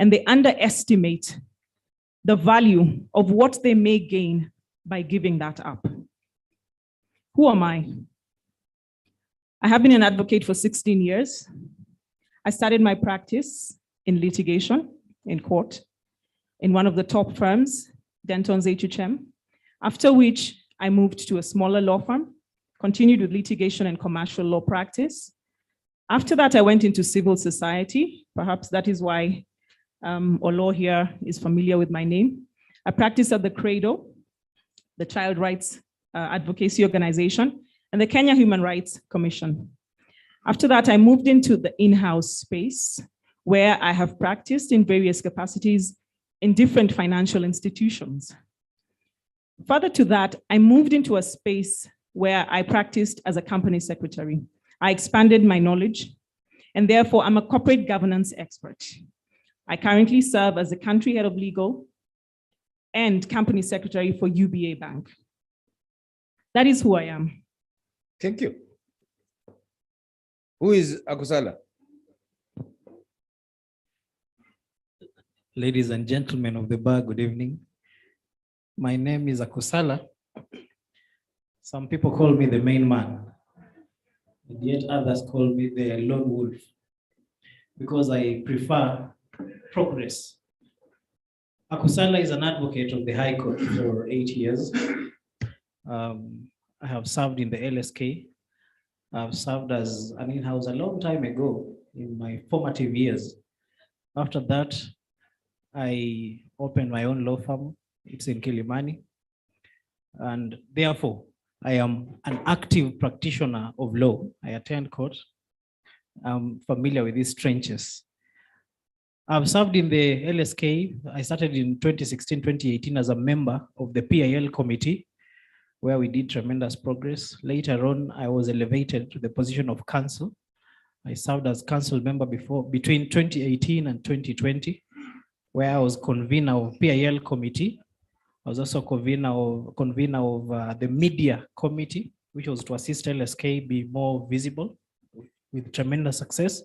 and they underestimate the value of what they may gain by giving that up. Who am I? I have been an advocate for 16 years. I started my practice in litigation, in court, in one of the top firms, Denton's HHM, after which I moved to a smaller law firm, continued with litigation and commercial law practice. After that, I went into civil society. Perhaps that is why Olo here is familiar with my name. I practiced at the CRADO, the Child Rights Advocacy Organization, and the Kenya Human Rights Commission. After that, I moved into the in-house space where I have practiced in various capacities in different financial institutions. Further to that, I moved into a space where I practiced as a company secretary. I expanded my knowledge, and therefore I'm a corporate governance expert. I currently serve as the country head of legal and company secretary for UBA Bank. That is who I am. Thank you. Who is Akusala? Ladies and gentlemen of the bar, good evening. My name is Akusala. Some people call me the main man, and yet others call me the lone wolf, because I prefer progress. Akusala is an advocate of the High Court for 8 years. I have served in the LSK. I've served as an in-house a long time ago in my formative years. After that, I opened my own law firm. It's in Kilimani. And therefore, I am an active practitioner of law. I attend court. I'm familiar with these trenches. I've served in the LSK. I started in 2016, 2018 as a member of the PIL committee, where we did tremendous progress. Later on, I was elevated to the position of counsel. I served as council member between 2018 and 2020, where I was convener of PIL committee. I was also convener of the media committee, which was to assist LSK be more visible with tremendous success.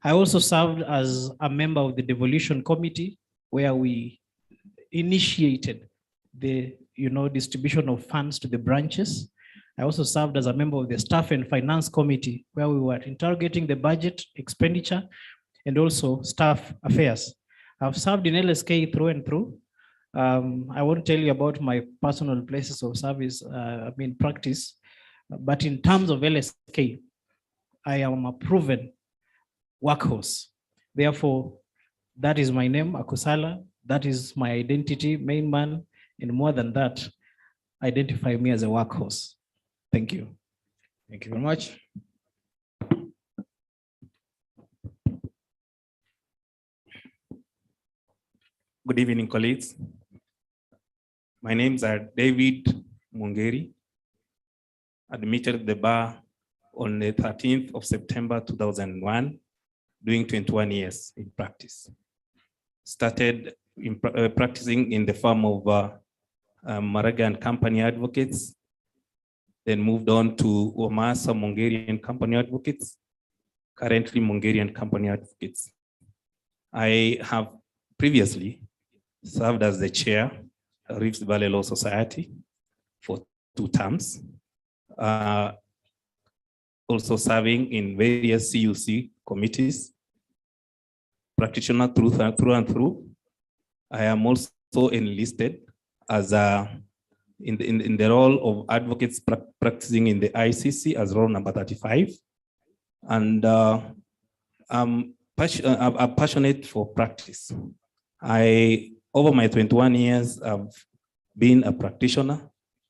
I also served as a member of the devolution committee, where we initiated the distribution of funds to the branches. I also served as a member of the staff and finance committee, where we were interrogating the budget, expenditure, and also staff affairs. I've served in LSK through and through. I won't tell you about my personal places of service, practice, but in terms of LSK, I am a proven workhorse. Therefore, that is my name, Akusala. That is my identity, main man, and more than that, identify me as a workhorse. Thank you. Thank you very much. Good evening, colleagues. My names are David Mungeri, admitted at the bar on the 13th of September 2001, doing 21 years in practice. Started practicing in the firm of Maraga and Company Advocates, then moved on to Omasa Mungeri and Company Advocates, currently Mungeri and Company Advocates. I have previously served as the chair of Rift Valley Law Society for 2 terms, also serving in various CUC committees, practitioner through and through. I am also enlisted as in the role of advocates practicing in the ICC as role number 35. And I'm passionate for practice. Over my 21 years, I've been a practitioner.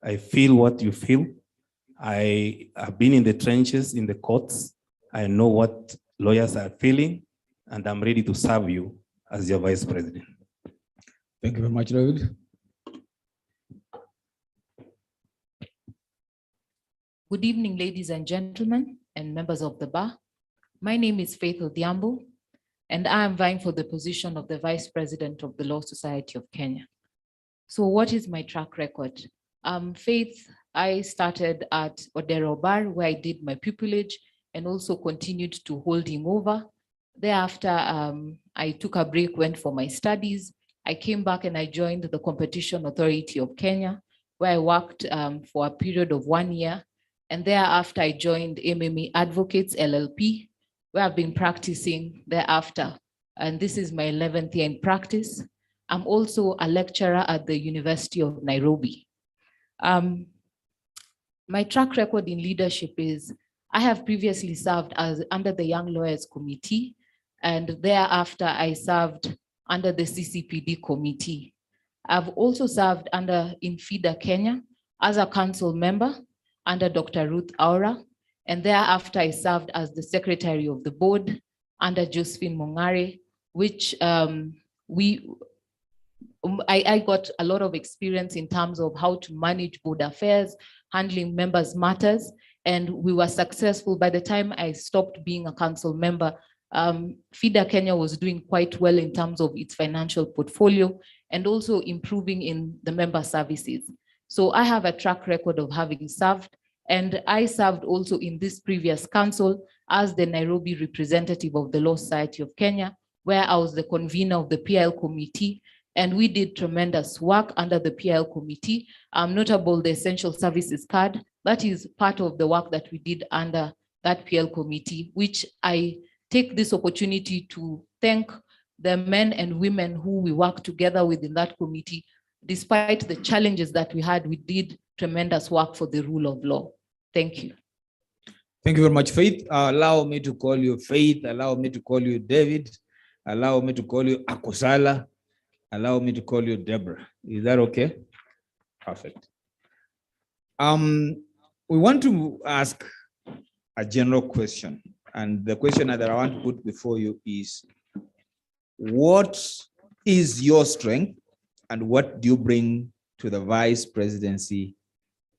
I feel what you feel. I have been in the trenches, in the courts. I know what lawyers are feeling, and I'm ready to serve you as your vice president. Thank you very much, David. Good evening, ladies and gentlemen, and members of the bar. My name is Faith Odhiambo, and I am vying for the position of the Vice President of the Law Society of Kenya. So what is my track record? Faith, I started at Odero Bar, where I did my pupillage and also continued to holding over Thereafter, I took a break, went for my studies. I came back and I joined the Competition Authority of Kenya, where I worked for a period of 1 year. And thereafter, I joined MMA Advocates LLP, where I've been practicing thereafter. And this is my 11th year in practice. I'm also a lecturer at the University of Nairobi. My track record in leadership is I have previously served as under the Young Lawyers Committee, and thereafter I served under the CCPD committee. I've also served under Infida Kenya as a council member under Dr. Ruth Aura, and thereafter I served as the secretary of the board under Josephine Mongare, which I got a lot of experience in terms of how to manage board affairs, handling members' matters, and we were successful. By the time I stopped being a council member, FIDA Kenya was doing quite well in terms of its financial portfolio and also improving in the member services. So I have a track record of having served, and I served also in this previous council as the Nairobi representative of the Law Society of Kenya, where I was the convener of the PIL committee, and we did tremendous work under the PIL committee, notable the essential services card. That is part of the work that we did under that PIL committee, which I take this opportunity to thank the men and women who we worked together with in that committee. Despite the challenges that we had, we did tremendous work for the rule of law. Thank you. Thank you very much, Faith. Allow me to call you Faith. Allow me to call you David. Allow me to call you Akosala. Allow me to call you Deborah. Is that okay? Perfect. We want to ask a general question. And the question that I want to put before you is, what is your strength and what do you bring to the vice presidency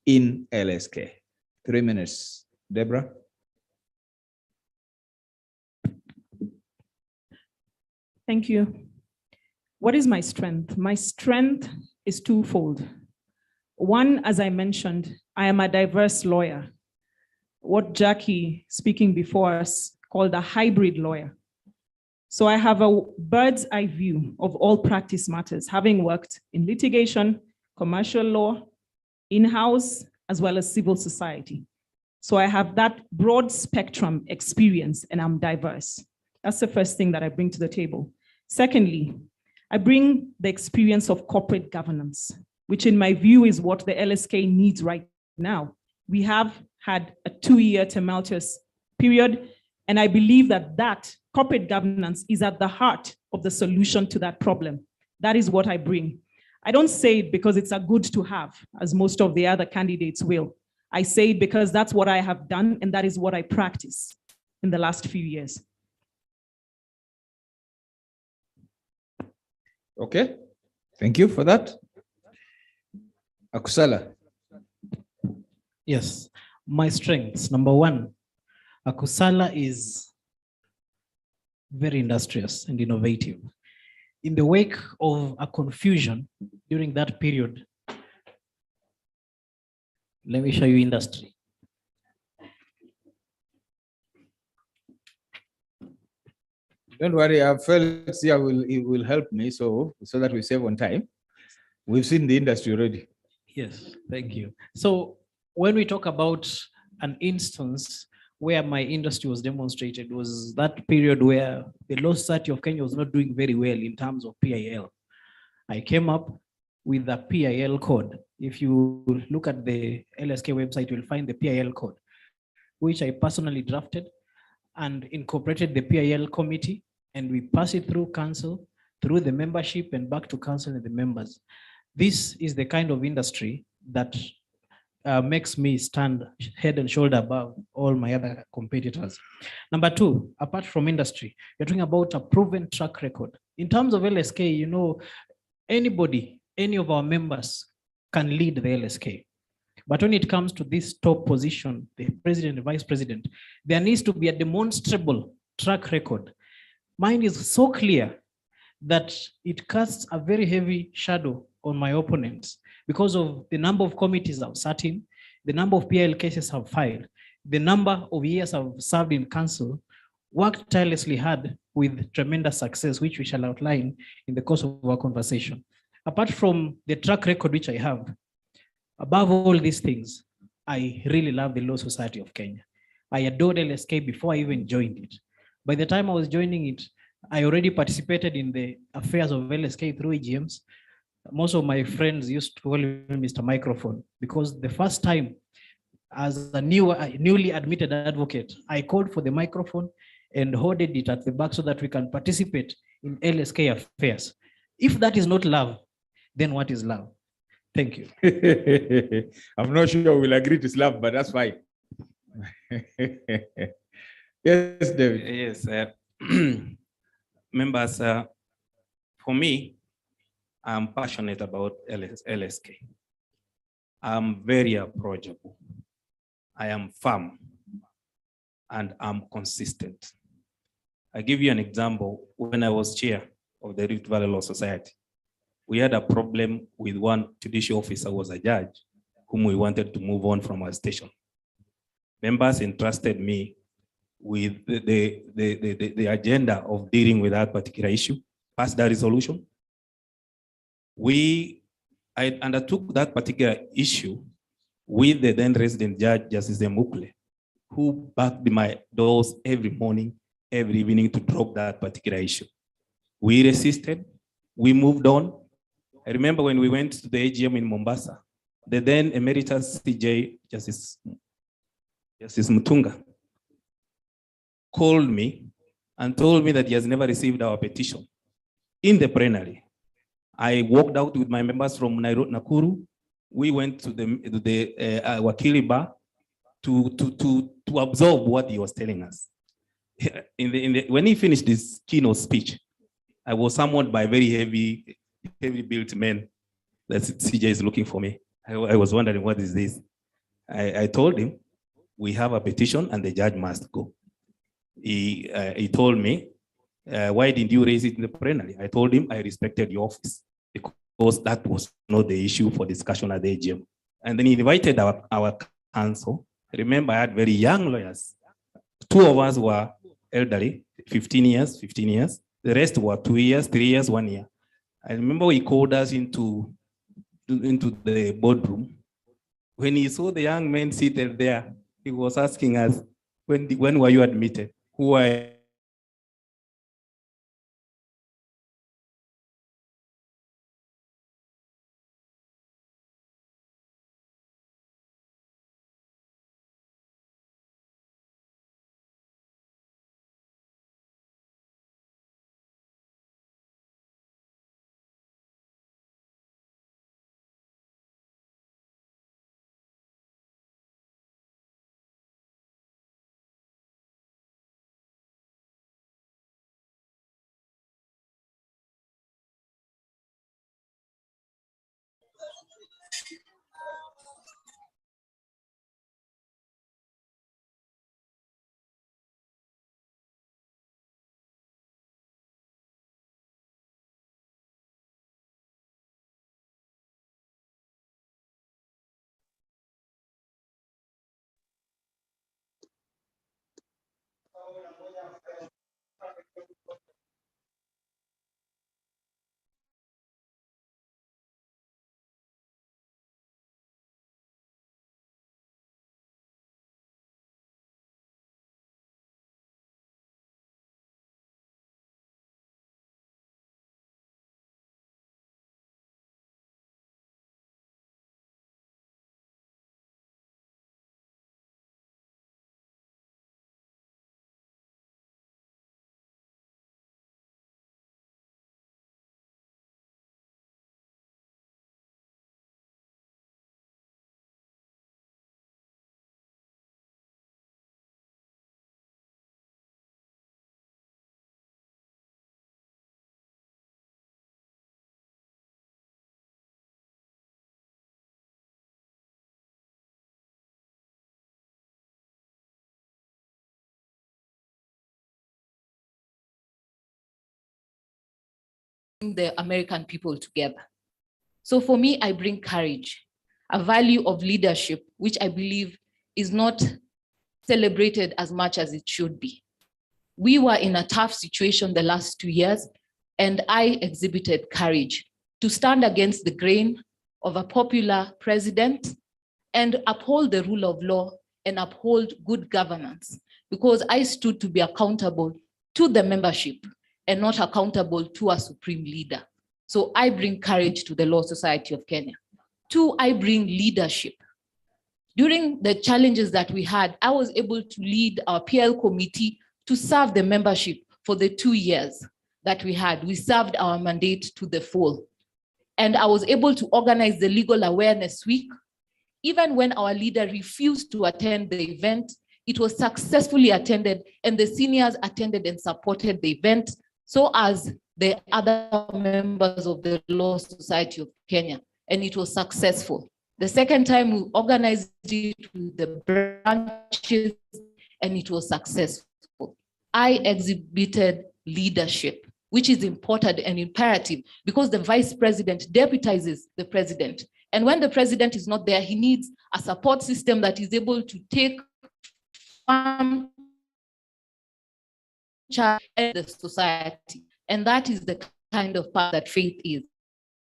in LSK? 3 minutes. Deborah? Thank you. What is my strength? My strength is twofold. One, as I mentioned, I am a diverse lawyer. What Jackie, speaking before us, called a hybrid lawyer. So I have a bird's eye view of all practice matters, having worked in litigation, commercial law, in-house, as well as civil society. So I have that broad spectrum experience and I'm diverse. That's the first thing that I bring to the table. Secondly, I bring the experience of corporate governance, which in my view is what the LSK needs right now. We have had a 2-year tumultuous period, and I believe that corporate governance is at the heart of the solution to that problem. That is what I bring. I don't say it because it's a good to have, as most of the other candidates will. I say it because that's what I have done, and that is what I practice in the last few years. Okay, thank you for that. Akusala. Yes, my strengths. Number one, Akusala is very industrious and innovative. In the wake of a confusion during that period, let me show you industry. Don't worry, Felix here will help me so that we save on time. We've seen the industry already. Yes, thank you. So when we talk about an instance where my industry was demonstrated, was that period where the Law Society of Kenya was not doing very well in terms of PIL. I came up with the PIL code. If you look at the LSK website, you'll find the PIL code, which I personally drafted and incorporated the PIL committee, and we pass it through council, through the membership, and back to council and the members. This is the kind of industry that makes me stand head and shoulder above all my other competitors. Number two, apart from industry, we're talking about a proven track record. In terms of LSK, you know, anybody, any of our members can lead the LSK. But when it comes to this top position, the president and vice president, there needs to be a demonstrable track record. Mine is so clear that it casts a very heavy shadow on my opponents because of the number of committees I've sat in, the number of PIL cases I've filed, the number of years I've served in council, worked tirelessly hard with tremendous success, which we shall outline in the course of our conversation. Apart from the track record which I have, above all these things, I really love the Law Society of Kenya. I adored LSK before I even joined it. By the time I was joining it, I already participated in the affairs of LSK through AGMs. Most of my friends used to call me Mr. Microphone, because the first time as a newly admitted advocate, I called for the microphone and hoarded it at the back so that we can participate in LSK affairs. If that is not love, then what is love? Thank you. I'm not sure we'll agree to love, but that's fine. Yes, David. Yes, members, for me, I'm passionate about LSK. I'm very approachable. I am firm, and I'm consistent. I give you an example. When I was chair of the Rift Valley Law Society, we had a problem with one judicial officer who was a judge, whom we wanted to move on from our station. Members entrusted me with the agenda of dealing with that particular issue, passed that resolution. I undertook that particular issue with the then resident judge, Justice Mukle, who backed my doors every morning, every evening to drop that particular issue. We resisted, we moved on. I remember when we went to the AGM in Mombasa, the then emeritus CJ, Justice Mutunga, called me and told me that he has never received our petition in the plenary. I walked out with my members from Nakuru. We went to the Wakili bar to absorb what he was telling us. When he finished his keynote speech, I was summoned by very heavy built men that CJ is looking for me. I was wondering, what is this? I told him, we have a petition and the judge must go. He told me, why didn't you raise it in the plenary? I told him I respected your office because that was not the issue for discussion at the AGM. And then he invited our counsel. Remember, I had very young lawyers. 2 of us were elderly, 15 years. The rest were 2 years, 3 years, 1 year. I remember he called us into the boardroom. When he saw the young men seated there, he was asking us, when were you admitted? Who are the American people together. So for me, I bring courage, a value of leadership, which I believe is not celebrated as much as it should be. We were in a tough situation the last 2 years, and I exhibited courage to stand against the grain of a popular president and uphold the rule of law and uphold good governance, because I stood to be accountable to the membership and not accountable to a supreme leader. So I bring courage to the Law Society of Kenya. 2, I bring leadership. During the challenges that we had, I was able to lead our PL committee to serve the membership for the 2 years that we had. We served our mandate to the full. And I was able to organize the Legal Awareness Week. Even when our leader refused to attend the event, it was successfully attended, and the seniors attended and supported the event, so as the other members of the Law Society of Kenya, and it was successful. The second time we organized it with the branches, and it was successful. I exhibited leadership, which is important and imperative, because the vice president deputizes the president. And when the president is not there, he needs a support system that is able to take charge of the society. And that is the kind of path that Faith is.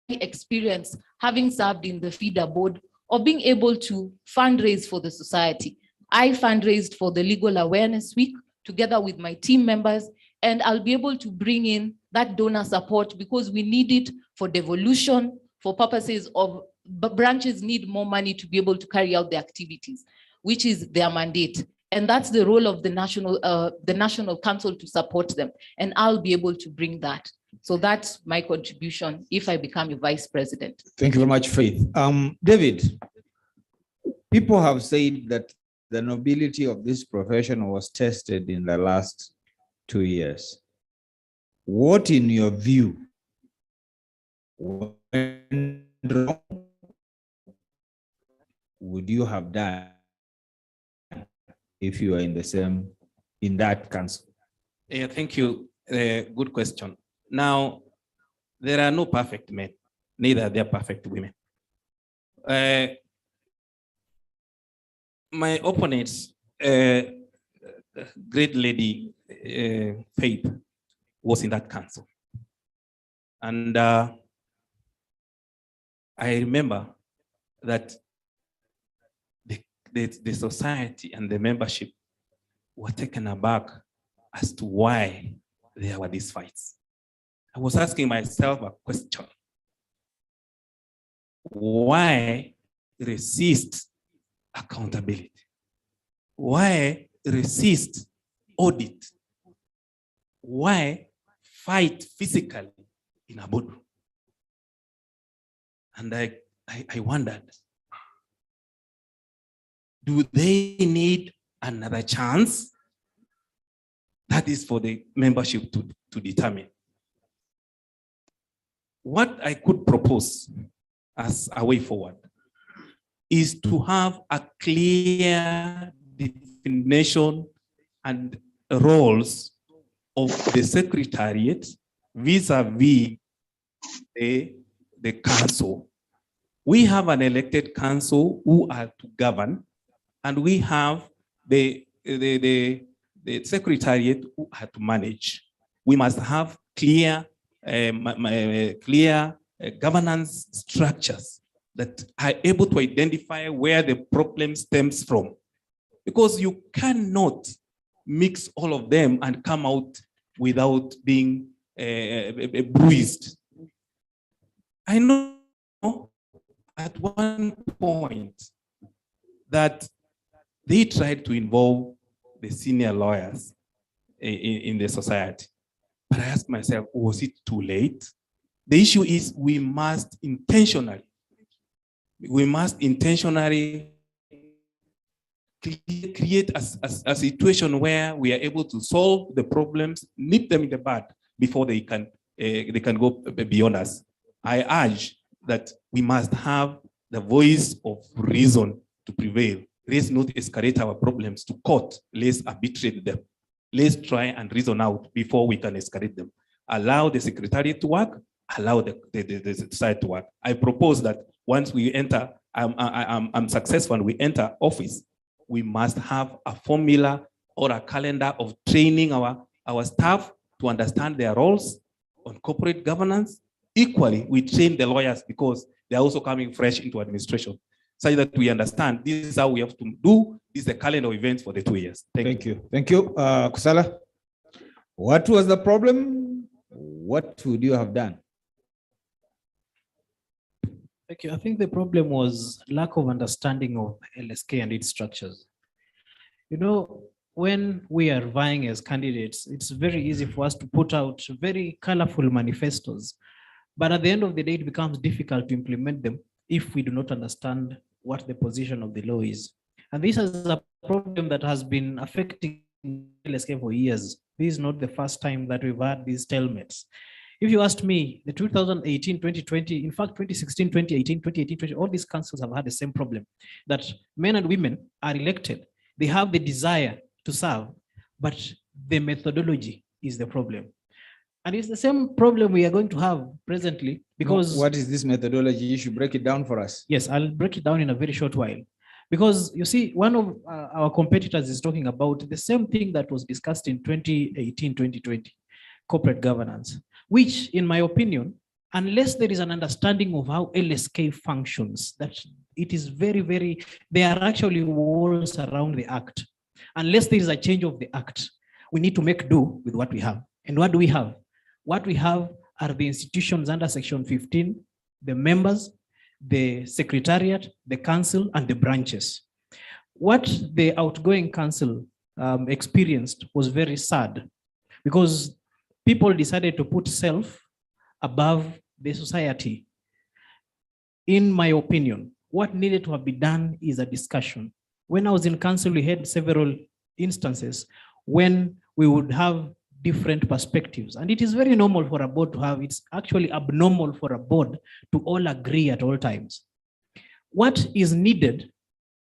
Experience, having served in the feeder board, or being able to fundraise for the society. I fundraised for the Legal Awareness Week together with my team members, and I'll be able to bring in that donor support because we need it for devolution, for purposes of branches need more money to be able to carry out the activities, which is their mandate. And that's the role of the National Council to support them. And I'll be able to bring that. So that's my contribution if I become a vice president. Thank you very much, Faith. David, people have said that the nobility of this profession was tested in the last 2 years. What, in your view, went wrong? Would you have done if you were in that council? Yeah, thank you. Good question. Now, there are no perfect men, neither are there perfect women. My opponents, great lady Faith, was in that council. And I remember that the society and the membership were taken aback as to why there were these fights. I was asking myself a question. Why resist accountability? Why resist audit? Why fight physically in a boardroom? And I wondered, do they need another chance? That is for the membership to determine. What I could propose as a way forward is to have a clear definition and roles of the secretariat vis-a-vis the council. We have an elected council who are to govern, and we have the secretariat who are to manage. We must have clear governance structures that are able to identify where the problem stems from. Because you cannot mix all of them and come out without being bruised. I know at one point that they tried to involve the senior lawyers in the society. But I asked myself, was it too late? The issue is we must intentionally create a situation where we are able to solve the problems, nip them in the bud before they can go beyond us. I urge that we must have the voice of reason to prevail. Let's not escalate our problems to court. Let's arbitrate them. Let's try and reason out before we can escalate them. Allow the secretariat to work, allow the society to work. I propose that once we enter, I'm successful and we enter office, we must have a formula or a calendar of training our our staff to understand their roles on corporate governance. Equally, we train the lawyers because they're also coming fresh into administration, such that we understand this is how we have to do. This is the calendar of events for the 2 years. Thank you. Thank you. Kusala, what was the problem? What would you have done? Thank you. I think the problem was lack of understanding of LSK and its structures. You know, when we are vying as candidates, it's very easy for us to put out very colorful manifestos. But at the end of the day, it becomes difficult to implement them if we do not understand what the position of the law is. And this is a problem that has been affecting LSK for years. This is not the first time that we've had these stalemates. If you asked me, the 2018, 2020, in fact, 2016, 2018, 2018, 20, all these councils have had the same problem, that men and women are elected. They have the desire to serve, but the methodology is the problem. And it's the same problem we are going to have presently because— What is this methodology? You should break it down for us. Yes, I'll break it down in a very short while. Because you see, one of our competitors is talking about the same thing that was discussed in 2018, 2020, corporate governance, which in my opinion, unless there is an understanding of how LSK functions, that it is very, there are actually walls around the act. Unless there is a change of the act, we need to make do with what we have. And what do we have? What we have are the institutions under Section 15, the members, the secretariat, the council, and the branches. What the outgoing council experienced was very sad because people decided to put self above the society. In my opinion, what needed to have been done is a discussion. When I was in council, we had several instances when we would have different perspectives. And it is very normal for a board to have, it's actually abnormal for a board to all agree at all times. What is needed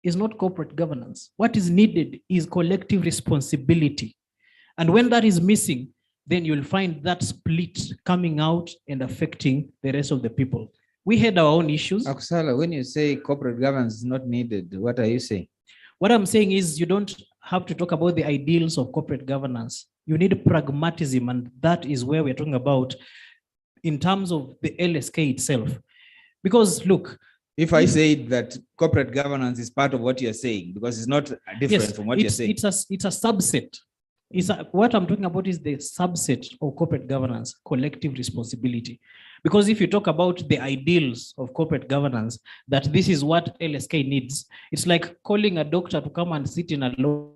is not corporate governance. What is needed is collective responsibility. And when that is missing, then you'll find that split coming out and affecting the rest of the people. We had our own issues. Akusala, when you say corporate governance is not needed, what are you saying? What I'm saying is you don't have to talk about the ideals of corporate governance. You need pragmatism, and that is where we're talking about in terms of the LSK itself. Because look, if I say that corporate governance is part of what you're saying, because it's not different from what you're saying. It's a subset. What I'm talking about is the subset of corporate governance, collective responsibility. Because if you talk about the ideals of corporate governance, that this is what LSK needs, it's like calling a doctor to come and sit in a law.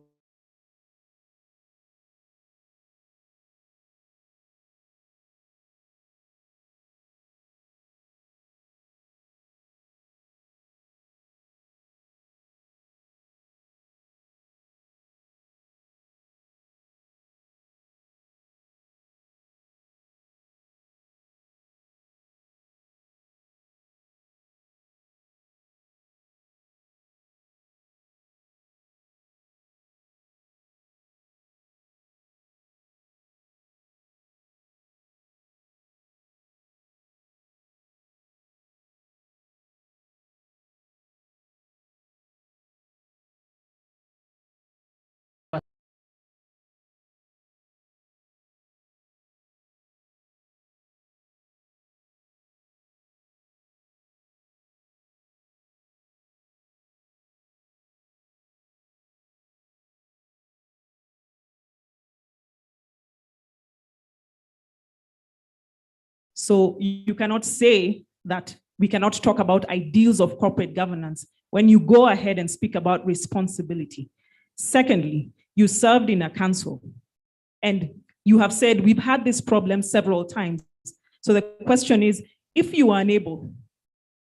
So you cannot say that we cannot talk about ideals of corporate governance when you go ahead and speak about responsibility. Secondly, you served in a council and you have said we've had this problem several times. So the question is, if you are unable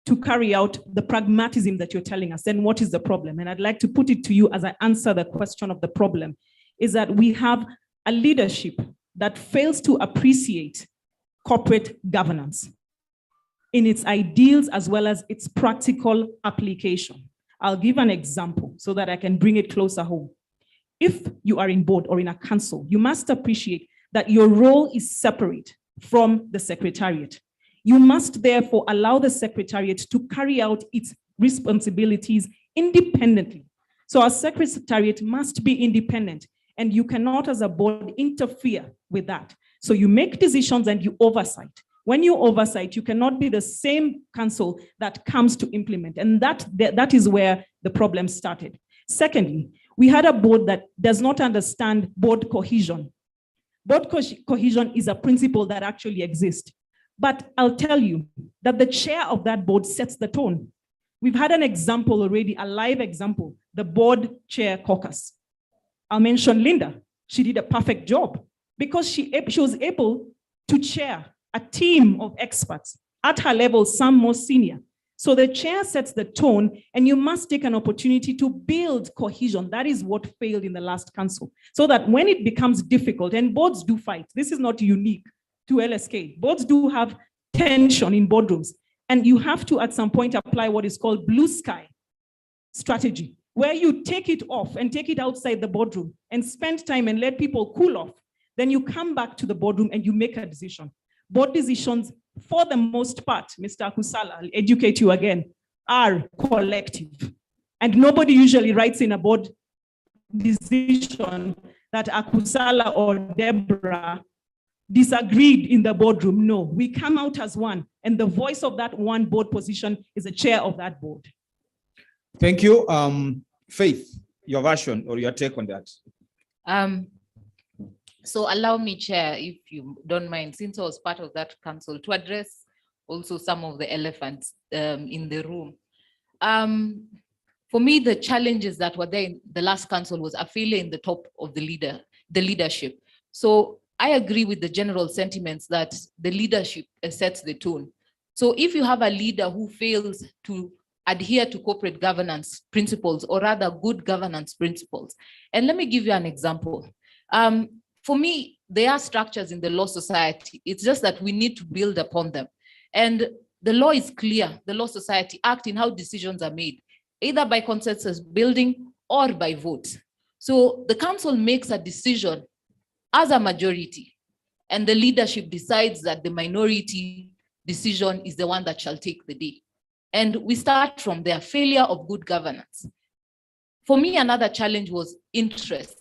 to carry out the pragmatism that you're telling us, then what is the problem? And I'd like to put it to you as I answer the question of the problem, is that we have a leadership that fails to appreciate corporate governance in its ideals as well as its practical application. I'll give an example so that I can bring it closer home. If you are in board or in a council, you must appreciate that your role is separate from the secretariat. You must therefore allow the secretariat to carry out its responsibilities independently. So our secretariat must be independent. And you cannot, as a board, interfere with that. So you make decisions and you oversight. When you oversight, you cannot be the same council that comes to implement. And that is where the problem started. Secondly, we had a board that does not understand board cohesion. Board cohesion is a principle that actually exists. But I'll tell you that the chair of that board sets the tone. We've had an example already, a live example, the board chair caucus. I'll mention Linda. She did a perfect job because she was able to chair a team of experts at her level, some more senior. So the chair sets the tone, and you must take an opportunity to build cohesion. That is what failed in the last council. So that when it becomes difficult, and boards do fight, this is not unique to LSK. Boards do have tension in boardrooms. And you have to, at some point, apply what is called blue sky strategy, where you take it off and take it outside the boardroom and spend time and let people cool off. Then you come back to the boardroom and you make a decision. Board decisions, for the most part, Mr. Akusala, I'll educate you again, are collective. And nobody usually writes in a board decision that Akusala or Deborah disagreed in the boardroom. No, we come out as one, and the voice of that one board position is the chair of that board. Thank you. Faith, your version or your take on that. So allow me, Chair, if you don't mind, since I was part of that council, to address also some of the elephants in the room. For me, the challenges that were there in the last council was a failure in the top of the leadership. So I agree with the general sentiments that the leadership sets the tone. So if you have a leader who fails to adhere to corporate governance principles, or rather good governance principles, and let me give you an example. For me, there are structures in the law society. It's just that we need to build upon them. And the law is clear. The Law Society Act in how decisions are made, either by consensus building or by vote. So the council makes a decision as a majority, and the leadership decides that the minority decision is the one that shall take the day. And we start from there, failure of good governance. For me, another challenge was interests.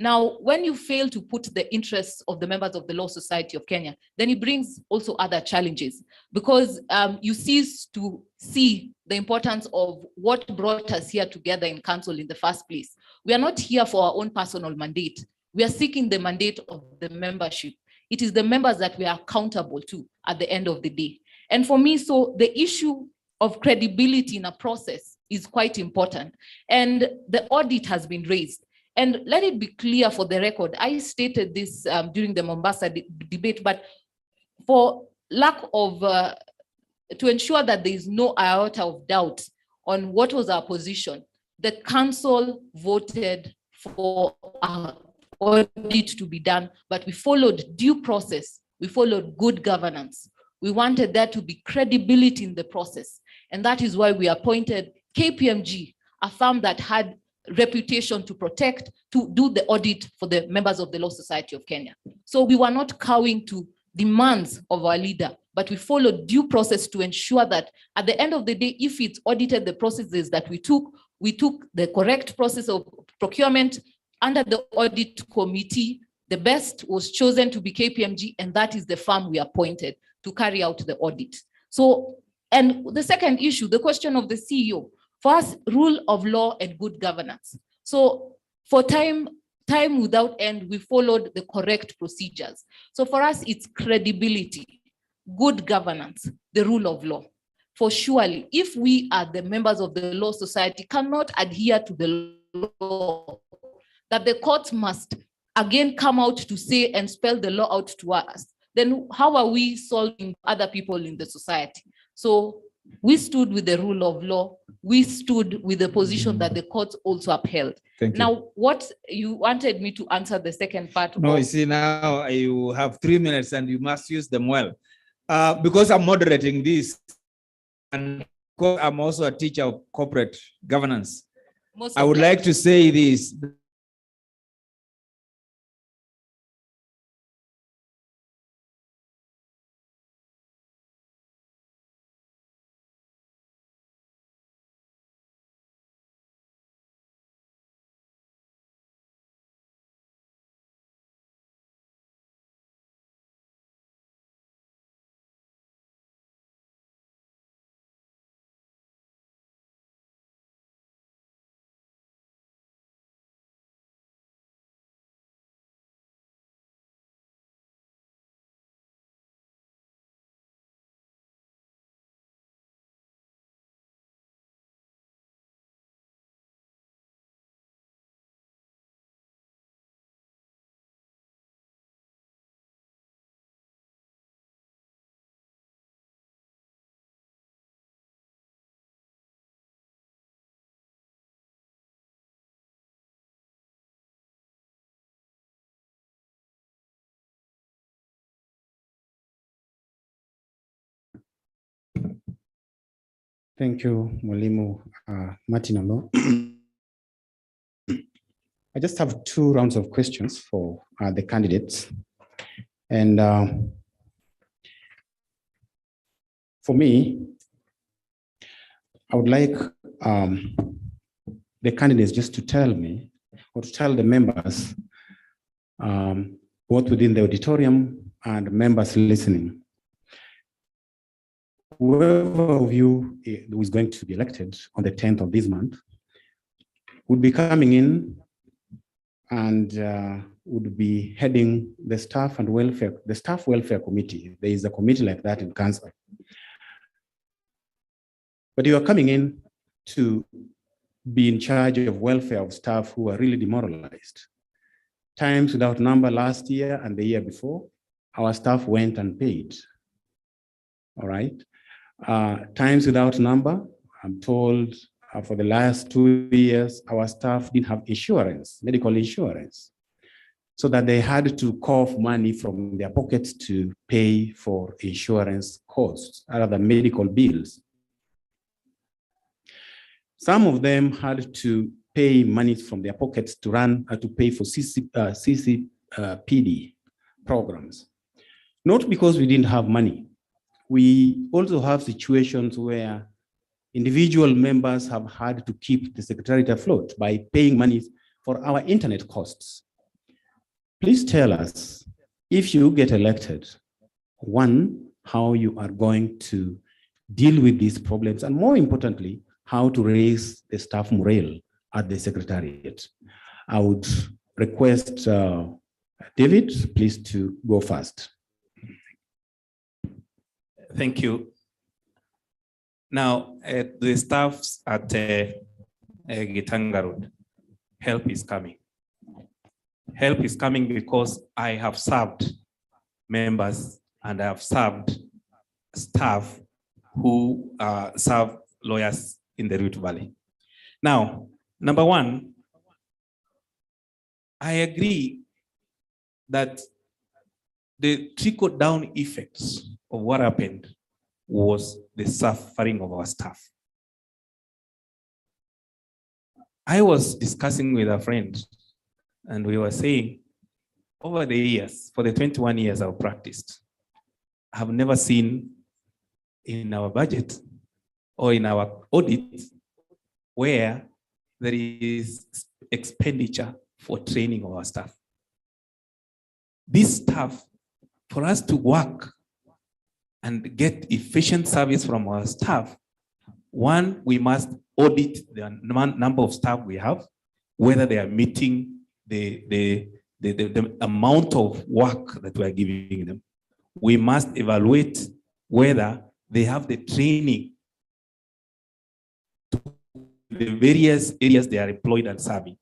Now, when you fail to put the interests of the members of the Law Society of Kenya, then it brings also other challenges, because you cease to see the importance of what brought us here together in council in the first place. We are not here for our own personal mandate. We are seeking the mandate of the membership. It is the members that we are accountable to at the end of the day. And for me, so the issue of credibility in a process is quite important. And the audit has been raised. And let it be clear for the record, I stated this during the Mombasa debate, but for lack of, to ensure that there is no iota of doubt on what was our position, the council voted for our audit to be done, but we followed due process. We followed good governance. We wanted there to be credibility in the process. And that is why we appointed KPMG, a firm that had reputation to protect, to do the audit for the members of the Law Society of Kenya. So we were not cowing to demands of our leader, but we followed due process to ensure that at the end of the day, if it's audited the processes that we took the correct process of procurement under the audit committee. The best was chosen to be KPMG, and that is the firm we appointed to carry out the audit. So, and the second issue, the question of the CEO. For us, rule of law and good governance. So for time without end, we followed the correct procedures. So for us, it's credibility, good governance, the rule of law. For surely, if we are the members of the Law Society cannot adhere to the law, that the courts must again come out to say and spell the law out to us, then how are we solving other people in the society? So we stood with the rule of law. We stood with the position that the courts also upheld. Thank you. Now, what you wanted me to answer the second part. No, you see, now you have 3 minutes and you must use them well. Because I'm moderating this, and because I'm also a teacher of corporate governance, I would like to say this. Thank you, Mwalimu Martinolo. I just have 2 rounds of questions for the candidates. And for me, I would like the candidates just to tell me or to tell the members, both within the auditorium and members listening, whoever of you who is going to be elected on the 10th of this month would be coming in and would be heading the staff welfare committee. There is a committee like that in council. But you are coming in to be in charge of welfare of staff who are really demoralized. Times without number last year and the year before, our staff went unpaid. All right. Times without number, I'm told for the last 2 years, our staff didn't have insurance, medical insurance, so that they had to cough money from their pockets to pay for insurance costs, other medical bills. Some of them had to pay money from their pockets to pay for CCPD programs. Not because we didn't have money. We also have situations where individual members have had to keep the secretariat afloat by paying money for our internet costs. Please tell us, if you get elected, 1, how you are going to deal with these problems, and more importantly, how to raise the staff morale at the secretariat. I would request David, please, to go first. Thank you. Now, the staffs at Gitanga Road, help is coming. Help is coming because I have served members and I have served staff who serve lawyers in the Rift Valley. Now, number 1, I agree that the trickle-down effects of what happened was the suffering of our staff. I was discussing with a friend, and we were saying, over the years, for the 21 years I've practiced, I have never seen in our budget or in our audit where there is expenditure for training of our staff. This staff, for us to work and get efficient service from our staff, 1, we must audit the number of staff we have, whether they are meeting the amount of work that we are giving them. We must evaluate whether they have the training to the various areas they are employed and serving.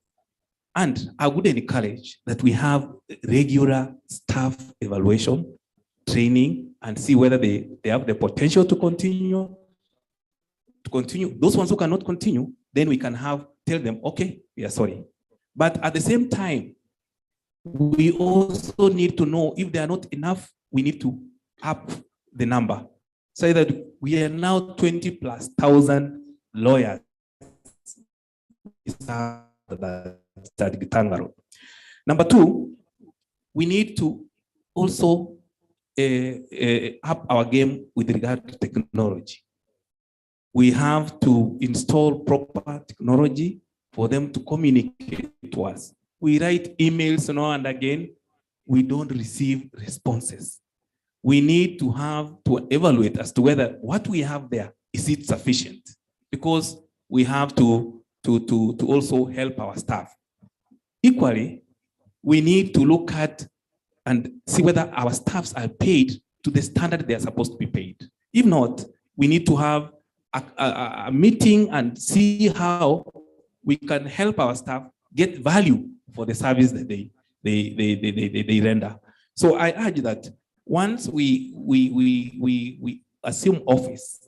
And I would encourage that we have regular staff evaluation, training, and see whether they have the potential to continue. Those ones who cannot continue, then we can tell them, okay, we are sorry. But at the same time, we also need to know if they are not enough, we need to up the number. Say that we are now 20,000+ lawyers. Number 2, we need to also up our game with regard to technology. We have to install proper technology for them to communicate to us. We write emails now and again, we don't receive responses. We need to evaluate as to whether what we have there, is it sufficient? Because we have to also help our staff. Equally, we need to look at and see whether our staffs are paid to the standard they are supposed to be paid. If not, we need to have a meeting and see how we can help our staff get value for the service that they render. So I urge that once we assume office,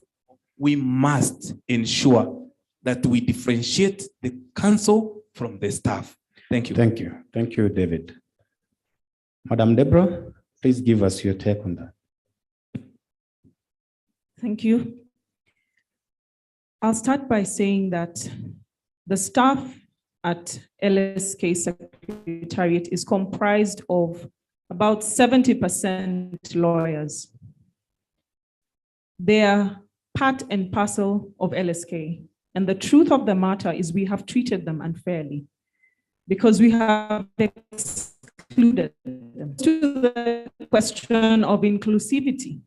we must ensure that we differentiate the council from the staff. Thank you. Thank you. Thank you, David. Madam Deborah, please give us your take on that. Thank you. I'll start by saying that the staff at LSK Secretariat is comprised of about 70% lawyers. They are part and parcel of LSK. And the truth of the matter is we have treated them unfairly because we have excluded them. To the question of inclusivity,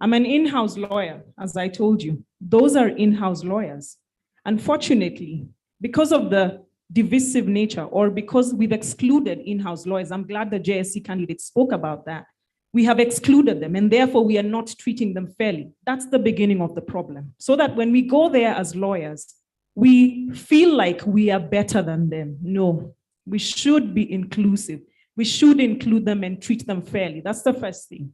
I'm an in-house lawyer, as I told you. Those are in-house lawyers. Unfortunately, because of the divisive nature or because we've excluded in-house lawyers, I'm glad the JSC candidate spoke about that. We have excluded them and therefore we are not treating them fairly. That's the beginning of the problem. So that when we go there as lawyers, we feel like we are better than them. No, we should be inclusive. We should include them and treat them fairly. That's the first thing.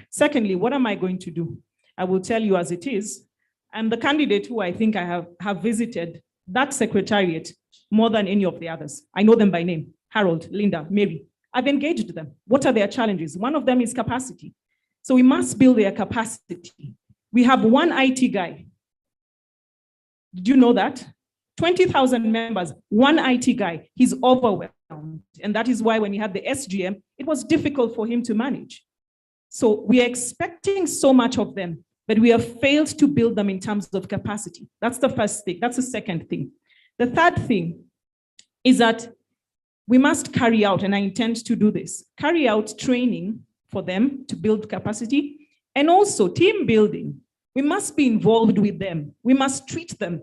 Secondly, what am I going to do? I will tell you as it is. I'm the candidate who I think I have visited that secretariat more than any of the others. I know them by name: Harold, Linda, Mary. I've engaged them. What are their challenges? One of them is capacity. So we must build their capacity. We have one IT guy. Did you know that? 20,000 members, one IT guy. He's overwhelmed. And that is why when he had the SGM, it was difficult for him to manage. So we are expecting so much of them, but we have failed to build them in terms of capacity. That's the first thing. That's the second thing. The third thing is that we must carry out, and I intend to do this, carry out training for them to build capacity and also team building. We must be involved with them. We must treat them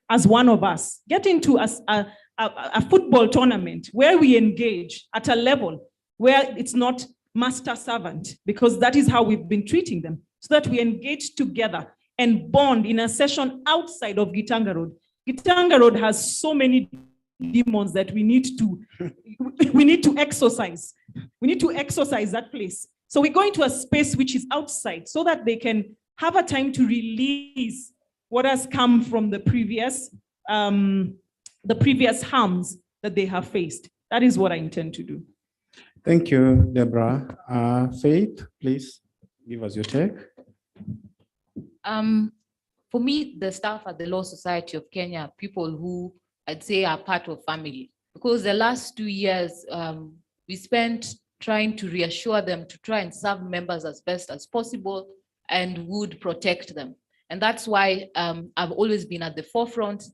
as one of us. Get into a football tournament where we engage at a level where it's not master-servant, because that is how we've been treating them, so that we engage together and bond in a session outside of Gitanga Road. Gitanga Road has so many demons that we need to exorcise. We need to exorcise that place. So we go into a space which is outside so that they can have a time to release what has come from the previous harms that they have faced. That is what I intend to do. Thank you, Deborah. Faith, please give us your take. For me, the staff at the Law Society of Kenya are people who I'd say are part of family, because the last 2 years we spent trying to reassure them to try and serve members as best as possible and would protect them. And that's why I've always been at the forefront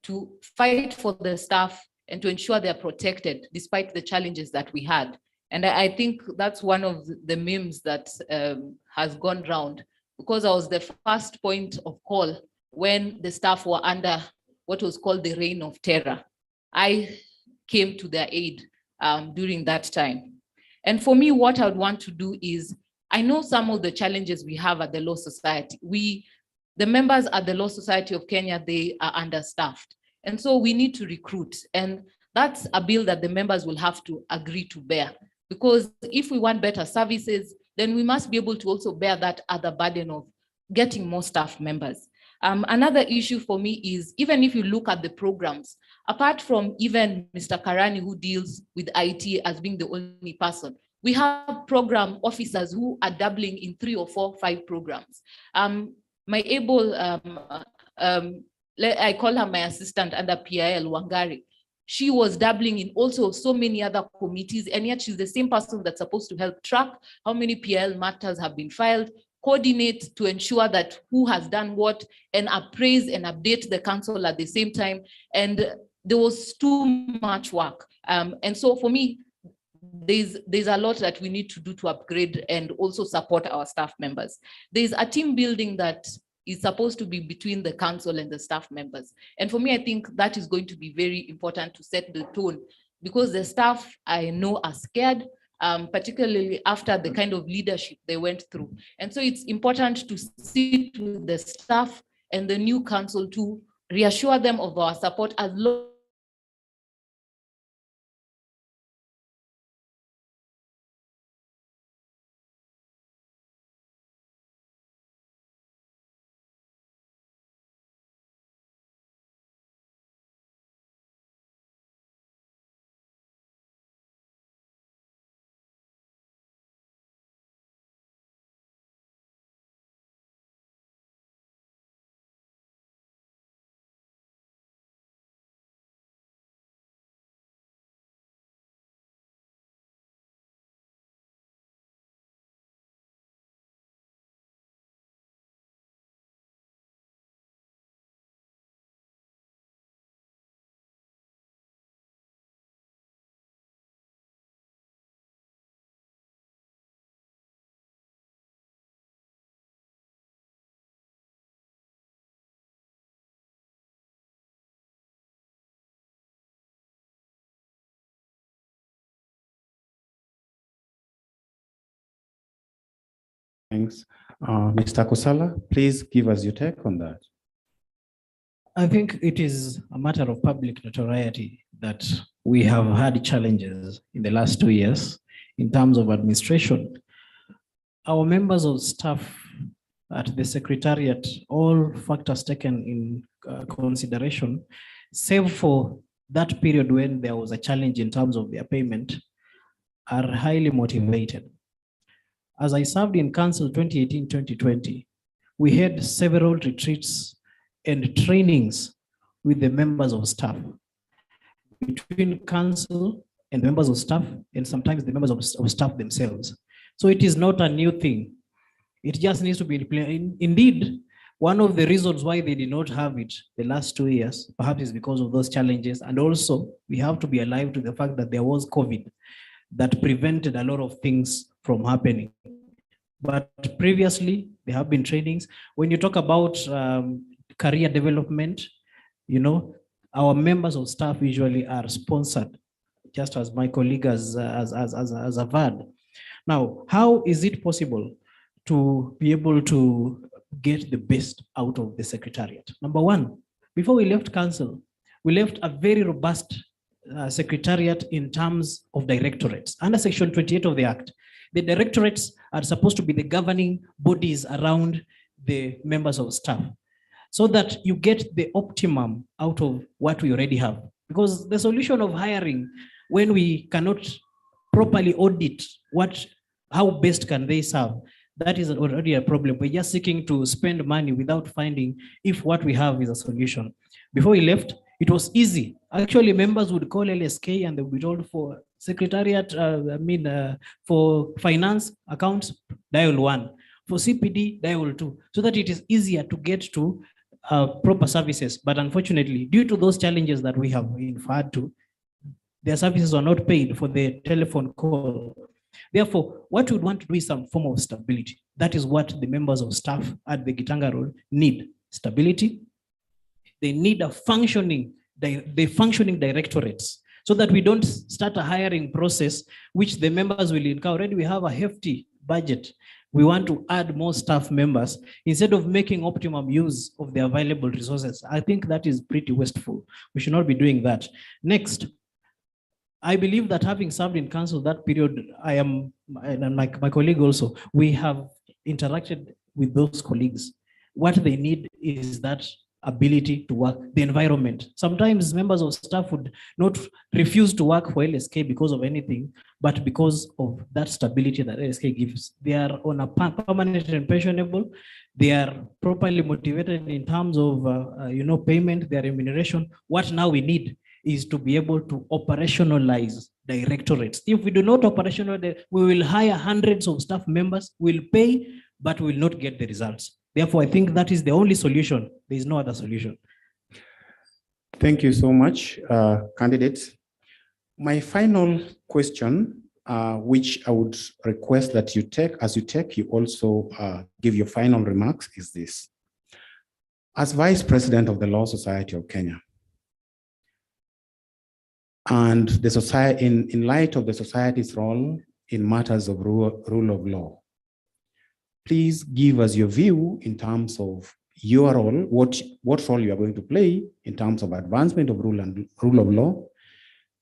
to fight for the staff and to ensure they're protected despite the challenges that we had. And I think that's one of the memes that has gone round, because I was the first point of call when the staff were under what was called the reign of terror. I came to their aid during that time. And for me, what I would want to do is, I know some of the challenges we have at the Law Society. The members at the Law Society of Kenya, they are understaffed. And so we need to recruit. And that's a bill that the members will have to agree to bear. Because if we want better services, then we must be able to also bear that other burden of getting more staff members. Another issue for me is, even if you look at the programs, apart from even Mr. Karani, who deals with IT as being the only person, we have program officers who are dabbling in 3 or 4, 5 programs. My able, I call her my assistant under PIL, Wangari. She was dabbling in also so many other committees, and yet she's the same person that's supposed to help track how many PIL matters have been filed, coordinate to ensure that who has done what, and appraise and update the council at the same time. And there was too much work. And so for me, there's a lot that we need to do to upgrade and also support our staff members. There's a team building that is supposed to be between the council and the staff members. And for me, I think that is going to be very important to set the tone, because the staff I know are scared, particularly after the kind of leadership they went through. And so it's important to sit with the staff and the new council to reassure them of our support as long Thanks. Mr. Kosala, please give us your take on that. I think it is a matter of public notoriety that we have had challenges in the last 2 years in terms of administration. Our members of staff at the Secretariat, all factors taken in consideration, save for that period when there was a challenge in terms of their payment, are highly motivated. As I served in council 2018-2020, we had several retreats and trainings with the members of staff, between council and members of staff, and sometimes the members of staff themselves. So it is not a new thing. It just needs to be implemented. Indeed, one of the reasons why they did not have it the last 2 years, perhaps is because of those challenges. And also, we have to be alive to the fact that there was COVID that prevented a lot of things from happening. But previously, there have been trainings. When you talk about career development, you know, our members of staff usually are sponsored, just as my colleague has averred. Now, how is it possible to be able to get the best out of the Secretariat? Number one, before we left council, we left a very robust Secretariat in terms of directorates. Under Section 28 of the Act, the directorates are supposed to be the governing bodies around the members of staff, so that you get the optimum out of what we already have. Because the solution of hiring, when we cannot properly audit how best can they serve, that is already a problem. We're just seeking to spend money without finding if what we have is a solution. Before we left, it was easy. Actually, members would call LSK and they would be told for Secretariat, for finance accounts, dial 1. For CPD, dial 2. So that it is easier to get to proper services. But unfortunately, due to those challenges that we have referred to, their services are not paid for the telephone call. Therefore, what we would want to do is some form of stability. That is what the members of staff at the Gitanga role need: stability. They need a functioning directorates, so that we don't start a hiring process which the members will incur. Already we have a hefty budget. We want to add more staff members instead of making optimum use of the available resources. I think that is pretty wasteful. We should not be doing that. Next, I believe that having served in council that period, I am, and my colleague also, we have interacted with those colleagues. What they need is that ability to work, the environment. Sometimes members of staff would not refuse to work for LSK because of anything, but because of that stability that LSK gives. They are on a permanent and pensionable. They are properly motivated in terms of payment, their remuneration. What now we need is to be able to operationalize directorates. If we do not operationalize, we will hire hundreds of staff members, we'll pay, but we will not get the results. Therefore, I think that is the only solution. There is no other solution. Thank you so much, candidates. My final question, which I would request that you take, you also give your final remarks, is this. As Vice President of the Law Society of Kenya, and the society, in light of the society's role in matters of rule of law, please give us your view in terms of your role, what role you are going to play in terms of advancement of rule of law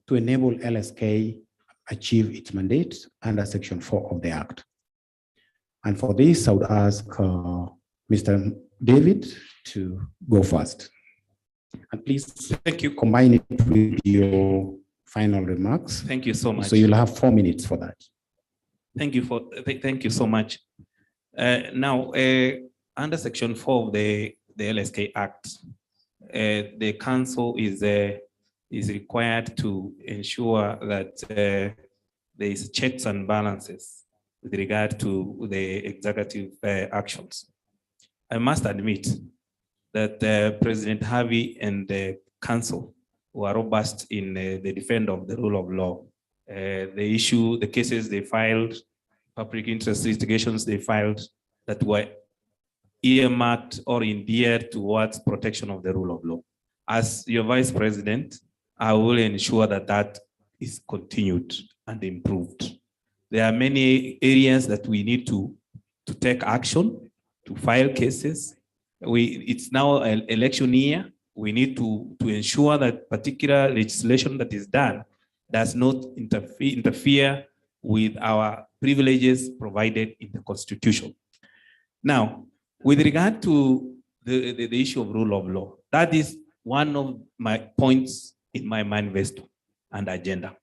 to enable LSK achieve its mandate under Section 4 of the Act. And for this, I would ask Mr. David to go first. And please, thank you, combine it with your final remarks. Thank you so much. So you'll have 4 minutes for that. Thank you so much. Now, under Section 4 of the LSK Act, the council is required to ensure that there is checks and balances with regard to the executive actions. I must admit that President Harvey and the council were robust in the defense of the rule of law. The cases they filed, public interest litigations they filed that were earmarked or endeared towards protection of the rule of law. As your Vice President, I will ensure that that is continued and improved. There are many areas that we need to to take action, to file cases. It's now an election year. We need to ensure that particular legislation that is done does not interfere with our privileges provided in the Constitution. Now, with regard to the issue of rule of law, that is one of my points in my manifesto and agenda.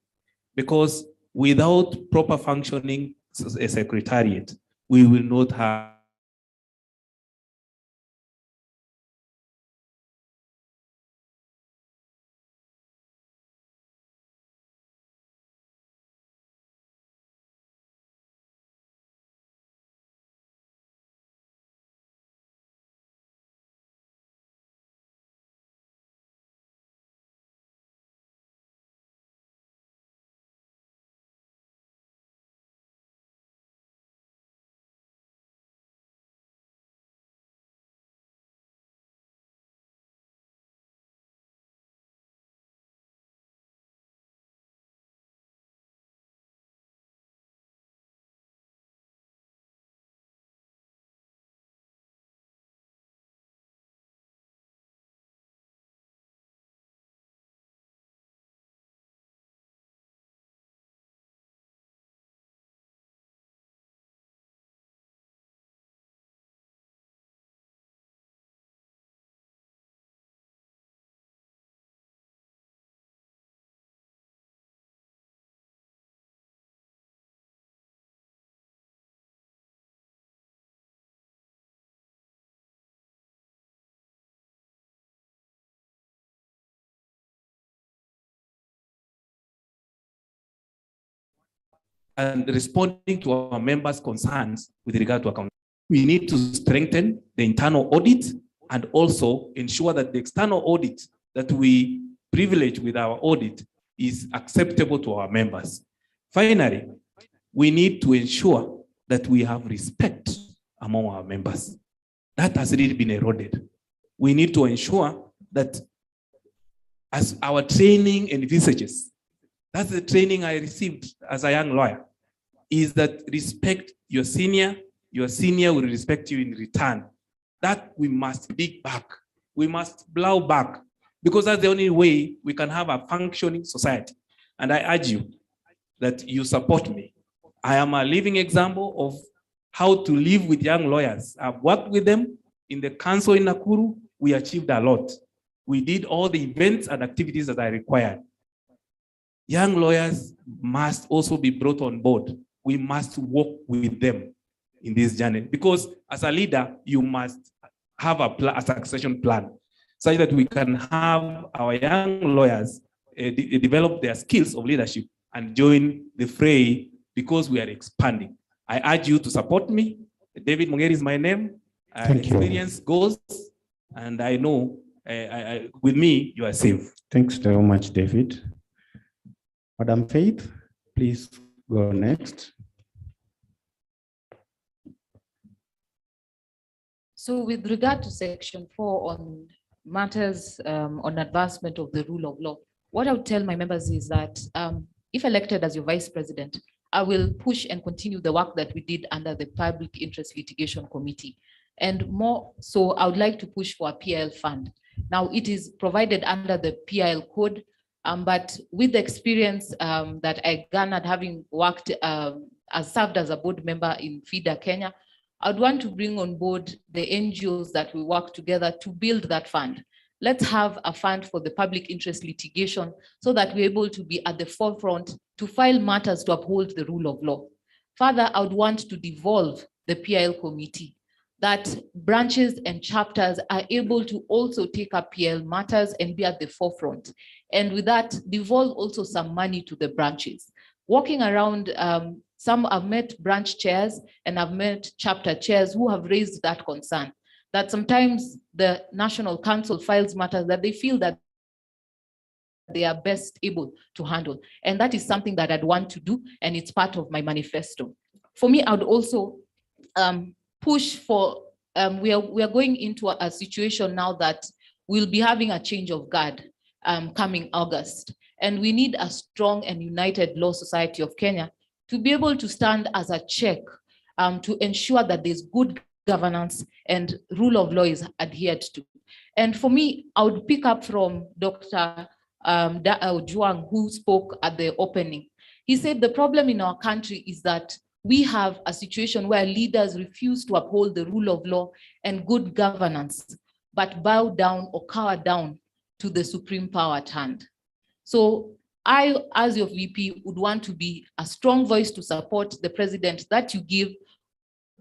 Because without proper functioning a secretariat, we will not have and responding to our members' concerns with regard to account. We need to strengthen the internal audit and also ensure that the external audit that we privilege with our audit is acceptable to our members. Finally, we need to ensure that we have respect among our members. That has really been eroded. We need to ensure that as our training envisages, that's the training I received as a young lawyer, is that respect your senior will respect you in return. That we must dig back. We must blow back, because that's the only way we can have a functioning society. And I urge you that you support me. I am a living example of how to live with young lawyers. I've worked with them in the council in Nakuru. We achieved a lot. We did all the events and activities that are required. Young lawyers must also be brought on board. We must work with them in this journey, because as a leader, you must have a succession plan such that we can have our young lawyers develop their skills of leadership and join the fray, because we are expanding. I urge you to support me. David Mungeri is my name. Experience goes, and I know with me, you are safe. Thanks very much, David. Madam Faith, please go next. So with regard to section 4 on matters on advancement of the rule of law, what I would tell my members is that if elected as your vice president, I will push and continue the work that we did under the Public Interest Litigation Committee. And more so, I would like to push for a PIL fund. Now, it is provided under the PIL code, but with the experience that I garnered having worked, served as a board member in FIDA Kenya, I'd want to bring on board the NGOs that we work together to build that fund. Let's have a fund for the public interest litigation so that we're able to be at the forefront to file matters to uphold the rule of law. Further, I would want to devolve the PIL committee, that branches and chapters are able to also take up PIL matters and be at the forefront. And with that, devolve also some money to the branches. Walking around, some I've met branch chairs and I've met chapter chairs who have raised that concern, that sometimes the National Council files matters that they feel that they are best able to handle. And that is something that I'd want to do, and it's part of my manifesto. For me, I would also push for, we are going into a situation now that we'll be having a change of guard coming August. And we need a strong and united Law Society of Kenya to be able to stand as a check to ensure that there's good governance and rule of law is adhered to. And for me, I would pick up from Dr. Juang, who spoke at the opening. He said the problem in our country is that we have a situation where leaders refuse to uphold the rule of law and good governance, but bow down or cower down to the supreme power at hand. So I, as your VP, would want to be a strong voice to support the president that you give,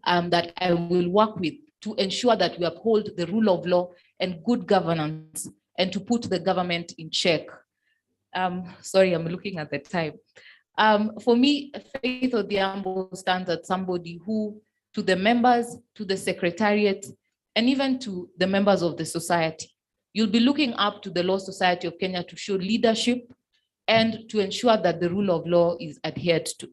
that I will work with to ensure that we uphold the rule of law and good governance and to put the government in check. Sorry, I'm looking at the time. For me, Faith Odhiambo stands as somebody who, to the members, to the secretariat, and even to the members of the society, you'll be looking up to the Law Society of Kenya to show leadership and to ensure that the rule of law is adhered to.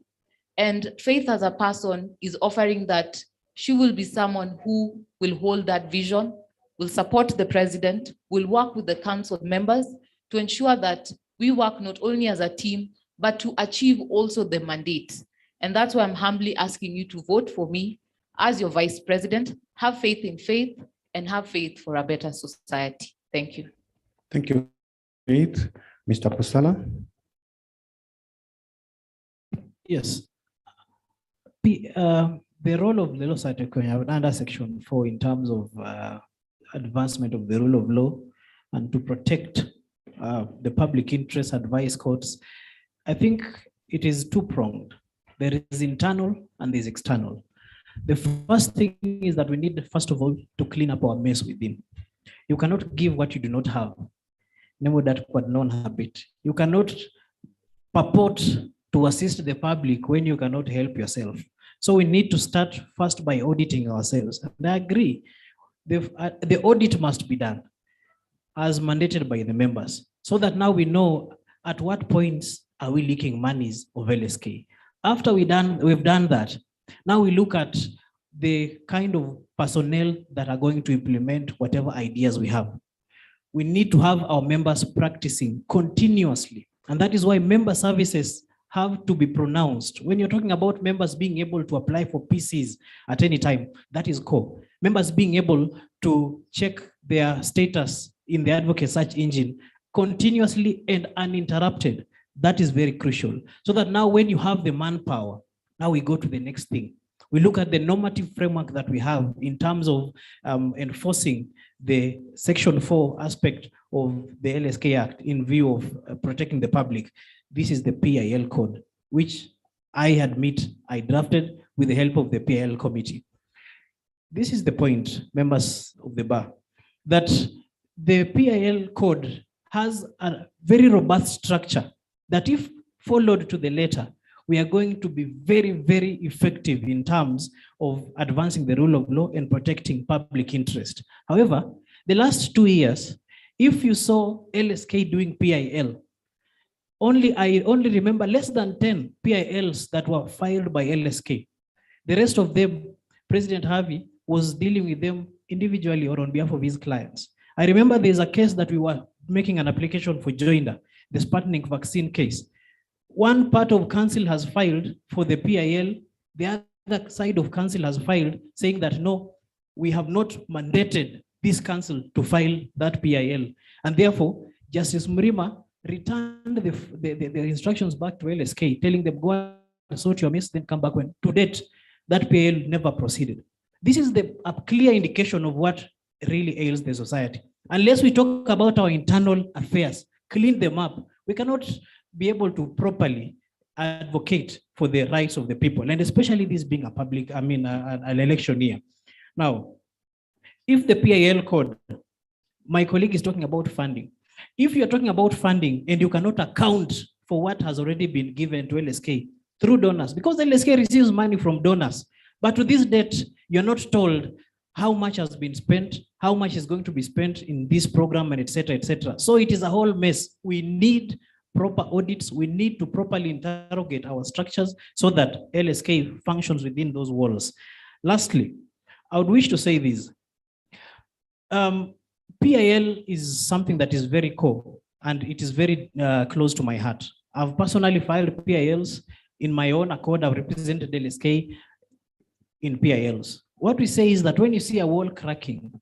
And Faith as a person is offering that she will be someone who will hold that vision, will support the president, will work with the council members to ensure that we work not only as a team, but to achieve also the mandate. And that's why I'm humbly asking you to vote for me as your vice president. Have faith in Faith and have faith for a better society. Thank you. Thank you, Faith. Mr. Pusala. Yes. The role of the Law Society of Kenya under Section 4 in terms of advancement of the rule of law and to protect the public interest, advise courts, I think it is two-pronged. There is internal and there is external. The first thing is that we need, first of all, to clean up our mess within. You cannot give what you do not have. Name that but non-habit. You cannot purport to assist the public when you cannot help yourself. So we need to start first by auditing ourselves. And I agree, the audit must be done as mandated by the members, so that now we know at what points are we leaking monies of LSK. After we've done that, now we look at the kind of personnel that are going to implement whatever ideas we have. We need to have our members practicing continuously. And that is why member services have to be pronounced. When you're talking about members being able to apply for PCs at any time, that is core. Members being able to check their status in the Advocate search engine continuously and uninterrupted, that is very crucial. So that now when you have the manpower, now we go to the next thing. We look at the normative framework that we have in terms of enforcing the Section 4 aspect of the LSK Act in view of protecting the public. This is the PIL code, which I admit I drafted with the help of the PIL committee. This is the point, members of the bar, that the PIL code has a very robust structure that if followed to the letter, we are going to be very, very effective in terms of advancing the rule of law and protecting public interest. However, the last 2 years, if you saw LSK doing PIL, I only remember less than 10 PILs that were filed by LSK. The rest of them, President Harvey was dealing with them individually or on behalf of his clients. I remember there's a case that we were making an application for joinder, the Sputnik vaccine case. One part of council has filed for the PIL, the other side of council has filed saying that no, we have not mandated this council to file that PIL. And therefore, Justice Mrima returned the instructions back to LSK, telling them, go and sort your mess, then come back when. To date, that PIL never proceeded. This is a clear indication of what really ails the society. Unless we talk about our internal affairs, clean them up, we cannot be able to properly advocate for the rights of the people, and especially this being a public, an election year. Now, if the PIL code, my colleague is talking about funding. If you're talking about funding and you cannot account for what has already been given to LSK through donors, because LSK receives money from donors, but to this date, you're not told how much has been spent, how much is going to be spent in this program, and et cetera, et cetera. So it is a whole mess. We need proper audits. We need to properly interrogate our structures so that LSK functions within those walls. Lastly, I would wish to say this. PIL is something that is very core and it is very close to my heart. I've personally filed PILs in my own accord. I've represented LSK in PILs. What we say is that when you see a wall cracking,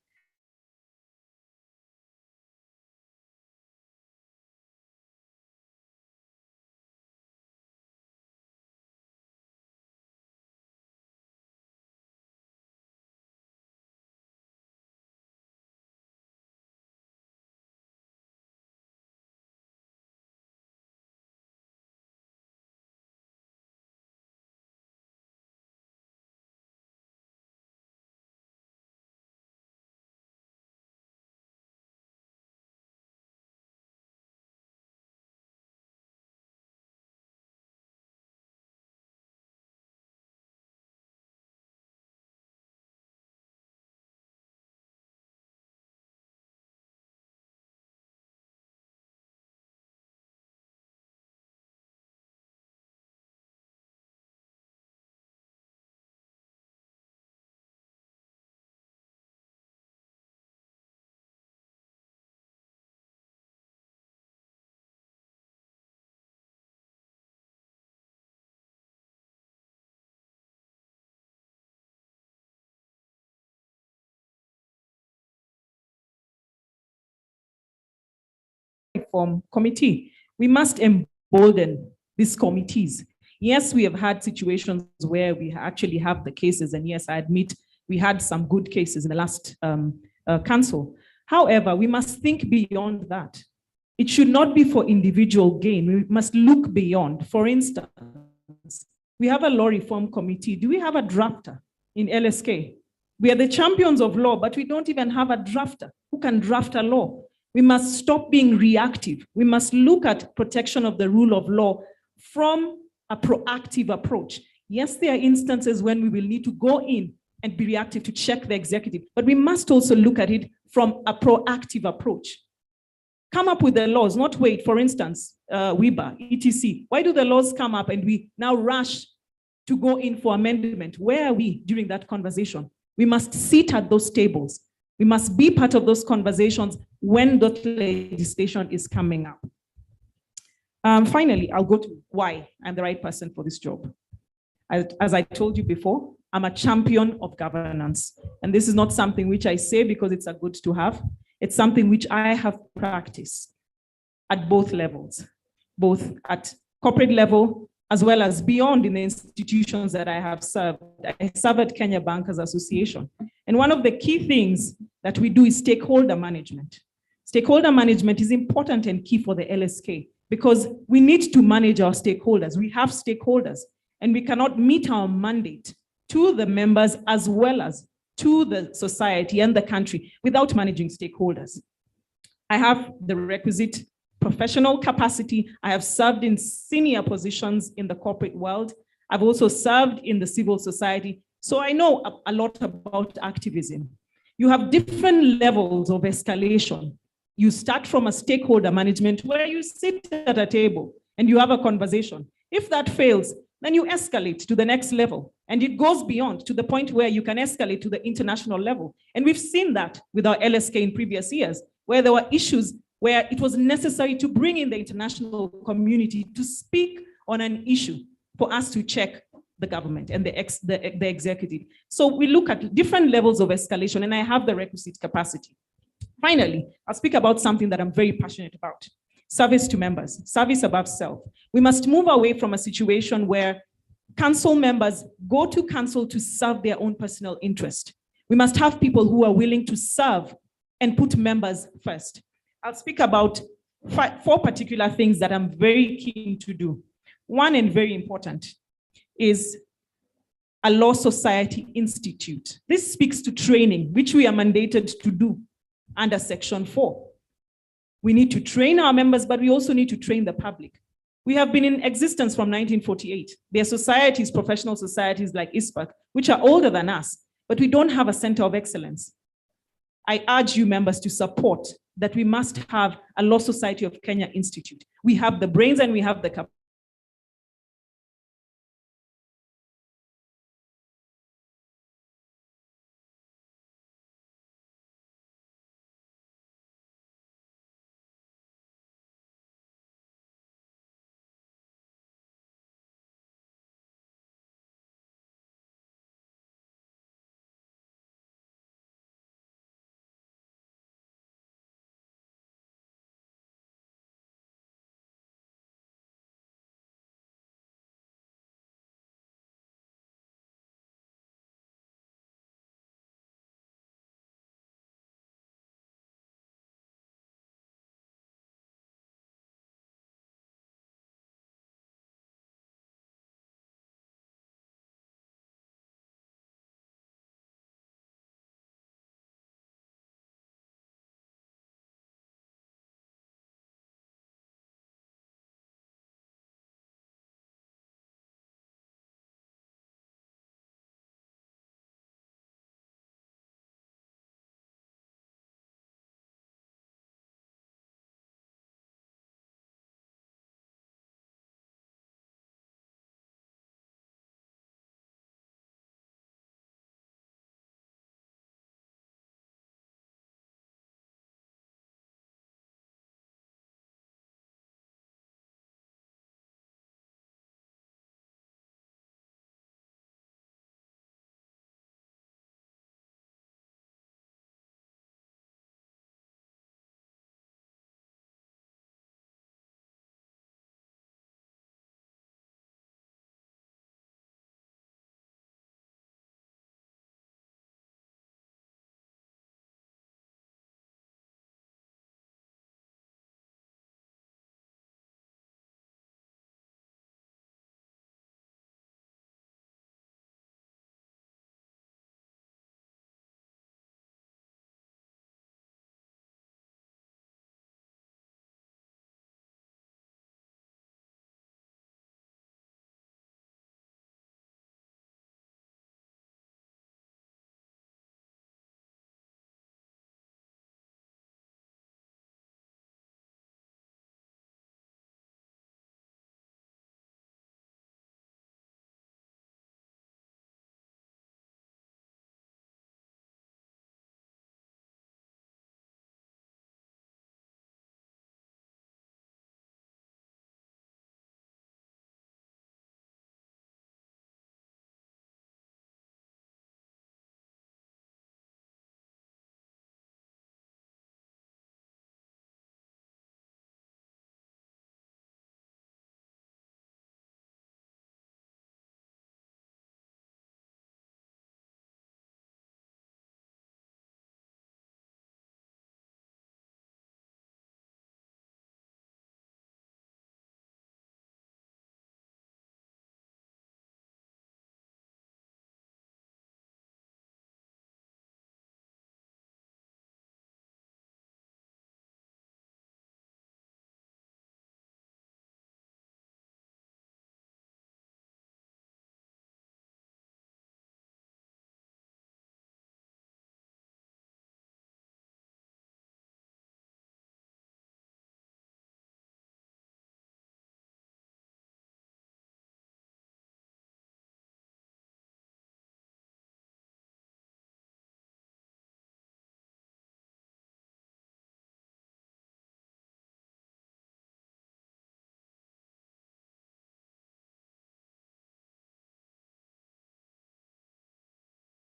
Reform Committee. We must embolden these committees. Yes, we have had situations where we actually have the cases, and yes, I admit we had some good cases in the last council. However, we must think beyond that. It should not be for individual gain. We must look beyond. For instance, we have a law reform committee. Do we have a drafter in LSK? We are the champions of law, but we don't even have a drafter who can draft a law. We must stop being reactive. We must look at protection of the rule of law from a proactive approach. Yes, there are instances when we will need to go in and be reactive to check the executive, but we must also look at it from a proactive approach. Come up with the laws, not wait. For instance, WIBA, ETC. Why do the laws come up and we now rush to go in for amendment? Where are we during that conversation? We must sit at those tables. We must be part of those conversations when that legislation is coming up. Finally, I'll go to why I'm the right person for this job. As I told you before, I'm a champion of governance. And this is not something which I say because it's a good to have. It's something which I have practiced at both levels, both at corporate level as well as beyond in the institutions that I have served. I serve at Kenya Bankers Association. And one of the key things that we do is stakeholder management. Stakeholder management is important and key for the LSK because we need to manage our stakeholders. We have stakeholders and we cannot meet our mandate to the members as well as to the society and the country without managing stakeholders. I have the requisite professional capacity. I have served in senior positions in the corporate world. I've also served in the civil society. So I know a lot about activism. You have different levels of escalation. You start from a stakeholder management where you sit at a table and you have a conversation. If that fails, then you escalate to the next level. And it goes beyond to the point where you can escalate to the international level. And we've seen that with our LSK in previous years, where there were issues where it was necessary to bring in the international community to speak on an issue for us to check the government and the executive. So we look at different levels of escalation, and I have the requisite capacity. Finally, I'll speak about something that I'm very passionate about: service to members, service above self. We must move away from a situation where council members go to council to serve their own personal interest. We must have people who are willing to serve and put members first. I'll speak about four particular things that I'm very keen to do. One, and very important, is a Law Society Institute. This speaks to training, which we are mandated to do under Section 4. We need to train our members, but we also need to train the public. We have been in existence from 1948. There are societies, professional societies like ISPAC, which are older than us, but we don't have a center of excellence. I urge you members to support that we must have a Law Society of Kenya Institute. We have the brains and we have the capacity.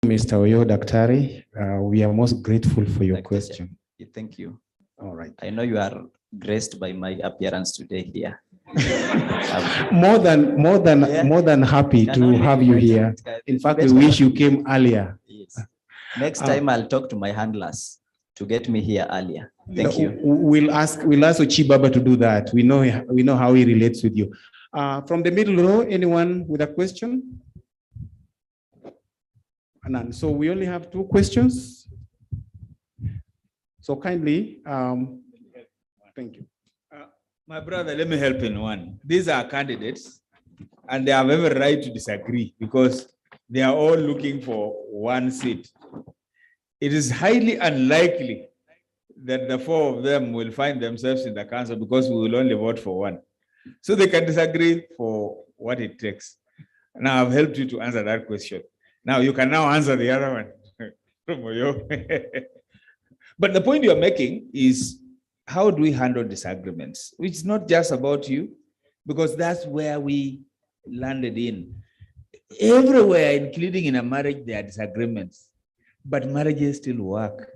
Mr. Oyo Daktari, we are most grateful for your Dr. question. Thank you. All right. I know you are graced by my appearance today here. More than happy Can to only have you imagine here. it. In fact, we wish you came earlier. Yes. Next time I'll talk to my handlers to get me here earlier. Thank you. We'll ask Ochibaba to do that. We know how he relates with you. From the middle row, anyone with a question? None. So we only have 2 questions. So kindly, thank you. My brother, let me help in one. These are candidates, and they have every right to disagree because they are all looking for one seat. It is highly unlikely that the 4 of them will find themselves in the council because we will only vote for one. So they can disagree for what it takes. Now I've helped you to answer that question. Now you can now answer the other one. But the point you're making is, how do we handle disagreements? Which is not just about you, because that's where we landed in. Everywhere, including in a marriage, there are disagreements, but marriages still work.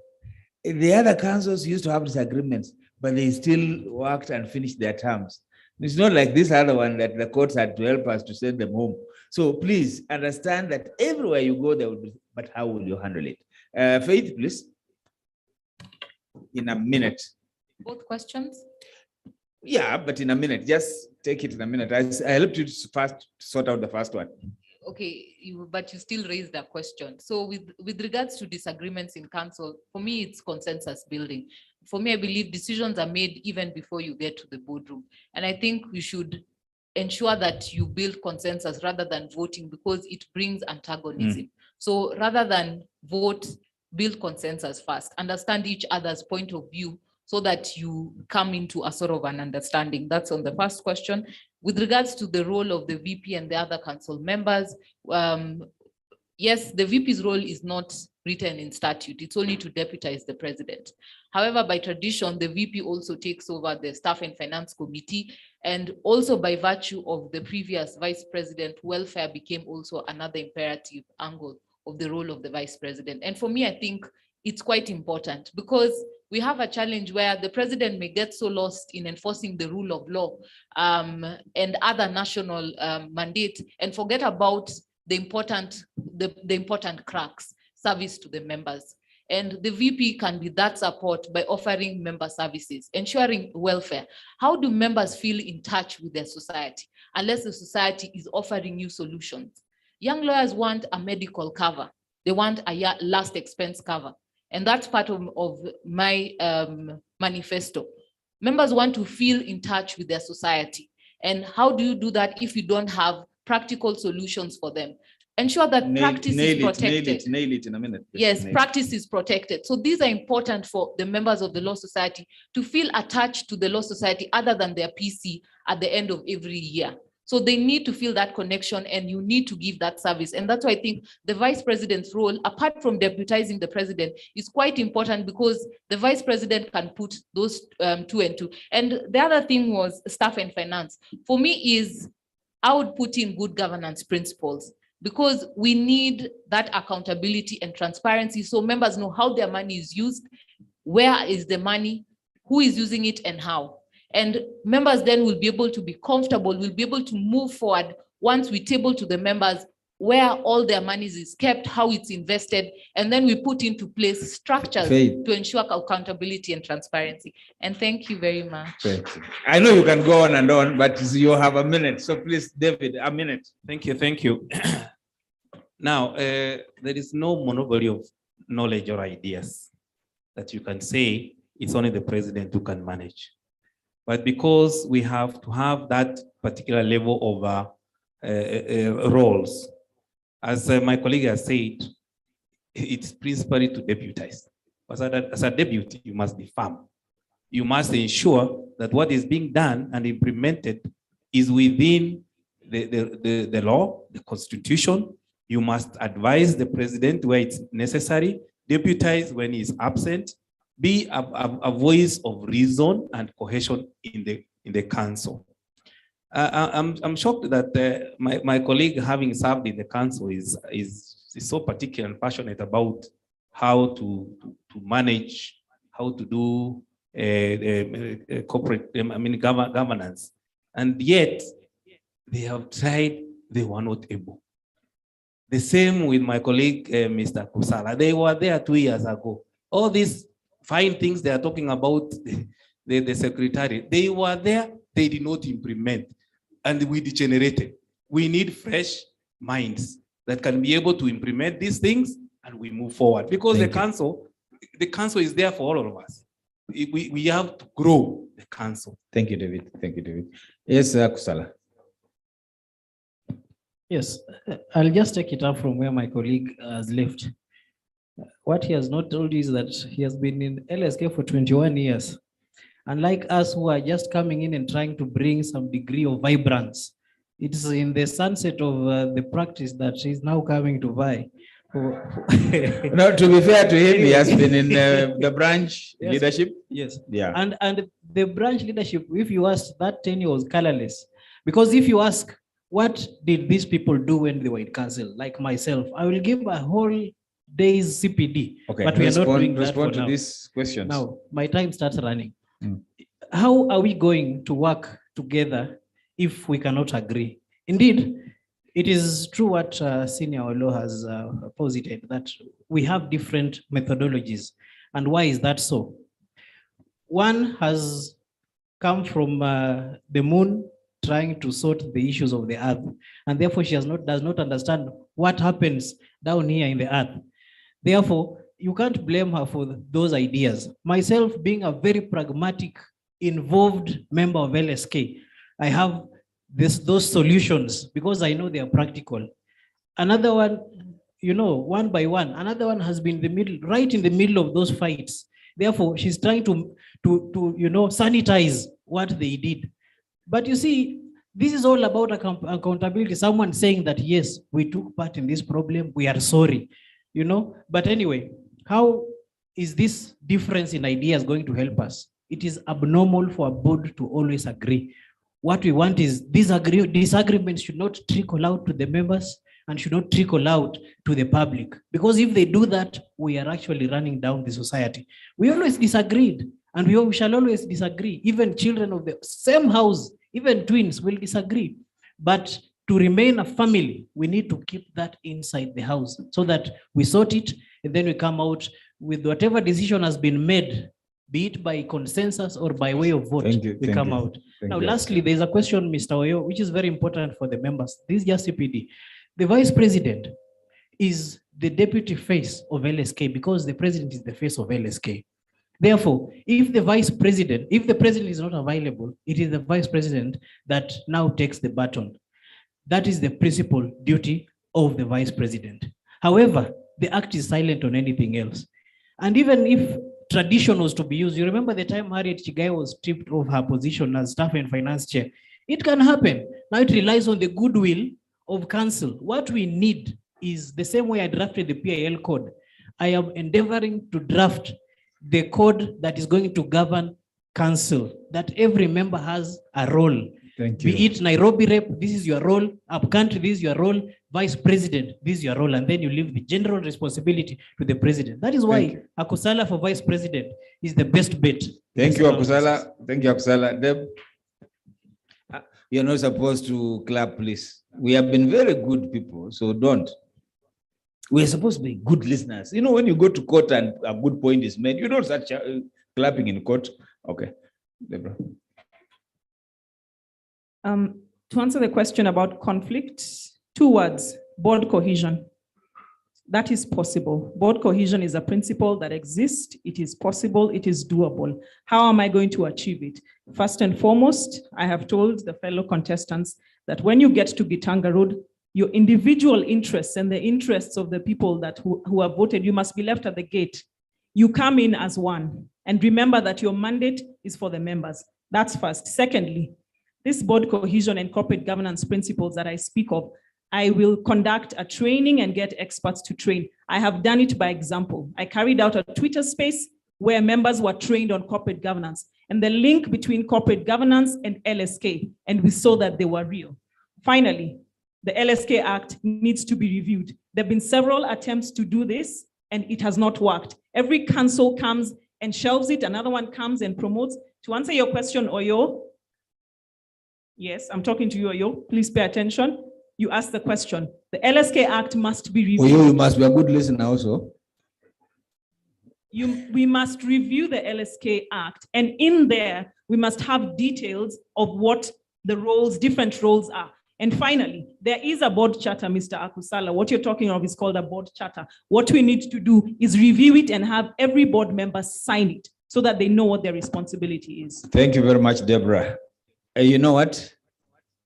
The other councils used to have disagreements, but they still worked and finished their terms. It's not like this other one that the courts had to help us to send them home. So please understand that everywhere you go, there will be, but how will you handle it? Faith, please. In a minute. Both questions? Yeah, but in a minute. Just take it in a minute. I helped you to first sort out the first one. Okay, but you still raised that question. So with regards to disagreements in council, for me, it's consensus building. For me, I believe decisions are made even before you get to the boardroom. And I think we should ensure that you build consensus rather than voting, because it brings antagonism. So rather than vote, build consensus first, understand each other's point of view so that you come into a sort of an understanding. That's on the first question. With regards to the role of the VP and the other council members, yes, the VP's role is not written in statute. It's only to deputize the president. However, by tradition, the VP also takes over the Staff and Finance Committee, and also by virtue of the previous vice president, welfare became also another imperative angle of the role of the vice president. And for me, I think it's quite important, because we have a challenge where the president may get so lost in enforcing the rule of law and other national mandate, and forget about the important cracks, service to the members. And the VP can be that support by offering member services, ensuring welfare. How do members feel in touch with their society unless the society is offering you solutions? Young lawyers want a medical cover. They want a last expense cover. And that's part of my manifesto. Members want to feel in touch with their society. And how do you do that if you don't have practical solutions for them? Ensure that practice is protected. Nail it in a minute. Yes, practice is protected. So these are important for the members of the Law Society to feel attached to the Law Society other than their PC at the end of every year. So they need to feel that connection, and you need to give that service. And that's why I think the vice president's role, apart from deputizing the president, is quite important, because the vice president can put those 2 and 2. And the other thing was staff and finance. For me is, I would put in good governance principles, because we need that accountability and transparency so members know how their money is used, where is the money, who is using it, and how. And members then will be able to be comfortable, will be able to move forward once we table to the members where all their money is kept, how it's invested, and then we put into place structures to ensure accountability and transparency. And thank you very much. Thank you. I know you can go on and on, but you have a minute. So please, David, a minute. Thank you. Thank you. Now, there is no monopoly of knowledge or ideas that you can say it's only the president who can manage. But because we have to have that particular level of roles, as my colleague has said, it's principally to deputize. As a deputy, you must be firm. You must ensure that what is being done and implemented is within the law, the constitution. You must advise the president where it's necessary, deputize when he's absent, be a voice of reason and cohesion in the council. I'm shocked that my colleague, having served in the council, is is so particular and passionate about how to manage, how to do corporate, governance. And yet they have tried, they were not able. The same with my colleague, Mr. Kusala. They were there 2 years ago. All these fine things they are talking about, the secretary, they were there, they did not implement, and we degenerated. We need fresh minds that can be able to implement these things, and we move forward. Because the council is there for all of us. We have to grow the council. Thank you, David. Thank you, David. Yes, Kusala. Yes, I'll just take it up from where my colleague has left. What he has not told you is that he has been in LSK for 21 years. Unlike us who are just coming in and trying to bring some degree of vibrance, it is in the sunset of the practice that he's now coming to buy. No, to be fair to him, he has been in the branch leadership. Yes. Yeah. And the branch leadership, if you ask, that tenure was colorless. Because if you ask, what did these people do when they were in council? Like myself, I will give a whole day's CPD. Okay, but we are not doing that for respond to now. these questions. Now, my time starts running. How are we going to work together if we cannot agree? Indeed, it is true what Senior Olo has posited, that we have different methodologies. And why is that so? One has come from the moon trying to sort the issues of the earth, and therefore she does not understand what happens down here in the earth. Therefore, you can't blame her for those ideas. Myself, being a very pragmatic, involved member of LSK, I have those solutions because I know they are practical. Another one, one by one, another one has been right in the middle of those fights. Therefore, she's trying to sanitize what they did. But you see, this is all about accountability. Someone saying that, yes, we took part in this problem, we are sorry, But anyway, how is this difference in ideas going to help us? It is abnormal for a board to always agree. What we want is disagreements should not trickle out to the members and should not trickle out to the public. Because if they do that, we are actually running down the society. We always disagreed, and we shall always disagree. Even children of the same house, even twins will disagree. But to remain a family, we need to keep that inside the house so that we sort it, and then we come out with whatever decision has been made, be it by consensus or by way of vote. We come out. Now, lastly, there's a question, Mr. Oyo, which is very important for the members. This is just CPD. The vice president is the deputy face of LSK because the president is the face of LSK. Therefore, if the president is not available, it is the vice president that now takes the baton. That is the principal duty of the vice president. However, the act is silent on anything else. And even if tradition was to be used, you remember the time Harriet Chigai was stripped of her position as staff and finance chair. It can happen. Now it relies on the goodwill of council. What we need is the same way I drafted the PIL code. I am endeavoring to draft the code that is going to govern council, that every member has a role. Thank you. Be it Nairobi rep, this is your role. Upcountry, this is your role. Vice president, this is your role. And then you leave the general responsibility to the president. That is why Akusala for vice president is the best bet. Thank you, Akusala. Thank you, Akusala. Deb, you're not supposed to clap, please. We have been very good people, so don't. We're supposed to be good listeners. When you go to court and a good point is made, you don't start clapping in court. Okay, Deborah. To answer the question about conflict, 2 words: board cohesion. That is possible. Board cohesion is a principle that exists. It is possible. It is doable. How am I going to achieve it? First and foremost, I have told the fellow contestants that when you get to Gitanga Road, your individual interests and the interests of the people who have voted, you must be left at the gate. You come in as one. And remember that your mandate is for the members. That's first. Secondly, this board cohesion and corporate governance principles that I speak of, I will conduct a training and get experts to train. I have done it by example. I carried out a Twitter space where members were trained on corporate governance and the link between corporate governance and LSK, and we saw that they were real. Finally, the LSK Act needs to be reviewed. There have been several attempts to do this, and it has not worked. Every council comes and shelves it, another one comes and promotes. To answer your question, Oyo, yes, I'm talking to you, Oyo. Please pay attention. You asked the question. The LSK Act must be reviewed. You must be a good listener also. We must review the LSK Act, and in there, we must have details of what the roles, different roles are. And finally, there is a board charter, Mr. Akusala. What you're talking of is called a board charter. What we need to do is review it and have every board member sign it so that they know what their responsibility is. Thank you very much, Deborah. You know what?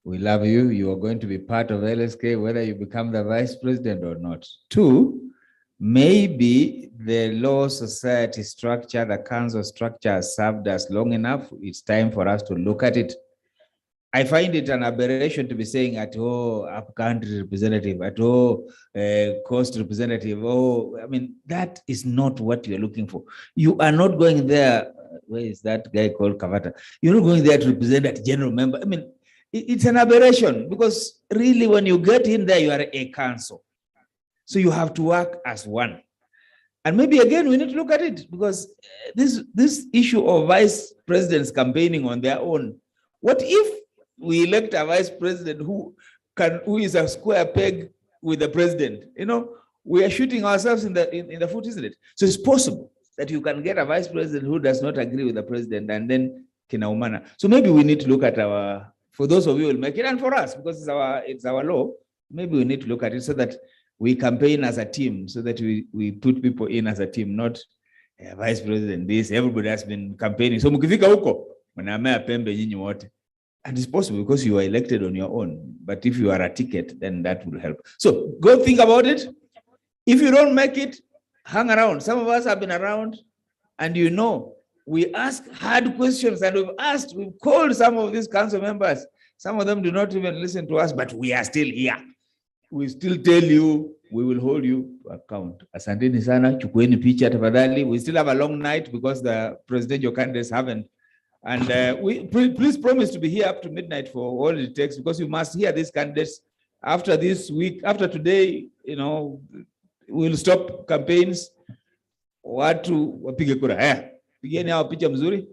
We love you. You are going to be part of LSK, whether you become the vice president or not. Two, maybe the law society structure, the council structure has served us long enough. It's time for us to look at it. I find it an aberration to be saying at up-country representative, at coast representative. I mean, that is not what you're looking for. You are not going there. Where is that guy called Kavata? You're not going there to represent that general member. I mean, it's an aberration because really when you get in there, you are a council. So you have to work as one. And maybe again, we need to look at it because this issue of vice presidents campaigning on their own, what if we elect a vice president who is a square peg with the president? You know, we are shooting ourselves in the foot, isn't it? So it's possible that you can get a vice president who does not agree with the president and then kinaumana. So maybe we need to look at for those of you who will make it, and for us, because it's our law, maybe we need to look at it so that we campaign as a team, so that we put people in as a team, not vice president this, everybody has been campaigning. So mkifika huko, mnaamea pembe nyinyi wote. And it's possible because you are elected on your own. But if you are a ticket, then that will help. So go think about it. If you don't make it, hang around. Some of us have been around, and you know, we ask hard questions, and we've called some of these council members. Some of them do not even listen to us, but we are still here. We still tell you, we will hold you to account. Asanteni sana, chukueni picha tafadhali. We still have a long night because the presidential candidates haven't. And please promise to be here up to midnight for all it takes, because you must hear these candidates. After this week, after today, you know, we'll stop campaigns. Watu wapige kura. Pigeni hao picha mzuri.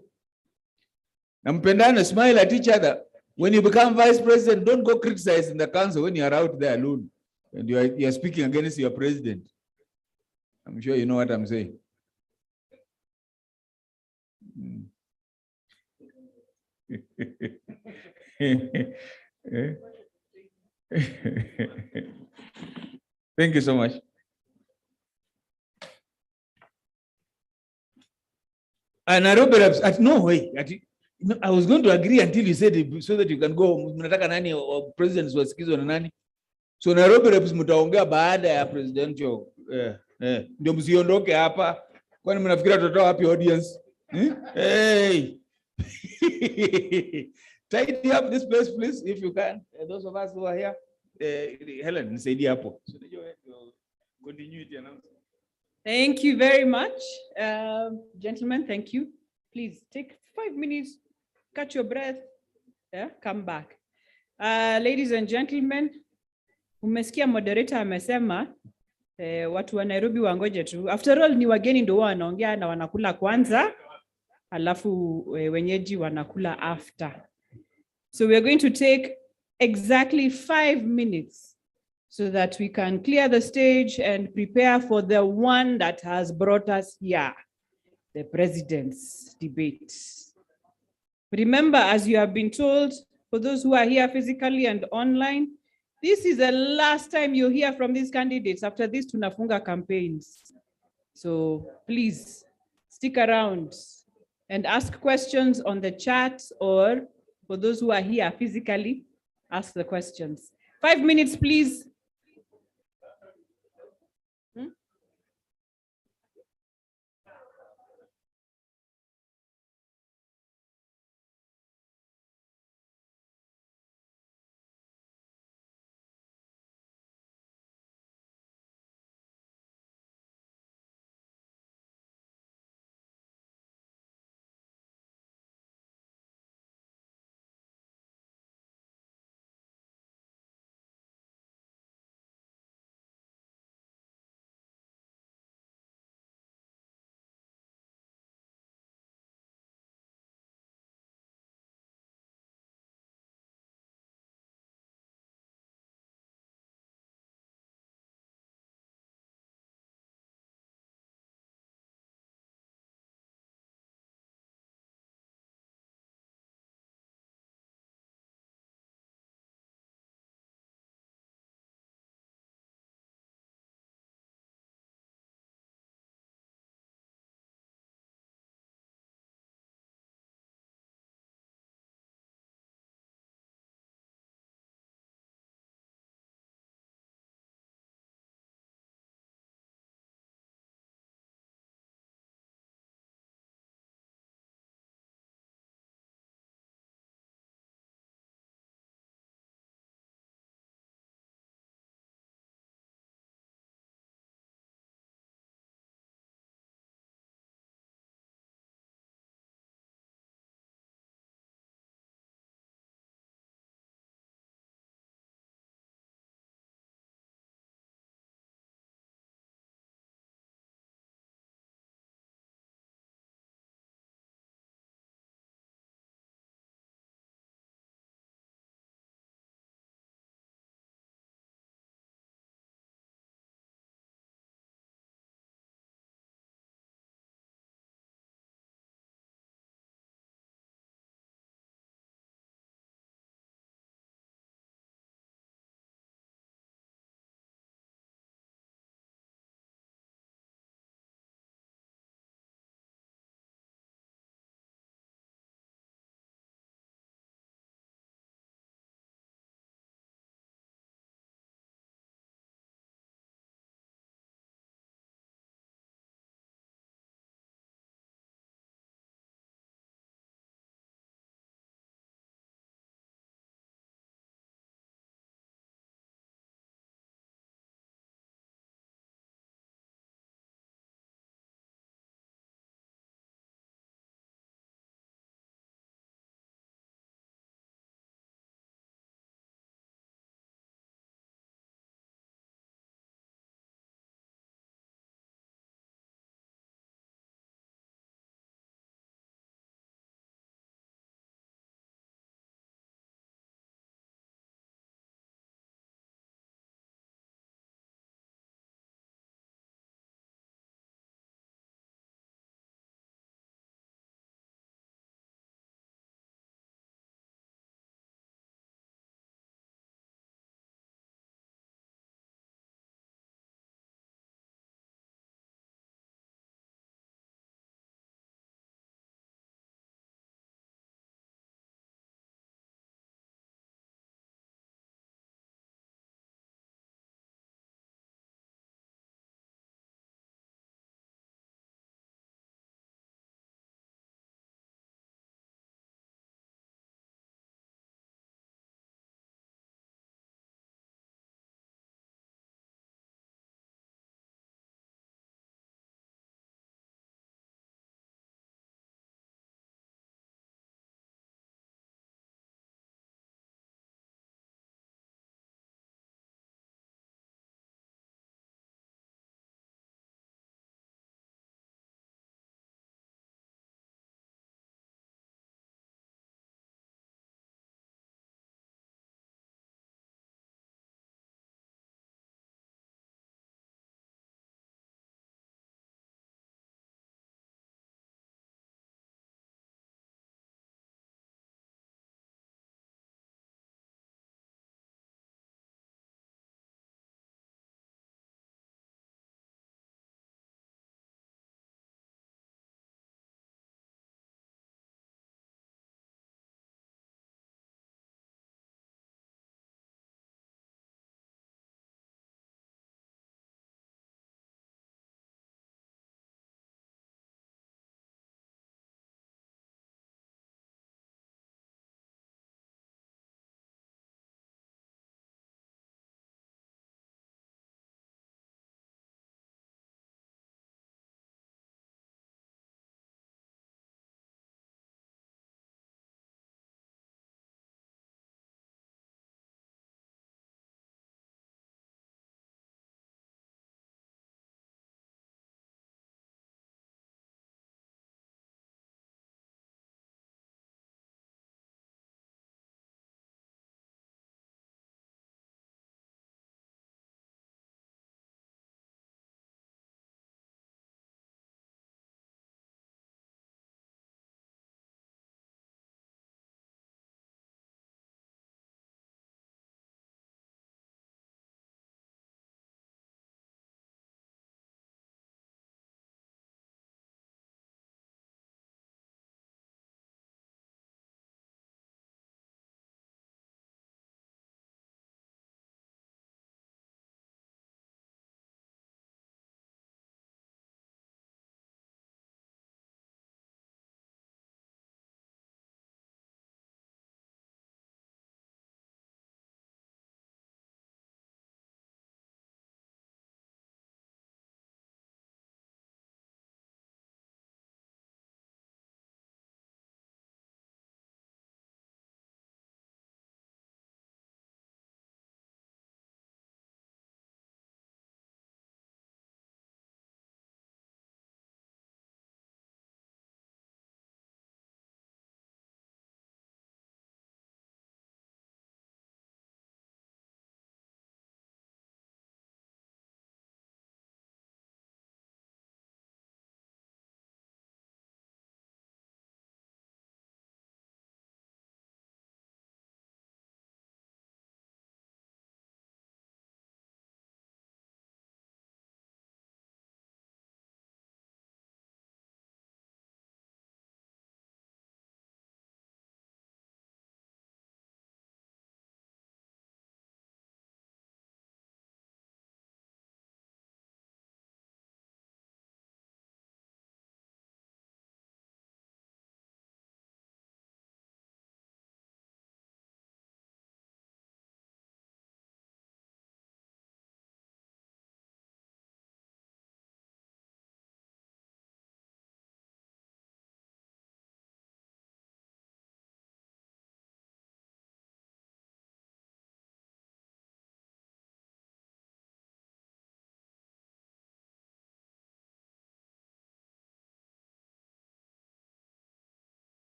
Na mpendane, smile at each other. When you become vice president, don't go criticize in the council when you are out there alone and you are speaking against your president. I'm sure you know what I'm saying. Thank you so much. And Nairobi reps, no way. I was going to agree until you said it so that you can go. Mnataka nani or presidents wasikizwe na nani? So Nairobi reps mtaongea baada ya presidential. Ndio msiondoke hapa. Kwani mnafikira tutatoa wapi audience? Hey. Tidy up this place, please, if you can. Those of us who are here, Helen, nisaidie hapo. Continuity announcement. Thank you very much, gentlemen. Thank you. Please take 5 minutes, catch your breath, come back. Ladies and gentlemen, umesikia moderator amesema watu wa Nairobi wangoje tu. After all, ni wageni ndio wanaongea na wanakula kwanza, alafu wenyeji wanakula after. So we are going to take exactly 5 minutes so that we can clear the stage and prepare for the one that has brought us here, the president's debate. Remember, as you have been told, for those who are here physically and online, this is the last time you hear from these candidates. After this, tunafunga campaigns. So please stick around and ask questions on the chat, or for those who are here physically, ask the questions. 5 minutes, please.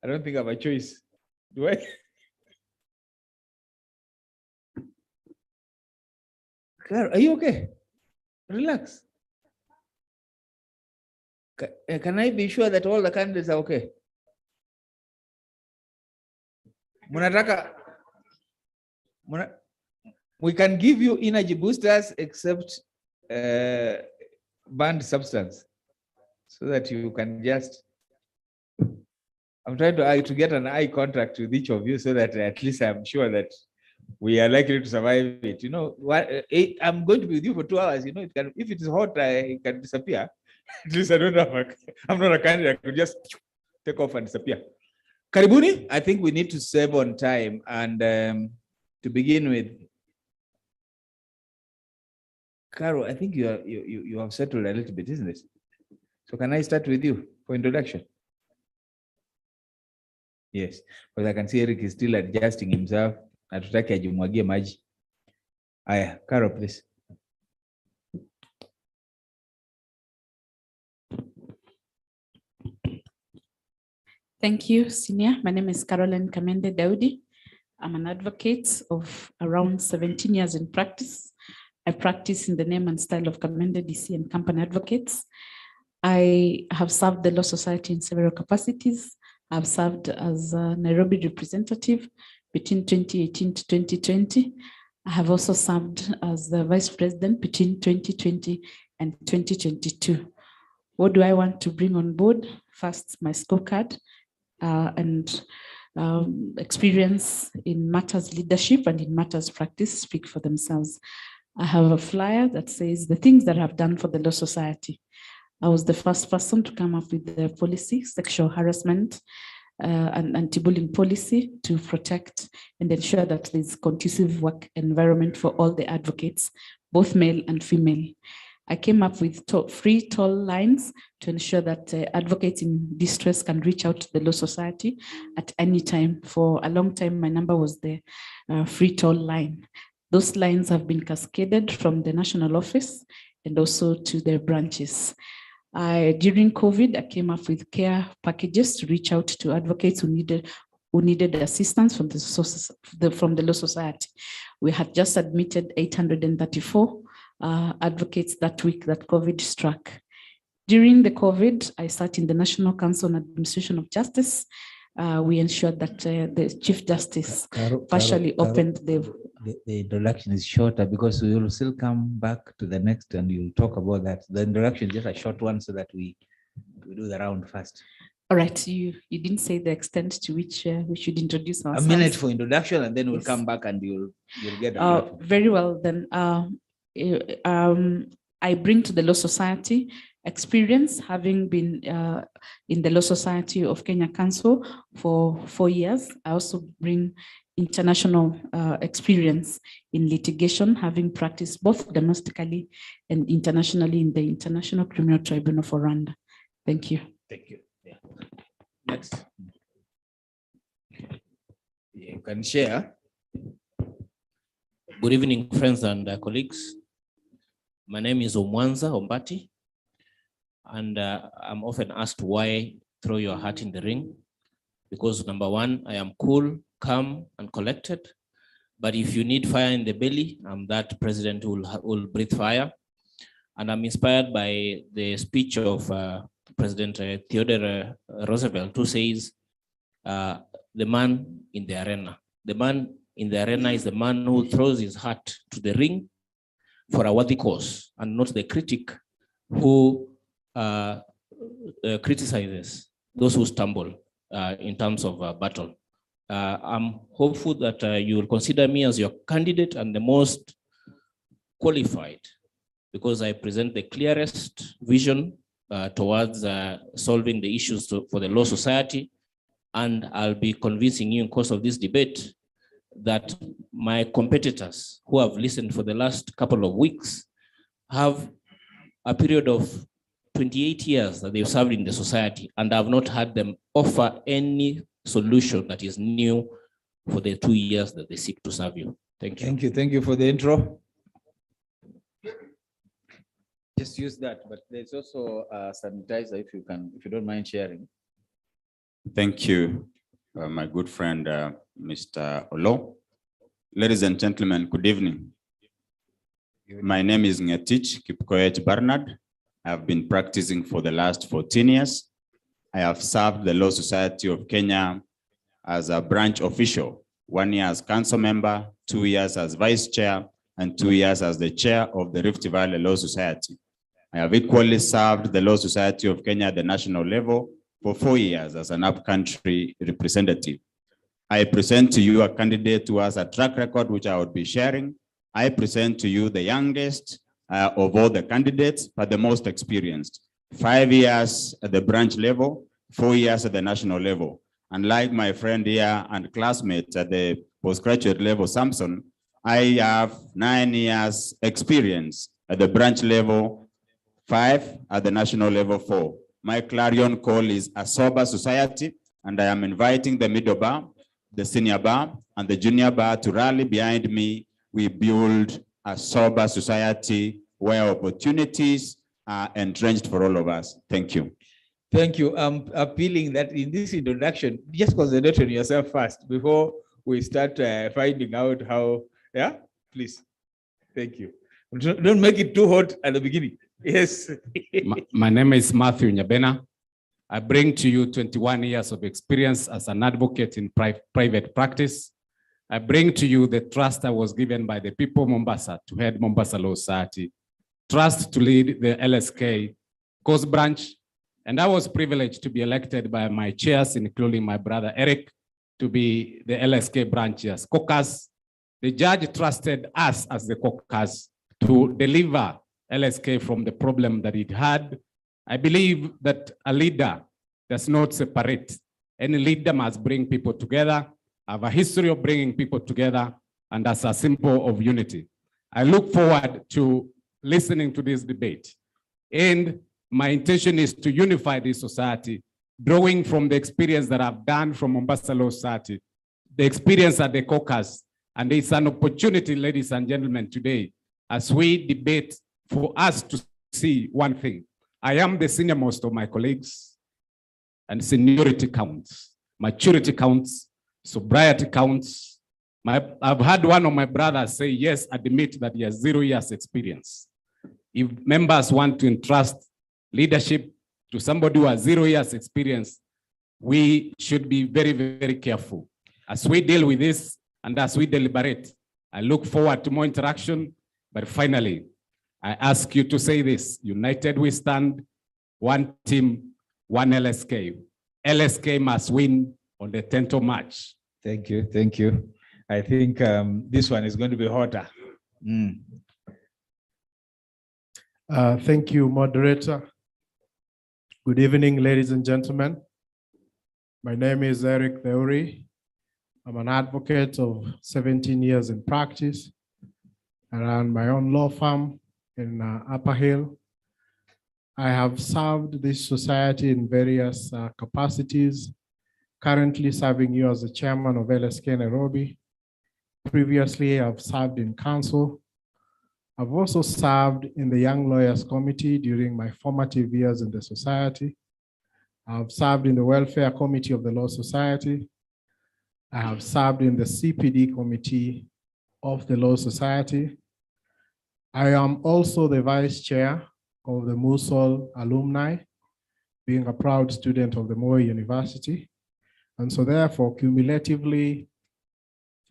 I don't think I have a choice. Do I? Caro, are you okay? Relax. Can I be sure that all the candidates are okay? We can give you energy boosters except banned substance so that you can just. I'm trying to get an eye contact with each of you so that at least I'm sure that we are likely to survive it. You know, I'm going to be with you for 2 hours. You know, it can, if it is hot, it can disappear. At least I don't have I'm not a candidate. I could just take off and disappear. Karibuni, I think we need to save on time. And to begin with, Caro, I think you have settled a little bit, isn't it? So can I start with you for introduction? Yes, because I can see Eric is still adjusting himself. Natutaki ajimwagie maji. Aya, Caro, please. Thank you, Senior. My name is Caroline Kamende Daudi. I'm an advocate of around 17 years in practice. I practice in the name and style of Kamende DC and Company Advocates. I have served the Law Society in several capacities. I've served as a Nairobi representative between 2018 to 2020. I have also served as the Vice President between 2020 and 2022. What do I want to bring on board? First, my scorecard and experience in matters leadership and in matters practice speak for themselves. I have a flyer that says the things that I've done for the Law Society. I was the first person to come up with the policy, sexual harassment and anti-bullying policy to protect and ensure that there's conducive work environment for all the advocates, both male and female. I came up with free toll lines to ensure that advocates in distress can reach out to the Law Society at any time. For a long time, my number was the free toll line. Those lines have been cascaded from the national office and also to their branches. During COVID, I came up with care packages to reach out to advocates who needed assistance from the Law Society. We had just admitted 834 advocates that week that COVID struck. During the COVID, I sat in the National Council on Administration of Justice. We ensured that the Chief Justice partially opened the introduction is shorter because we will still come back to the next and you'll talk about that. The introduction is just a short one so that we do the round first. All right, you didn't say the extent to which we should introduce ourselves. A minute for introduction and then we'll come back and you'll get it. Very well then. I bring to the Law Society experience, having been in the Law Society of Kenya Council for 4 years. I also bring international experience in litigation, having practiced both domestically and internationally in the International Criminal Tribunal for Rwanda. Thank you. Thank you. Yeah. Next. You can share. Good evening, friends and colleagues. My name is Omwanza Ombati, and I'm often asked why throw your hat in the ring. Because number one, I am cool, calm, and collected. But if you need fire in the belly, I'm that president who will breathe fire. And I'm inspired by the speech of President Theodore Roosevelt, who says, the man in the arena. The man in the arena is the man who throws his hat to the ring for a worthy cause, and not the critic who criticizes those who stumble in terms of battle. I'm hopeful that you will consider me as your candidate and the most qualified, because I present the clearest vision towards solving the issues for the Law Society. And I'll be convincing you in course of this debate that my competitors who have listened for the last couple of weeks have a period of 28 years that they've served in the society, and I've not had them offer any solution that is new for the 2 years that they seek to serve you. Thank you. Thank you. Thank you for the intro. Just use that, but there's also a sanitizer if you don't mind sharing. Thank you. my good friend, Mr. Olo. Ladies and gentlemen, good evening. My name is Ngetich Kipkoech Bernard. I have been practicing for the last 14 years. I have served the Law Society of Kenya as a branch official, 1 year as council member, 2 years as vice chair, and 2 years as the chair of the Rift Valley Law Society. I have equally served the Law Society of Kenya at the national level for 4 years as an up-country representative. I present to you a candidate who has a track record which I would be sharing. I present to you the youngest of all the candidates, but the most experienced. 5 years at the branch level, 4 years at the national level. And like my friend here and classmates at the postgraduate level, Samson, I have 9 years experience at the branch level, 5 at the national level, 4. My clarion call is a sober society, and I am inviting the middle bar, the senior bar, and the junior bar to rally behind me. We build a sober society where opportunities are entrenched for all of us. Thank you. Thank you. I'm appealing that in this introduction, just concentrate on yourself first before we start finding out how, yeah, please. Thank you. Don't make it too hot at the beginning. Yes. My name is Matthew Nyabena. I bring to you 21 years of experience as an advocate in private practice. I bring to you the trust I was given by the people of Mombasa to head Mombasa Law Society, trust to lead the LSK Coast Branch, and I was privileged to be elected by my chairs, including my brother Eric, to be the LSK branch as caucus. The judge trusted us as the caucus to deliver LSK from the problem that it had. I believe that a leader does not separate. Any leader must bring people together, have a history of bringing people together, and as a symbol of unity. I look forward to listening to this debate. And my intention is to unify this society, drawing from the experience that I've done from Mombasa Law Society, the experience at the caucus. And it's an opportunity, ladies and gentlemen, today, as we debate, for us to see one thing. I am the senior most of my colleagues, and seniority counts, maturity counts, sobriety counts. I've had one of my brothers say, yes, admit that he has 0 years experience. If members want to entrust leadership to somebody who has 0 years experience, we should be very, very careful. As we deal with this and as we deliberate, I look forward to more interaction, but finally, I ask you to say this: united we stand, one team, one LSK. LSK must win on the 10th of March. Thank you, thank you. I think this one is going to be hotter. Thank you, moderator. Good evening, ladies and gentlemen. My name is Eric Theuri. I'm an advocate of 17 years in practice. I run my own law firm in Upper Hill. I have served this society in various capacities, currently serving you as the chairman of LSK Nairobi. Previously, I've served in council. I've also served in the Young Lawyers Committee during my formative years in the society. I've served in the Welfare Committee of the Law Society. I have served in the CPD Committee of the Law Society. I am also the vice chair of the Musol alumni, being a proud student of the Moi University. And so therefore, cumulatively,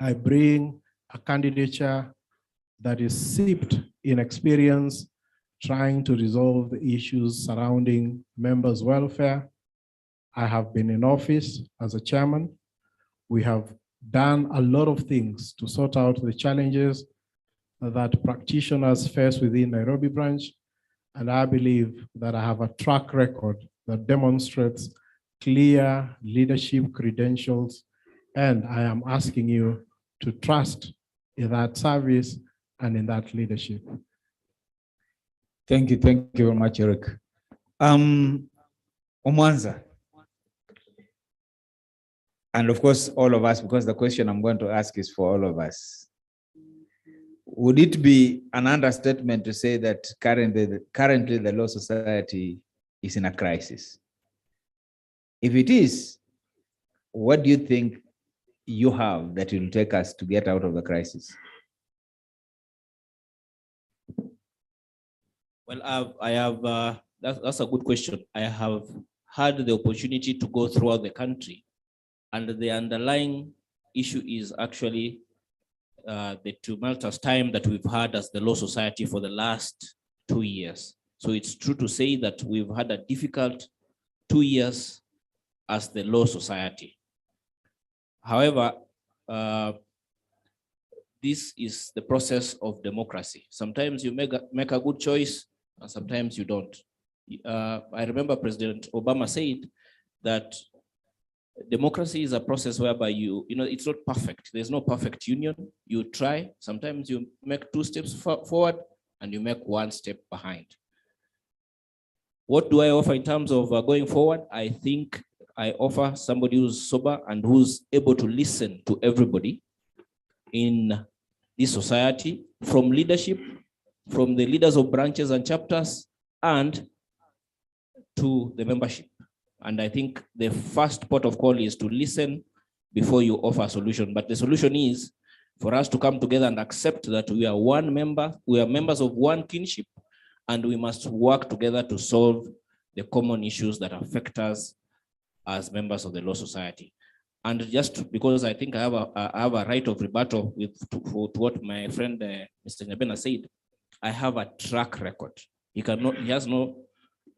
I bring a candidature that is seeped in experience, trying to resolve the issues surrounding members' welfare. I have been in office as a chairman. We have done a lot of things to sort out the challenges that practitioners face within Nairobi branch. And I believe that I have a track record that demonstrates clear leadership credentials. And I am asking you to trust in that service and in that leadership. Thank you very much, Eric. Omwanza. And of course, all of us, because the question I'm going to ask is for all of us. Would it be an understatement to say that currently the Law Society is in a crisis? If it is, what do you think you have that will take us to get out of the crisis? Well, that's a good question. I have had the opportunity to go throughout the country, and the underlying issue is actually the tumultuous time that we've had as the Law Society for the last 2 years. So it's true to say that we've had a difficult 2 years as the Law Society. However, this is the process of democracy. Sometimes you make a good choice, and sometimes you don't. I remember President Obama said that democracy is a process whereby it's not perfect. There's no perfect union. You try. Sometimes you make 2 steps forward and you make 1 step behind. What do I offer in terms of going forward? I think I offer somebody who's sober and who's able to listen to everybody in this society, from leadership, from the leaders of branches and chapters, and to the membership. And I think the first port of call is to listen before you offer a solution. But the solution is for us to come together and accept that we are one member, we are members of one kinship, and we must work together to solve the common issues that affect us as members of the Law Society. And just because I think I have a right of rebuttal to what my friend Mr. Nyabena said, I have a track record.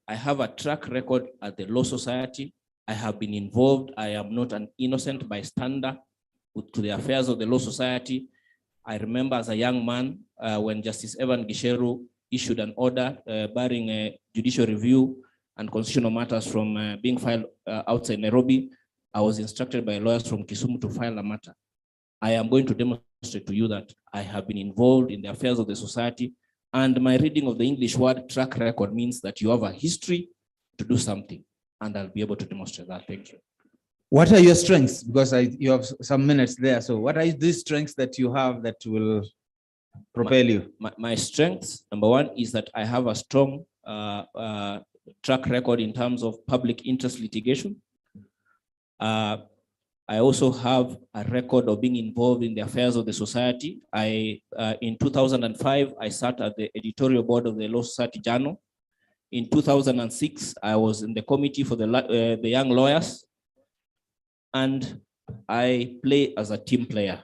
I have a track record at the Law Society. I have been involved. I am not an innocent bystander to the affairs of the Law Society. I remember as a young man when Justice Evan Gisheru issued an order barring a judicial review and constitutional matters from being filed outside Nairobi. I was instructed by lawyers from Kisumu to file a matter. I am going to demonstrate to you that I have been involved in the affairs of the society, and my reading of the English word track record means that you have a history to do something, and I'll be able to demonstrate that. Thank you. What are your strengths? Because you have some minutes there. So what are these strengths that you have that will propel you? My strengths, number one, is that I have a strong track record in terms of public interest litigation. I also have a record of being involved in the affairs of the society. In 2005, I sat at the editorial board of the Law Society Journal. In 2006, I was in the committee for the young lawyers, and I play as a team player.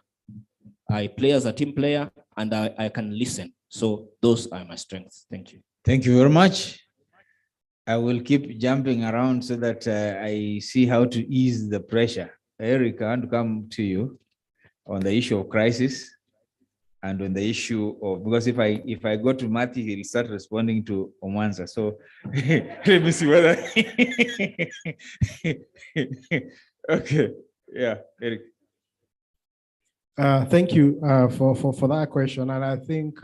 I play as a team player, and I can listen. So those are my strengths. Thank you. Thank you very much. I will keep jumping around so that I see how to ease the pressure. Eric, I want to come to you on the issue of crisis and on the issue of, because if I go to Matthew, he'll start responding to Omwanza. So let me see whether. Okay, yeah, Eric. Thank you for that question. And I think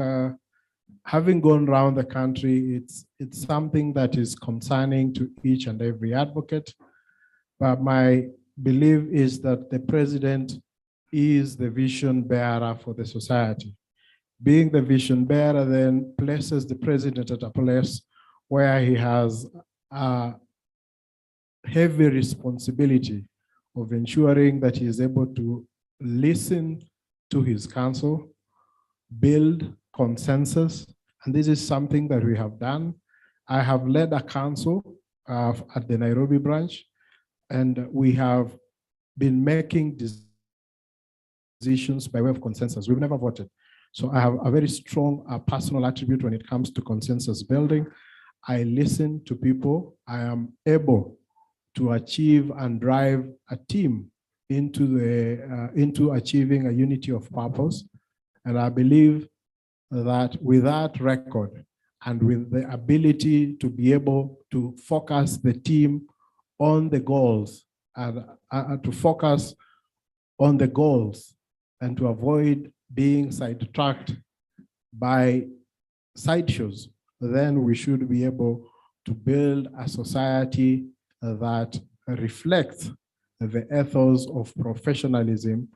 having gone around the country, it's something that is concerning to each and every advocate. But my belief is that the president is the vision bearer for the society. Being the vision bearer then places the president at a place where he has a heavy responsibility of ensuring that he is able to listen to his council, build consensus, and this is something that we have done. I have led a council at the Nairobi branch, and we have been making decisions by way of consensus. We've never voted. So I have a very strong personal attribute when it comes to consensus building. I listen to people. I am able to achieve and drive a team into achieving a unity of purpose. And I believe that with that record and with the ability to be able to focus the team on the goals and to focus on the goals and to avoid being sidetracked by sideshows, then we should be able to build a society that reflects the ethos of professionalism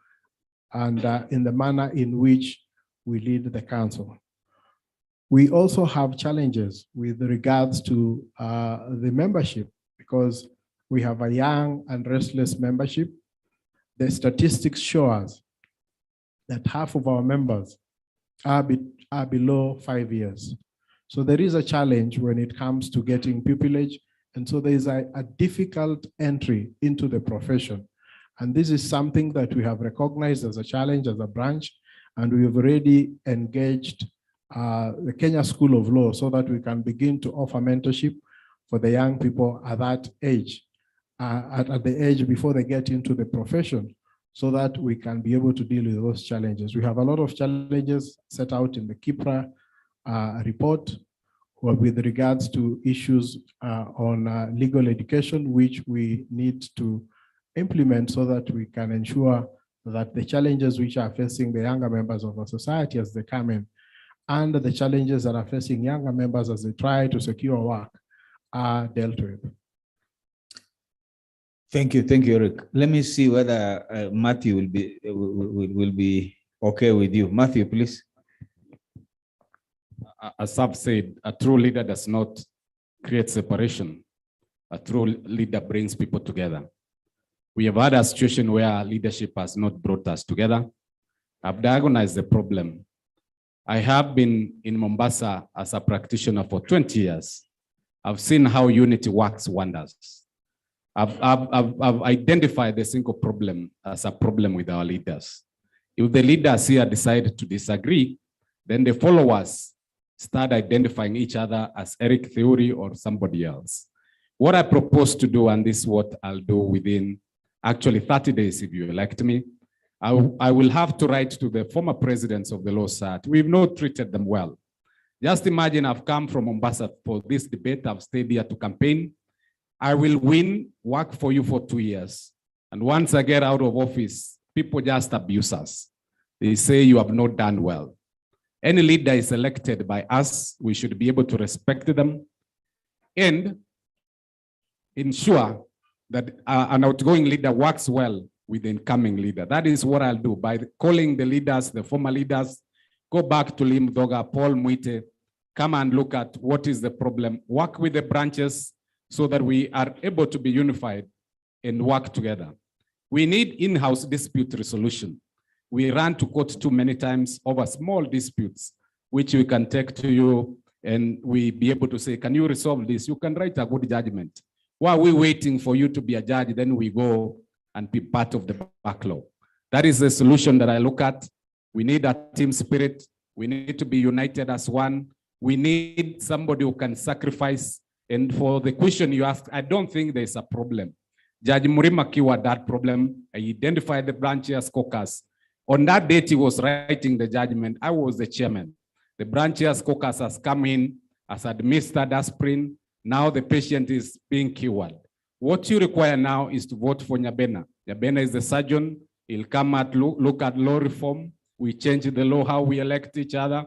and in the manner in which we lead the council. We also have challenges with regards to the membership, because we have a young and restless membership. the statistics show us that half of our members are below 5 years. So there is a challenge when it comes to getting pupillage. And so there is a difficult entry into the profession. And this is something that we have recognized as a challenge, as a branch, and we have already engaged the Kenya School of Law so that we can begin to offer mentorship for the young people at that age, at the age before they get into the profession, so that we can be able to deal with those challenges. We have a lot of challenges set out in the KIPRA report with regards to issues on legal education, which we need to implement so that we can ensure that the challenges which are facing the younger members of our society as they come in, and the challenges that are facing younger members as they try to secure work are dealt with. Thank you, Eric. Let me see whether Matthew will be okay with you. Matthew, please. As I've said, a true leader does not create separation. A true leader brings people together. We have had a situation where leadership has not brought us together. I've diagnosed the problem. I have been in Mombasa as a practitioner for 20 years. I've seen how unity works wonders. I've identified the single problem as a problem with our leaders. If the leaders here decide to disagree, then the followers start identifying each other as Eric Theory or somebody else. What I propose to do, and this is what I'll do within actually 30 days, if you elect me, I will have to write to the former presidents of the Law Society. We've not treated them well. Just imagine I've come from Mombasa for this debate. I've stayed here to campaign. I will win, work for you for 2 years. And once I get out of office, people just abuse us. They say you have not done well. Any leader is elected by us. We should be able to respect them and ensure that an outgoing leader works well with the incoming leader. That is what I'll do by calling the leaders, the former leaders, go back to Lim Doga, Paul Muite, come and look at what is the problem, work with the branches so that we are able to be unified and work together. We need in-house dispute resolution. We run to court too many times over small disputes, which we can take to you and we be able to say, can you resolve this? You can write a good judgment. While we're waiting for you to be a judge, then we go and be part of the backlog. That is the solution that I look at. We need a team spirit. We need to be united as one. We need somebody who can sacrifice. And for the question you asked, I don't think there's a problem. Judge Murima cured that problem. I identified the branches caucus. On that date, he was writing the judgment. I was the chairman. The branches caucus has come in, has administered aspirin. Now the patient is being cured. What you require now is to vote for Nyabena. Nyabena is the surgeon. He'll come and look at law reform. We change the law, how we elect each other.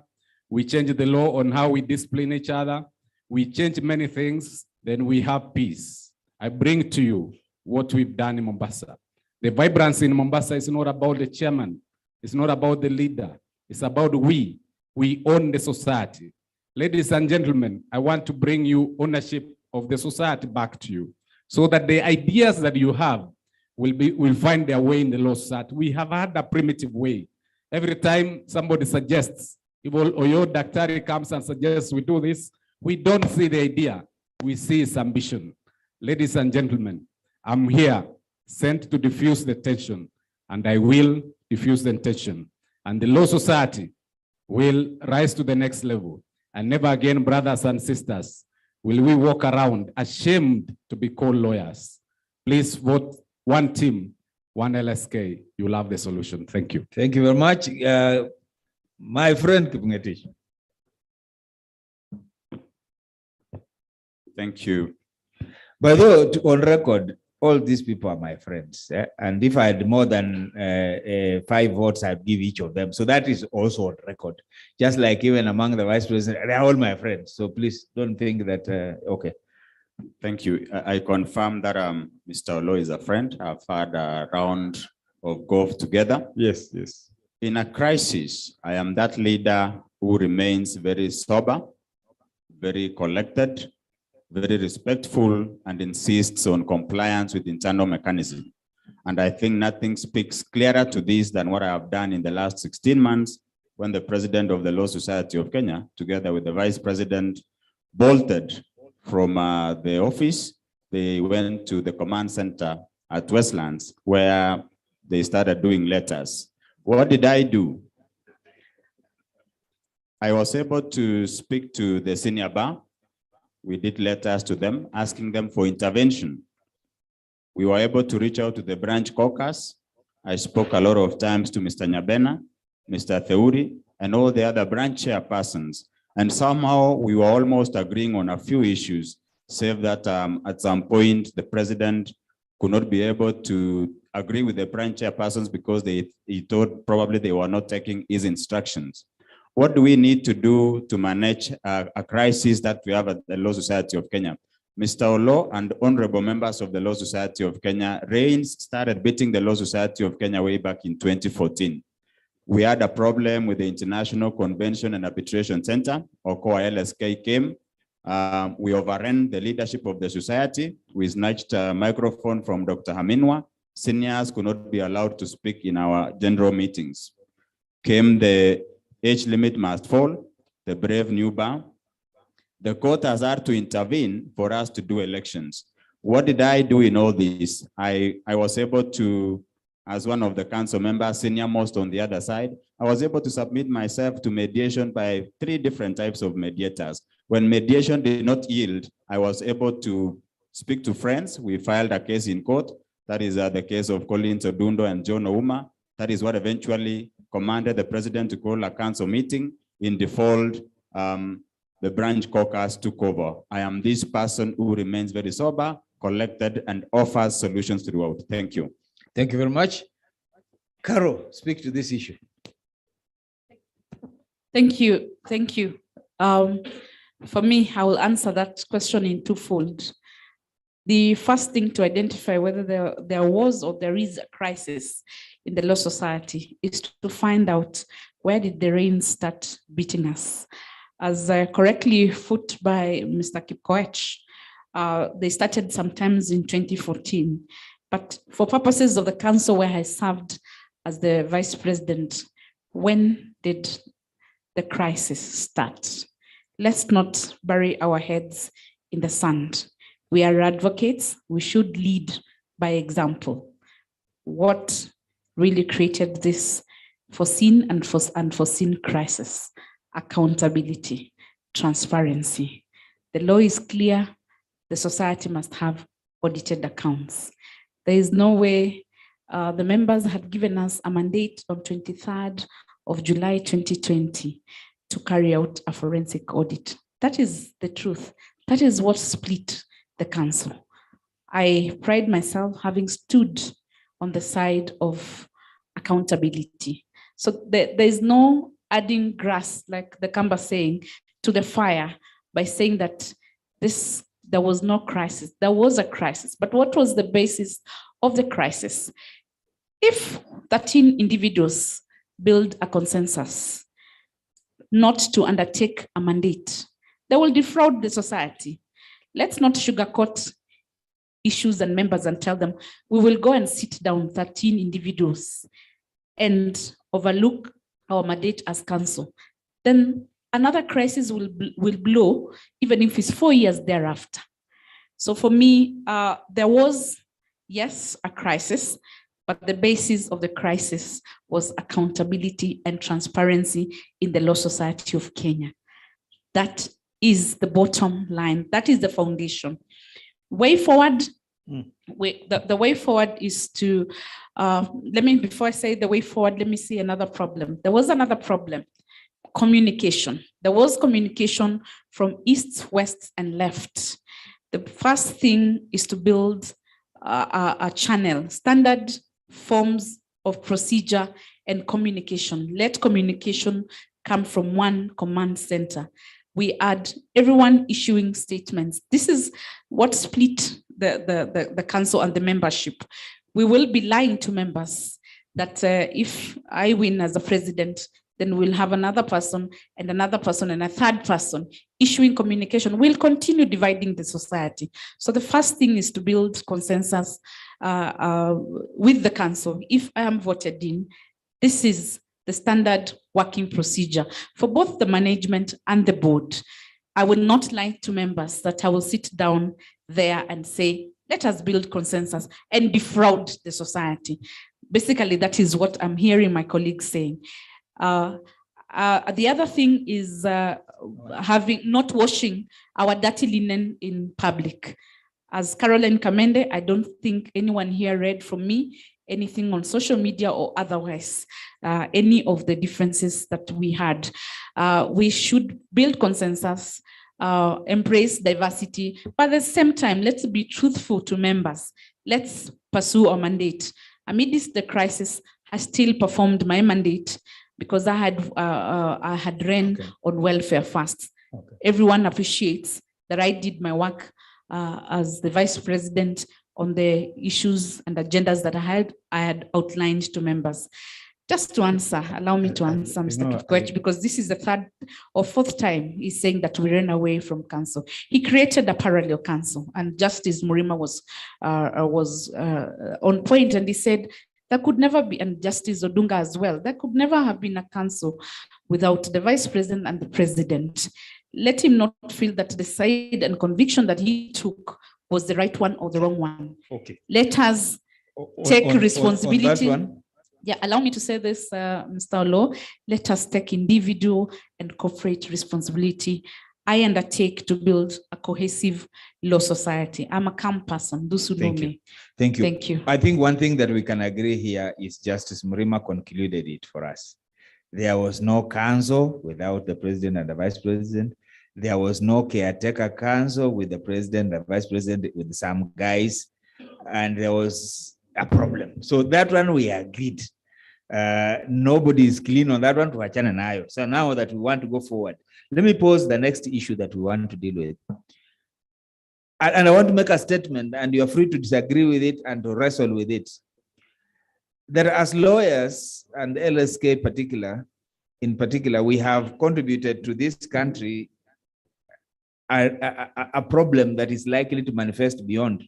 We change the law on how we discipline each other. We change many things, then we have peace. I bring to you what we've done in Mombasa. The vibrancy in Mombasa is not about the chairman. It's not about the leader. It's about we. We own the society. Ladies and gentlemen, I want to bring you ownership of the society back to you so that the ideas that you have will find their way in the law society. We have had a primitive way. Every time somebody suggests, if Oyo Daktari comes and suggests we do this, we don't see the idea. We see its ambition. Ladies and gentlemen, I'm here sent to diffuse the tension, and I will diffuse the tension. And the law society will rise to the next level. And never again, brothers and sisters, will we walk around ashamed to be called lawyers. Please vote one team, one LSK. You'll have the solution. Thank you. Thank you very much. My friend Kipngeti. Thank you. By the way, on record, all these people are my friends. And if I had more than 5 votes, I'd give each of them. So that is also on record. Just like even among the vice president, they're all my friends. So please don't think that, okay. Thank you. I confirm that Mr. Olo is a friend. I've had a round of golf together. Yes, yes. In a crisis, I am that leader who remains very sober, very collected, very respectful, and insists on compliance with internal mechanism. And I think nothing speaks clearer to this than what I have done in the last 16 months when the president of the Law Society of Kenya, together with the vice president, bolted from the office. They went to the command center at Westlands where they started doing letters. What did I do? I was able to speak to the senior bar. We did letters to them, asking them for intervention. We were able to reach out to the branch caucus. I spoke a lot of times to Mr. Nyabena, Mr. Theuri, and all the other branch chairpersons. And somehow we were almost agreeing on a few issues, save that at some point the president could not be able to agree with the branch chairpersons because he thought probably they were not taking his instructions. What do we need to do to manage a crisis that we have at the Law Society of Kenya? Mr. Olo and honorable members of the Law Society of Kenya, RAINS started beating the Law Society of Kenya way back in 2014. We had a problem with the International Convention and Arbitration Center, or COA LSK came. We overran the leadership of the society. We snatched a microphone from Dr. Haminwa. Seniors could not be allowed to speak in our general meetings. Came the age limit must fall, the brave new bar. The court has had to intervene for us to do elections. What did I do in all this? I was able to, as one of the council members, senior most on the other side, I was able to submit myself to mediation by 3 different types of mediators. When mediation did not yield, I was able to speak to friends. We filed a case in court. That is the case of Collins Odundo and John Ouma. That is what eventually commanded the president to call a council meeting. In default, the branch caucus took over. I am this person who remains very sober, collected, and offers solutions throughout. Thank you. Thank you very much. Caro, speak to this issue. Thank you. Thank you. For me, I will answer that question in twofold. The first thing to identify whether there was or there is a crisis in the Law Society is to find out where did the rain start beating us. As correctly put by Mr. Kipkoech, they started sometimes in 2014. But for purposes of the council where I served as the vice president, when did the crisis start? Let's not bury our heads in the sand. We are advocates. We should lead by example. What really created this foreseen and unforeseen crisis? Accountability, transparency. The law is clear. The society must have audited accounts. There is no way the members had given us a mandate on 23rd of July 2020 to carry out a forensic audit. That is the truth. That is what split the council. I pride myself having stood on the side of accountability. So there is no adding grass, like the Kamba saying, to the fire by saying that there was no crisis. There was a crisis, but what was the basis of the crisis? If 13 individuals build a consensus not to undertake a mandate, they will defraud the society. Let's not sugarcoat issues and members and tell them, we will go and sit down 13 individuals and overlook our mandate as council. Then another crisis will blow, even if it's 4 years thereafter. So for me, there was, yes, a crisis, but the basis of the crisis was accountability and transparency in the Law Society of Kenya. That is the bottom line. That is the foundation. Way forward, the way forward is to, before I say the way forward, let me see another problem. There was another problem, communication. There was communication from east, west, and left. The first thing is to build a channel, standard forms of procedure and communication. Let communication come from one command center. We had everyone issuing statements. This is what split the council and the membership. We will be lying to members that if I win as a president, then we'll have another person and a third person issuing communication. We'll continue dividing the society. So the first thing is to build consensus with the council. If I am voted in, this is the standard working procedure for both the management and the board. I will not lie to members that I will sit down there and say, let us build consensus and defraud the society. Basically, that is what I'm hearing my colleagues saying. The other thing is not washing our dirty linen in public. As Caroline Kamende, I don't think anyone here read from me anything on social media or otherwise, any of the differences that we had. We should build consensus, embrace diversity, but at the same time, let's be truthful to members. Let's pursue our mandate. Amidst the crisis, I still performed my mandate because I had ran on welfare first. Everyone appreciates that I did my work as the vice president on the issues and agendas that I had outlined to members. Just to answer, allow me to answer, Mr. Kipkoech, because this is the third or fourth time he's saying that we ran away from council. He created a parallel council, and Justice Murima was on point, and he said there could never be, and Justice Odunga as well, there could never have been a council without the vice president and the president. Let him not feel that the side and conviction that he took was the right one or the wrong one. Okay. Let us take responsibility. On that one. Yeah, allow me to say this, Mr. Olo. Let us take individual and corporate responsibility. I undertake to build a cohesive law society. I'm a calm person. Those who know me. Thank you. Thank you. I think one thing that we can agree here is Justice Murima concluded it for us. There was no council without the president and the vice president. There was no caretaker council with the president and the vice president with some guys, and there was a problem. So that one we agreed. Nobody is clean on that one to achana nayo. So now that we want to go forward, let me pose the next issue that we want to deal with. And I want to make a statement, and you're free to disagree with it and to wrestle with it. That as lawyers and LSK in particular, we have contributed to this country a problem that is likely to manifest beyond,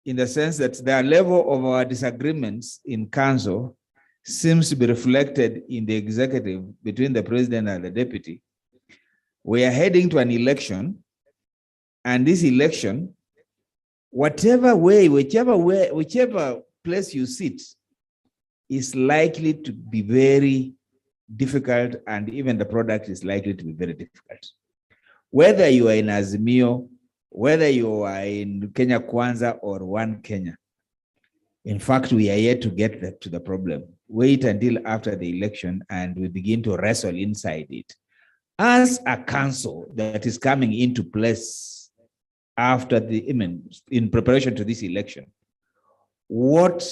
in the sense that the level of our disagreements in council seems to be reflected in the executive between the president and the deputy. We are heading to an election, and this election, whichever place you sit, is likely to be very difficult, and even the product is likely to be very difficult. Whether you are in Azimio, whether you are in Kenya Kwanza or One Kenya. In fact, we are yet to get to the problem. Wait until after the election and we begin to wrestle inside it. As a council that is coming into place after in preparation to this election, what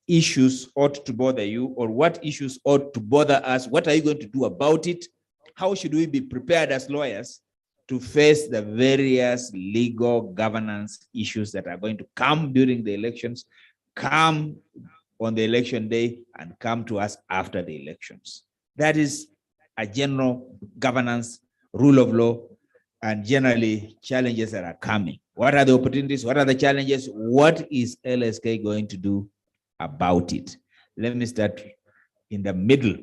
issues ought to bother you, or what issues ought to bother us? What are you going to do about it? How should we be prepared as lawyers to face the various legal governance issues that are going to come during the elections, come on the election day, and come to us after the elections? That is a general governance, rule of law, and generally challenges that are coming. What are the opportunities? What are the challenges? What is LSK going to do about it? Let me start in the middle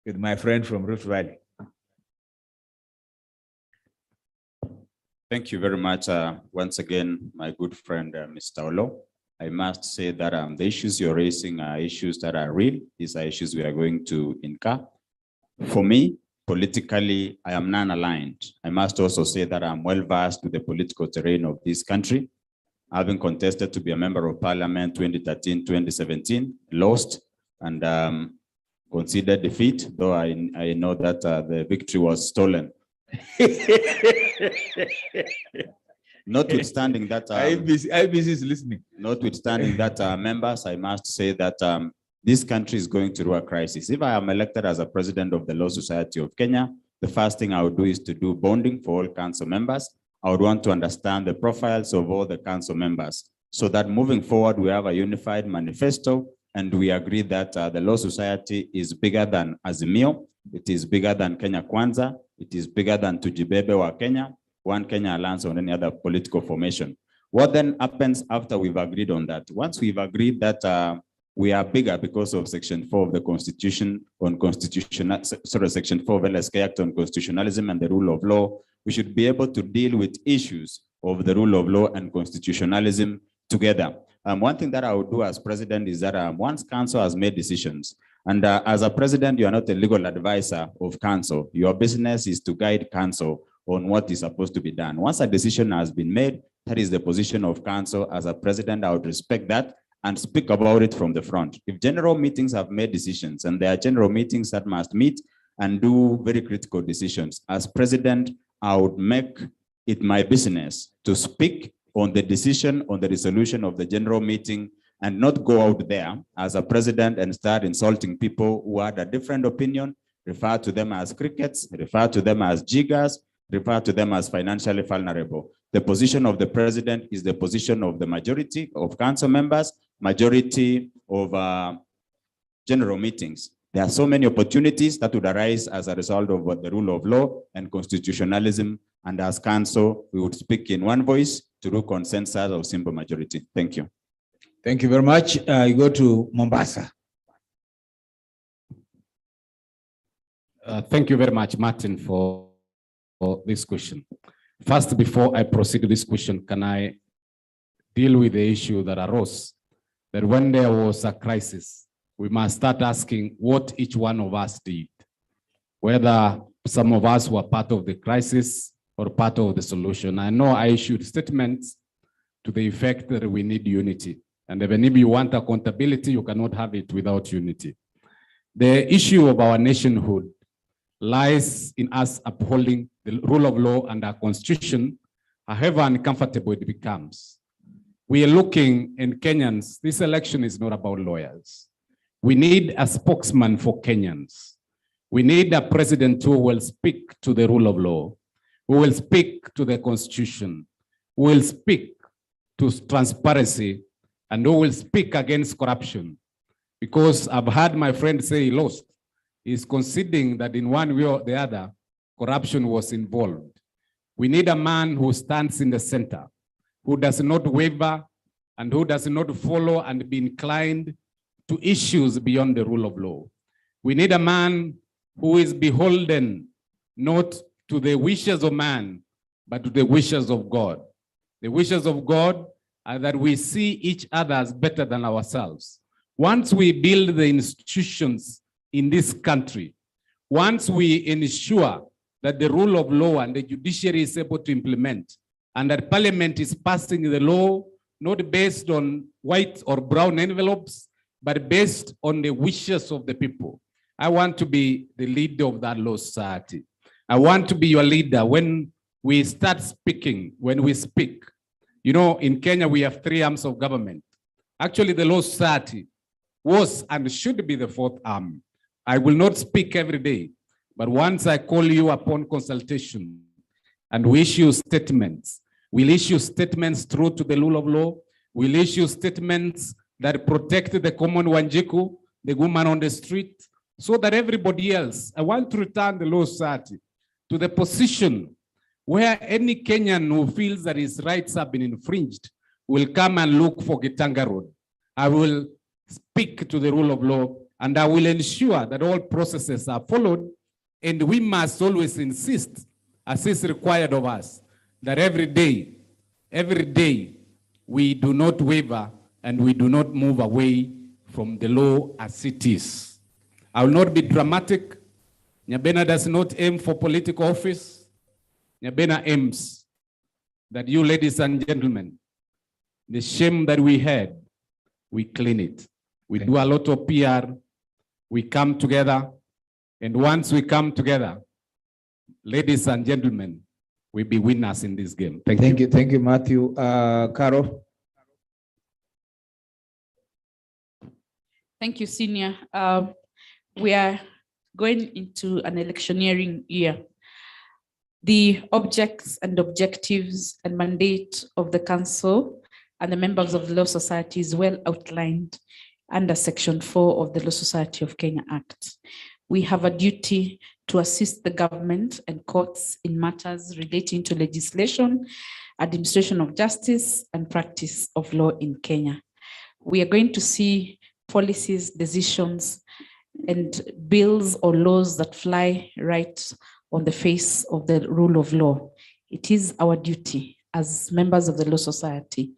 with my friend from Rift Valley. Thank you very much. Once again, my good friend, Mr. Olo. I must say that the issues you're raising are issues that are real. These are issues we are going to incur. For me, politically, I am non-aligned. I must also say that I'm well-versed with the political terrain of this country. Having contested to be a member of parliament 2013, 2017, lost and conceded defeat, though I know that the victory was stolen. Notwithstanding that, IBC is listening. Notwithstanding that, members, I must say that this country is going through a crisis. If I am elected as a president of the Law Society of Kenya, the first thing I would do is to do bonding for all council members. I would want to understand the profiles of all the council members so that moving forward, we have a unified manifesto and we agree that the Law Society is bigger than Azimio, it is bigger than Kenya Kwanza, it is bigger than Tujibebe wa Kenya, One Kenya Alliance, or any other political formation. What then happens after we've agreed on that? Once we've agreed that we are bigger because of Section 4 of the Constitution on Section 4 of LSK Act on Constitutionalism and the Rule of Law, we should be able to deal with issues of the rule of law and constitutionalism together. One thing that I would do as president is that once council has made decisions, and as a president, you are not a legal advisor of council. Your business is to guide council on what is supposed to be done. Once a decision has been made, that is the position of council. As a president, I would respect that and speak about it from the front. If general meetings have made decisions and there are general meetings that must meet and do very critical decisions, as president, I would make it my business to speak on the decision, on the resolution of the general meeting, and not go out there as a president and start insulting people who had a different opinion, refer to them as crickets, refer to them as jiggers, refer to them as financially vulnerable. The position of the president is the position of the majority of council members, majority of general meetings. There are so many opportunities that would arise as a result of what the rule of law and constitutionalism, and as council, we would speak in one voice to do consensus of simple majority. Thank you. Thank you very much. You go to Mombasa. Thank you very much, Martin, for this question. First, before I proceed to this question, can I deal with the issue that arose, that when there was a crisis, we must start asking what each one of us did, whether some of us were part of the crisis or part of the solution. I know I issued statements to the effect that we need unity. And even if you want accountability, you cannot have it without unity. The issue of our nationhood lies in us upholding the rule of law and our constitution, however uncomfortable it becomes. We are looking in Kenyans, this election is not about lawyers. We need a spokesman for Kenyans. We need a president who will speak to the rule of law, who will speak to the constitution, who will speak to transparency, and who will speak against corruption. Because I've heard my friend say he lost. He's conceding that in one way or the other, corruption was involved. We need a man who stands in the center, who does not waver, and who does not follow and be inclined to issues beyond the rule of law. We need a man who is beholden not to the wishes of man, but to the wishes of God. The wishes of God are that we see each other as better than ourselves. Once we build the institutions in this country, once we ensure that the rule of law and the judiciary is able to implement, and that parliament is passing the law not based on white or brown envelopes, but based on the wishes of the people. I want to be the leader of that law society. I want to be your leader when we start speaking, when we speak. You know, in Kenya, we have 3 arms of government. Actually, the law society was and should be the 4th arm. I will not speak every day, but once I call you upon consultation and we issue statements, we'll issue statements true to the rule of law. We'll issue statements that protect the common Wanjiku, the woman on the street, so that everybody else, I want to return the law society to the position where any Kenyan who feels that his rights have been infringed will come and look for Gitanga Road. I will speak to the rule of law, and I will ensure that all processes are followed, and we must always insist, as is required of us, that every day, we do not waver and we do not move away from the law as it is. I will not be dramatic. Nyabena does not aim for political office. Nyabena aims that you, ladies and gentlemen, the shame that we had, we clean it. We do a lot of PR. We come together. And once we come together, ladies and gentlemen, we'll be winners in this game. Thank you. Thank you, Matthew. Carol. Thank you, Senior. We are going into an electioneering year. The objects and objectives and mandate of the council and the members of the Law Society is well outlined under Section 4 of the Law Society of Kenya Act. We have a duty to assist the government and courts in matters relating to legislation, administration of justice, and practice of law in Kenya. We are going to see policies, decisions, and bills or laws that fly right on the face of the rule of law. It is our duty as members of the Law Society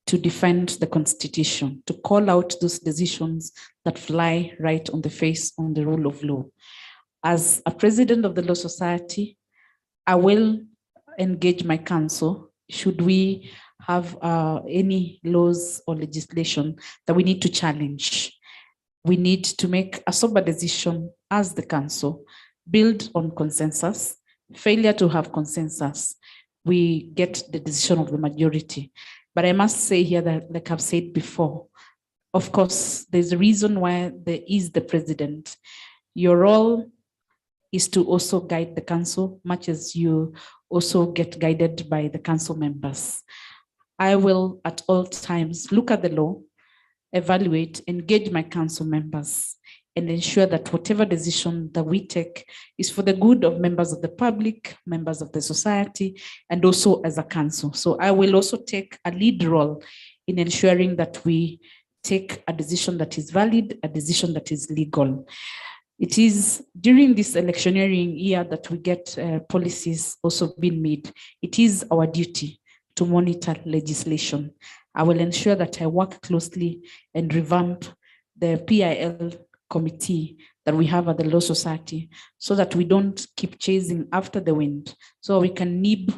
to defend the Constitution, to call out those decisions that fly right on the face on the rule of law. As a president of the Law Society, I will engage my counsel should we have any laws or legislation that we need to challenge. We need to make a sober decision as the council, build on consensus. Failure to have consensus, we get the decision of the majority. But I must say here that, like I've said before, of course, there's a reason why there is the president. Your role is to also guide the council, much as you also get guided by the council members. I will at all times look at the law, evaluate, engage my council members, and ensure that whatever decision that we take is for the good of members of the public, members of the society, and also as a council. So I will also take a lead role in ensuring that we take a decision that is valid, a decision that is legal. It is during this electioneering year that we get policies also being made. It is our duty to monitor legislation. I will ensure that I work closely and revamp the PIL committee that we have at the Law Society so that we don't keep chasing after the wind, so we can nib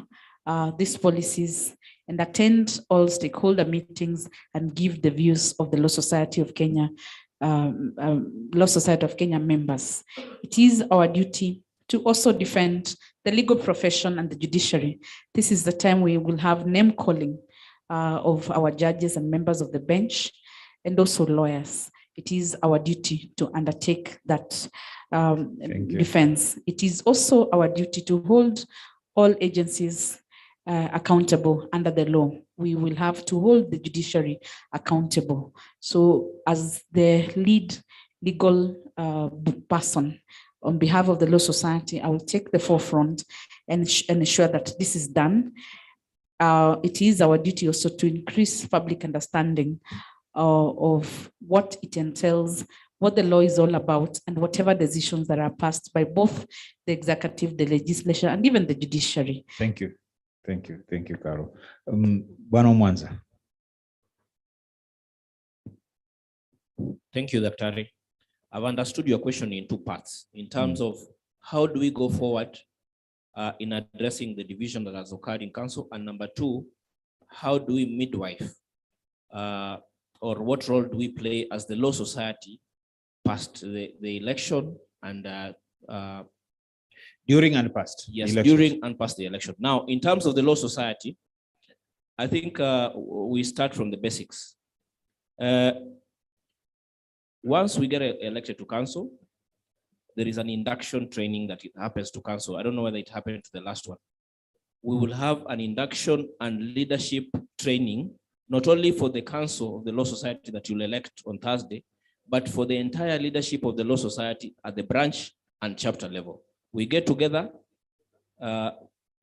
these policies and attend all stakeholder meetings and give the views of the Law Society of Kenya, Law Society of Kenya members. It is our duty to also defend the legal profession and the judiciary. This is the time we will have name calling of our judges and members of the bench and also lawyers. It is our duty to undertake that defense. It is also our duty to hold all agencies accountable under the law. We will have to hold the judiciary accountable. So as the lead legal person on behalf of the Law Society, I will take the forefront and ensure that this is done. It is our duty also to increase public understanding of what it entails, what the law is all about, and whatever decisions that are passed by both the executive, the legislature, and even the judiciary. Thank you. Thank you. Thank you, Carol. Bwana Mwanza. Thank you, Dr. I've understood your question in two parts in terms of how do we go forward in addressing the division that has occurred in council, and number two, how do we midwife or what role do we play as the Law Society past the election and during and past? Yes, elections. during and past the election. Now, in terms of the Law Society, I think we start from the basics. Once we get elected to council, there is an induction training that it happens to council. I don't know whether it happened to the last one. We will have an induction and leadership training, not only for the council of the Law Society that you'll elect on Thursday, but for the entire leadership of the Law Society at the branch and chapter level. We get together,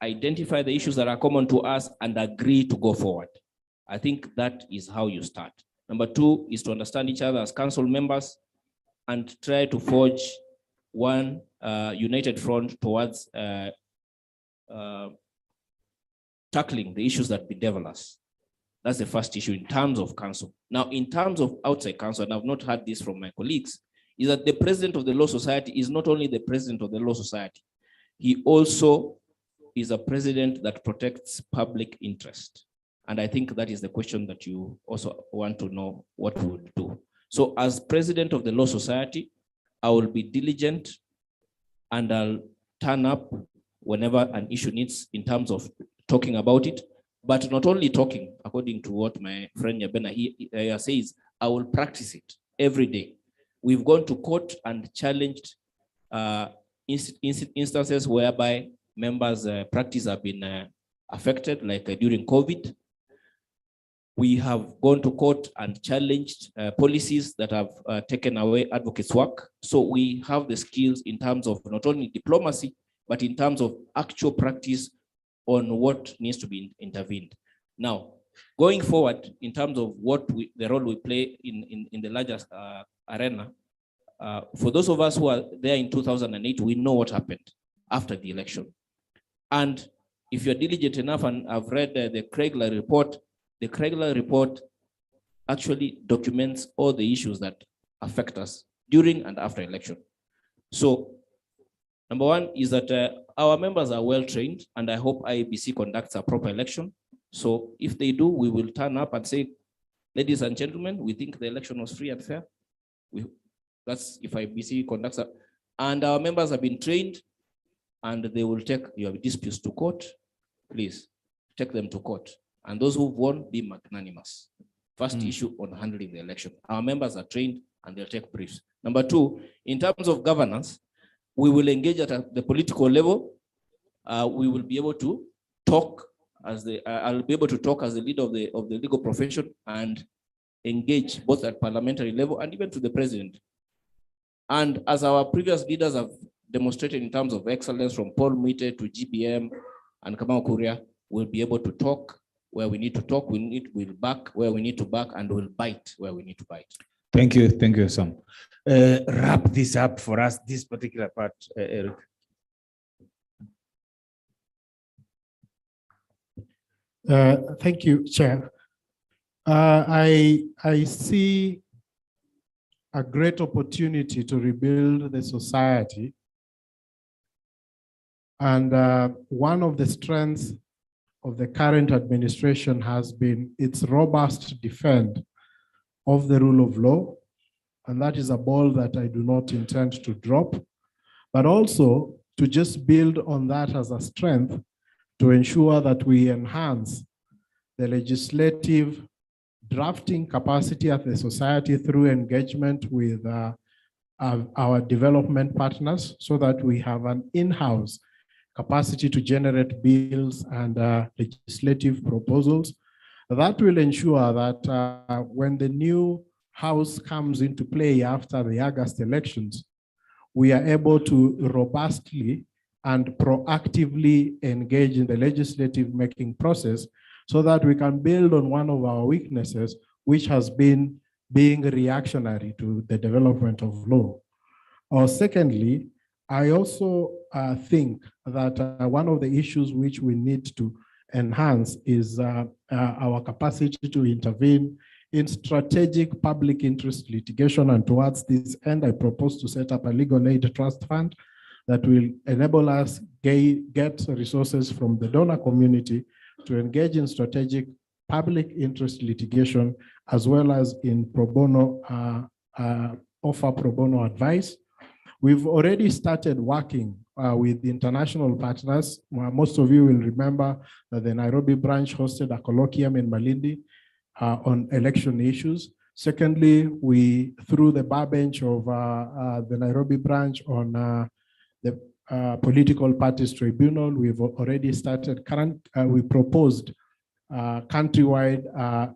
identify the issues that are common to us, and agree to go forward. I think that is how you start. Number two is to understand each other as council members and try to forge one united front towards tackling the issues that bedevil us. That's the first issue in terms of council. Now, in terms of outside council, and I've not heard this from my colleagues, is that the president of the Law Society is not only the president of the Law Society, he also is a president that protects public interest. And I think that is the question that you also want to know what we would do. So as president of the Law Society, I will be diligent and I'll turn up whenever an issue needs in terms of talking about it, but not only talking, according to what my friend Nyabena here says, I will practice it every day. We've gone to court and challenged instances whereby members' practice have been affected, like during COVID. We have gone to court and challenged policies that have taken away advocates' work. So we have the skills in terms of not only diplomacy, but in terms of actual practice on what needs to be intervened. Now, going forward, in terms of the role we play in the larger arena, for those of us who are there in 2008, we know what happened after the election. And if you're diligent enough, and I've read the Craigler report actually documents all the issues that affect us during and after election. So number one is that our members are well trained, and I hope IEBC conducts a proper election. So if they do, we will turn up and say, ladies and gentlemen, we think the election was free and fair. That's if IEBC conducts it. And our members have been trained, and they will take your disputes to court. Please take them to court. And those who've won, be magnanimous. First issue on handling the election. Our members are trained and they'll take briefs. Number two, in terms of governance, we will engage at the political level. We will be able to talk I'll be able to talk as the leader of the legal profession and engage both at parliamentary level and even to the president. And as our previous leaders have demonstrated in terms of excellence, from Paul Mite to GBM and Kamau Kuria, we'll be able to talk where we need to talk, we'll back where we need to back, and we'll bite where we need to bite. Thank you, Sam. Wrap this up for us, this particular part, Eric. Thank you, Chair. I see a great opportunity to rebuild the society. And one of the strengths of the current administration has been its robust defense of the rule of law. And that is a ball that I do not intend to drop, but also to just build on that as a strength to ensure that we enhance the legislative drafting capacity of the society through engagement with our development partners, so that we have an in-house capacity to generate bills and legislative proposals. That will ensure that when the new House comes into play after the August elections, we are able to robustly and proactively engage in the legislative making process, so that we can build on one of our weaknesses, which has been being reactionary to the development of law. Secondly, I also think that one of the issues which we need to enhance is our capacity to intervene in strategic public interest litigation. And towards this end, I propose to set up a legal aid trust fund that will enable us get resources from the donor community to engage in strategic public interest litigation, as well as in pro bono, offer pro bono advice. We've already started working with international partners. Most of you will remember that the Nairobi branch hosted a colloquium in Malindi on election issues. Secondly, we, through the bar bench of the Nairobi branch on the Political Parties Tribunal, we've already started we proposed countrywide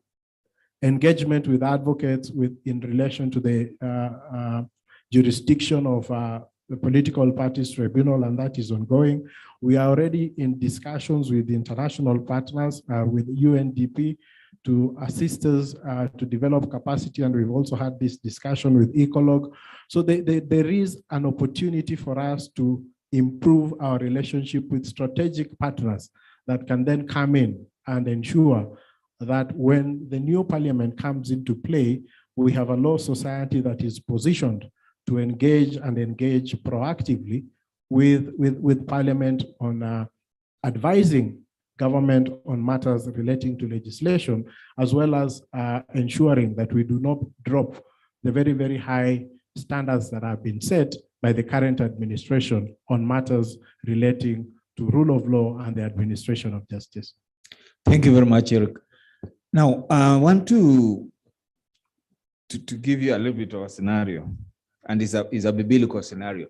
engagement with advocates in relation to the jurisdiction of the Political Parties Tribunal, and that is ongoing. We are already in discussions with international partners, with UNDP, to assist us to develop capacity, and we've also had this discussion with Ecolog. So there is an opportunity for us to improve our relationship with strategic partners that can then come in and ensure that when the new parliament comes into play, we have a law society that is positioned to engage proactively with Parliament on advising government on matters relating to legislation, as well as ensuring that we do not drop the very, very high standards that have been set by the current administration on matters relating to rule of law and the administration of justice. Thank you very much, Eric. Now, I want to give you a little bit of a scenario, and it's a biblical scenario.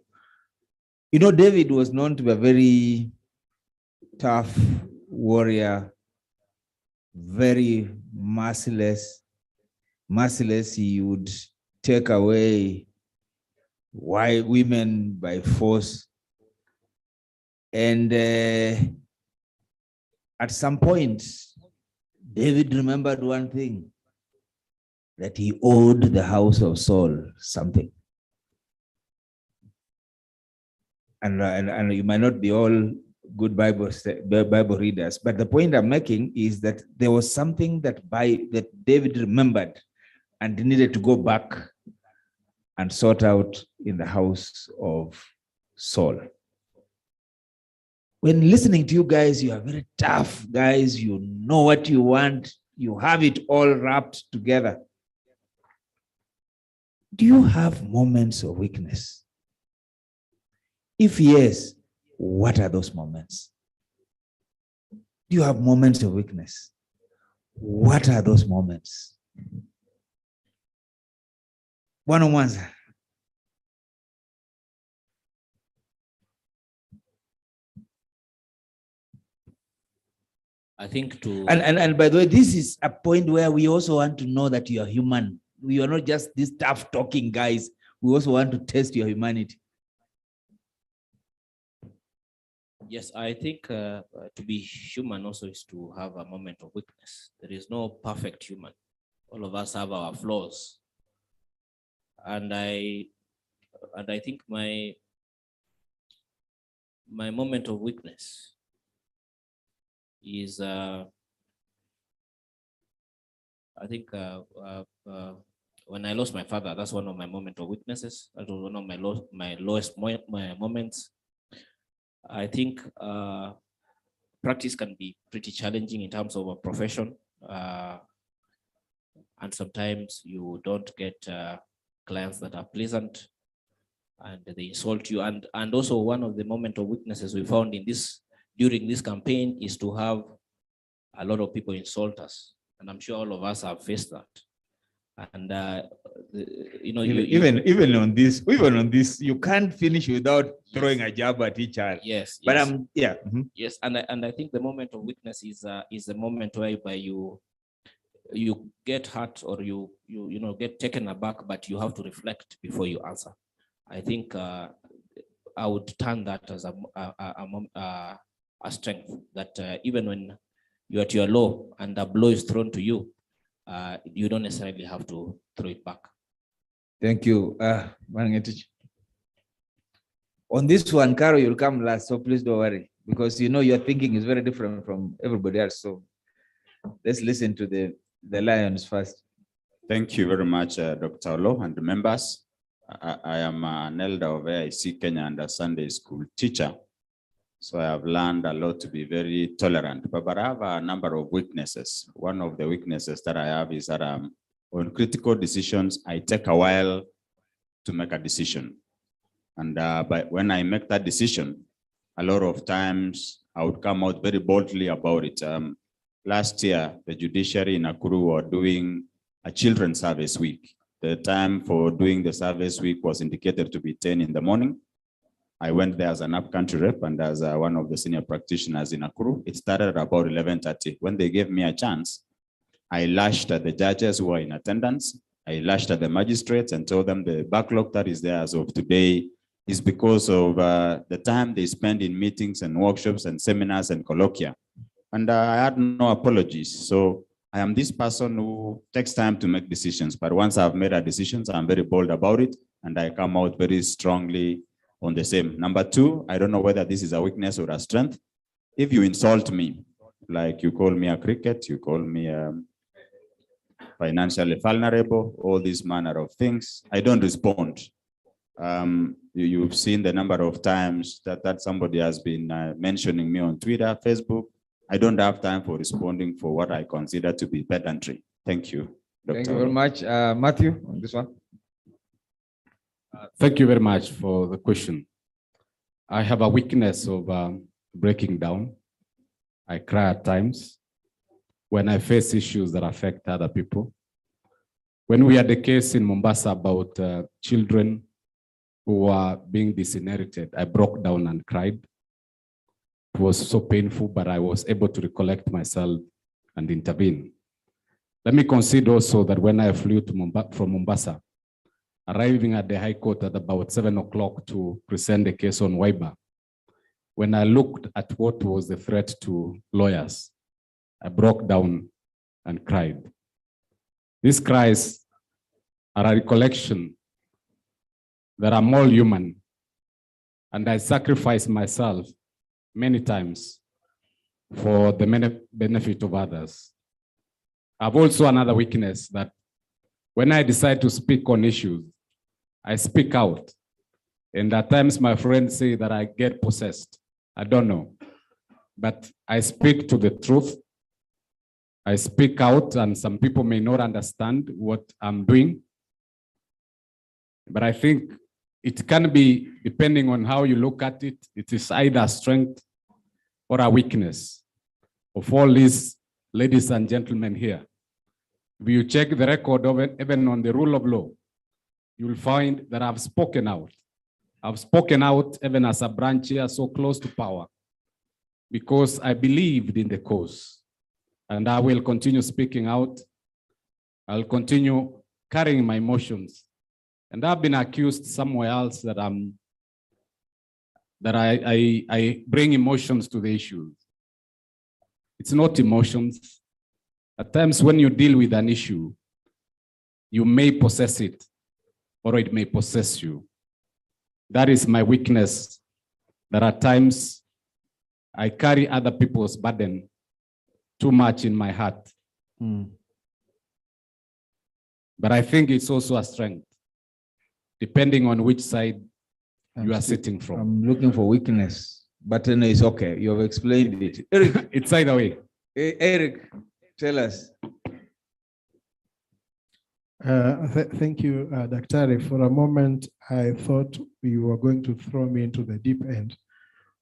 You know, David was known to be a very tough warrior, very merciless. Merciless, he would take away white women by force. And at some point, David remembered one thing, that he owed the house of Saul something. And you might not be all good Bible readers, but the point I'm making is that there was something that David remembered and needed to go back and sort out in the house of Saul. When listening to you guys, you are very tough guys. You know what you want. You have it all wrapped together. Do you have moments of weakness? If yes, what are those moments? Do you have moments of weakness? What are those moments? One-on-ones. I think to and by the way, this is a point where we also want to know that you are human. We are not just these tough talking guys. We also want to test your humanity. yes, I think to be human also is to have a moment of weakness. There is no perfect human. All of us have our flaws. And I think my moment of weakness is I think when I lost my father, that's one of my moment of weaknesses. That was one of my lowest moments. I think practice can be pretty challenging in terms of a profession. And sometimes you don't get clients that are pleasant and they insult you. And also one of the moment of weaknesses we found in during this campaign is to have a lot of people insult us. And I'm sure all of us have faced that. And you know, even on this, you can't finish without throwing a jab at each other. Yes, but yes. Yeah. Yes, and I think the moment of weakness is a moment whereby you get hurt or you get taken aback, but you have to reflect before you answer. I think I would turn that as a strength, that even when you're at your low and a blow is thrown to you, you don't necessarily have to throw it back. Thank you. On this one, Caro, you'll come last, so please don't worry, because you know your thinking is very different from everybody else. So let's listen to the Lions first. Thank you very much, Dr. Olo and the members. I am an elder of AIC Kenya and a Sunday school teacher. So I have learned a lot to be very tolerant, but I have a number of weaknesses. One of the weaknesses that I have is that on critical decisions, I take a while to make a decision. And but when I make that decision, a lot of times I would come out very boldly about it. Last year, the judiciary in Nakuru were doing a children's service week. The time for doing the service week was indicated to be 10 in the morning. I went there as an up-country rep and as one of the senior practitioners in Nakuru. It started at about 11:30. When they gave me a chance, I lashed at the judges who were in attendance. I lashed at the magistrates and told them the backlog that is there as of today is because of the time they spend in meetings and workshops and seminars and colloquia. And I had no apologies. So I am this person who takes time to make decisions, but once I've made a decision, I'm very bold about it and I come out very strongly on the same. Number two, I don't know whether this is a weakness or a strength. If you insult me, like you call me a cricket, you call me financially vulnerable, all these manner of things, I don't respond. You've seen the number of times that somebody has been mentioning me on Twitter, Facebook. I don't have time for responding for what I consider to be pedantry. Thank you, Dr. Thank you very much. Matthew, on this one. Thank you very much for the question. I have a weakness of breaking down. I cry at times when I face issues that affect other people. When we had the case in Mombasa about children who were being disinherited, I broke down and cried. It was so painful, but I was able to recollect myself and intervene. Let me concede also that when I flew to from Mombasa, arriving at the High Court at about 7 o'clock to present the case on Waiba, when I looked at what was the threat to lawyers, I broke down and cried. These cries are a recollection that I'm all human, and I sacrifice myself many times for the benefit of others. I've also another weakness that when I decide to speak on issues, I speak out. And at times my friends say that I get possessed. I don't know. But I speak to the truth. I speak out, and some people may not understand what I'm doing. But I think it can be, depending on how you look at it, it is either a strength or a weakness of all these ladies and gentlemen here. If you check the record of it, even on the rule of law, you will find that I've spoken out. I've spoken out even as a branch here so close to power because I believed in the cause. And I will continue speaking out. I'll continue carrying my emotions. And I've been accused somewhere else that I bring emotions to the issue. It's not emotions. At times when you deal with an issue, you may possess it or it may possess you. That is my weakness. There are times I carry other people's burden too much in my heart. But I think it's also a strength, depending on which side you are sitting from. I'm looking for weakness, but then it's okay. You have explained it. Eric, it's either way. Eric, tell us. Thank you, Daktari. For a moment, I thought you were going to throw me into the deep end.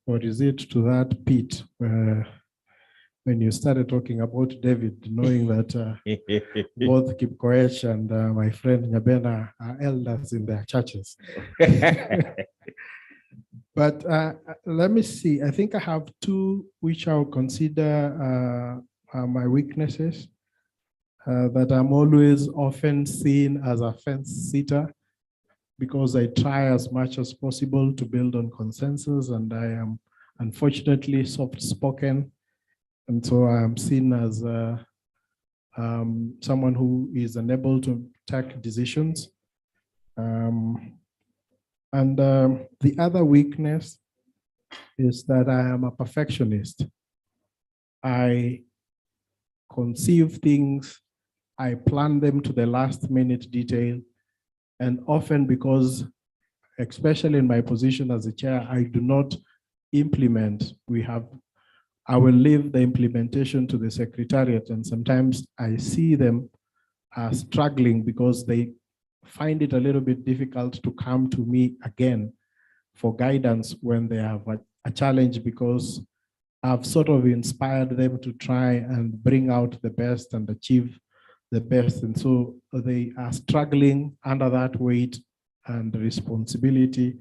Or is it to that pit where when you started talking about David, knowing that both Kipkoech and my friend Nyabena are elders in their churches. But let me see. I think I have two which I'll consider my weaknesses. That I'm always often seen as a fence sitter because I try as much as possible to build on consensus, and I am unfortunately soft-spoken. And so I'm seen as someone who is unable to take decisions. The other weakness is that I am a perfectionist. I conceive things, I plan them to the last minute detail, and often because, especially in my position as a chair, I do not implement. I will leave the implementation to the secretariat, and sometimes I see them struggling because they find it a little bit difficult to come to me again for guidance when they have a challenge, because I've sort of inspired them to try and bring out the best and achieve the best. And so they are struggling under that weight and responsibility.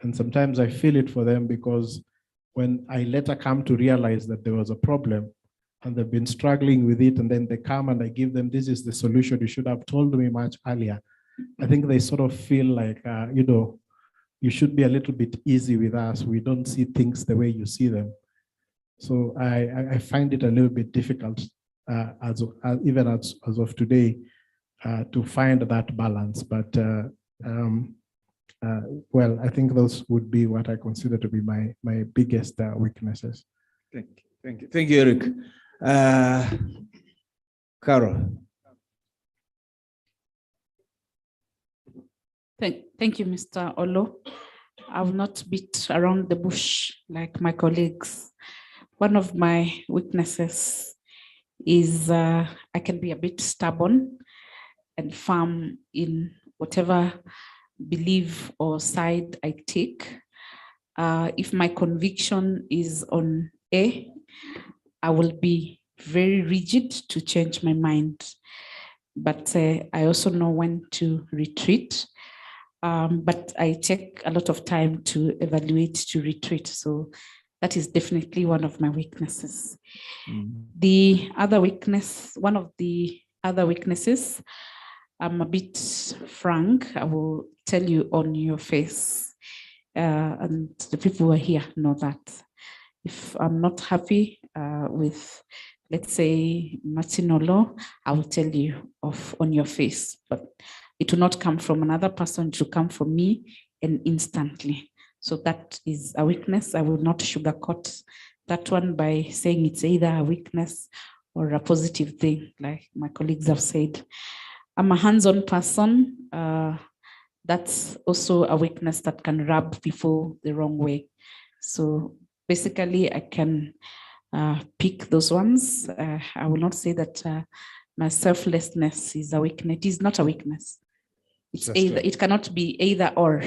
And sometimes I feel it for them, because when I later come to realize that there was a problem and they've been struggling with it, and then they come and I give them, this is the solution, you should have told me much earlier. I think they sort of feel like, you should be a little bit easy with us. We don't see things the way you see them. So I find it a little bit difficult, even as of today, to find that balance. But well, I think those would be what I consider to be my biggest weaknesses. Thank you, Eric. Carol. Thank you, Mr. Olo. I will not beat around the bush like my colleagues. One of my weaknesses is I can be a bit stubborn and firm in whatever belief or side I take. If my conviction is on A, I will be very rigid to change my mind. But I also know when to retreat. But I take a lot of time to evaluate, to retreat. So that is definitely one of my weaknesses. The other weakness, one of the other weaknesses. I'm a bit frank. I will tell you on your face. And the people who are here know that. If I'm not happy with, let's say, Martin Olo, I will tell you off on your face. But it will not come from another person, it will come from me and instantly. So that is a weakness. I will not sugarcoat that one by saying it's either a weakness or a positive thing, like my colleagues have said. I'm a hands-on person. That's also a weakness that can rub people the wrong way. So basically, I can pick those ones. I will not say that my selflessness is a weakness. It is not a weakness. It's either, it cannot be either or.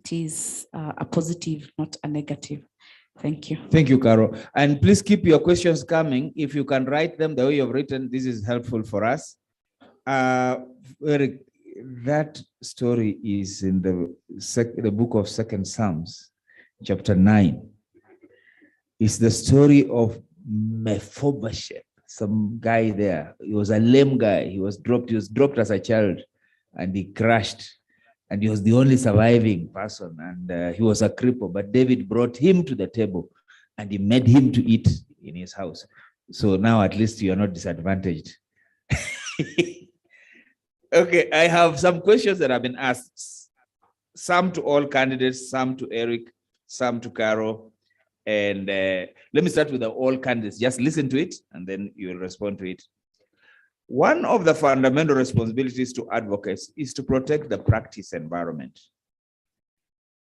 It is a positive, not a negative. Thank you. Thank you, Carol. And please keep your questions coming. If you can write them the way you've written, this is helpful for us. Eric, that story is in the book of 2 Psalms, chapter 9. It's the story of Mephibosheth, some guy there. He was a lame guy. He was dropped as a child and he crashed. And he was the only surviving person. And he was a cripple. But David brought him to the table and he made him to eat in his house. So now at least you are not disadvantaged. Okay, I have some questions that have been asked. Some to all candidates, some to Eric, some to Carol. And let me start with the all candidates. Just listen to it and then you will respond to it. One of the fundamental responsibilities to advocates is to protect the practice environment.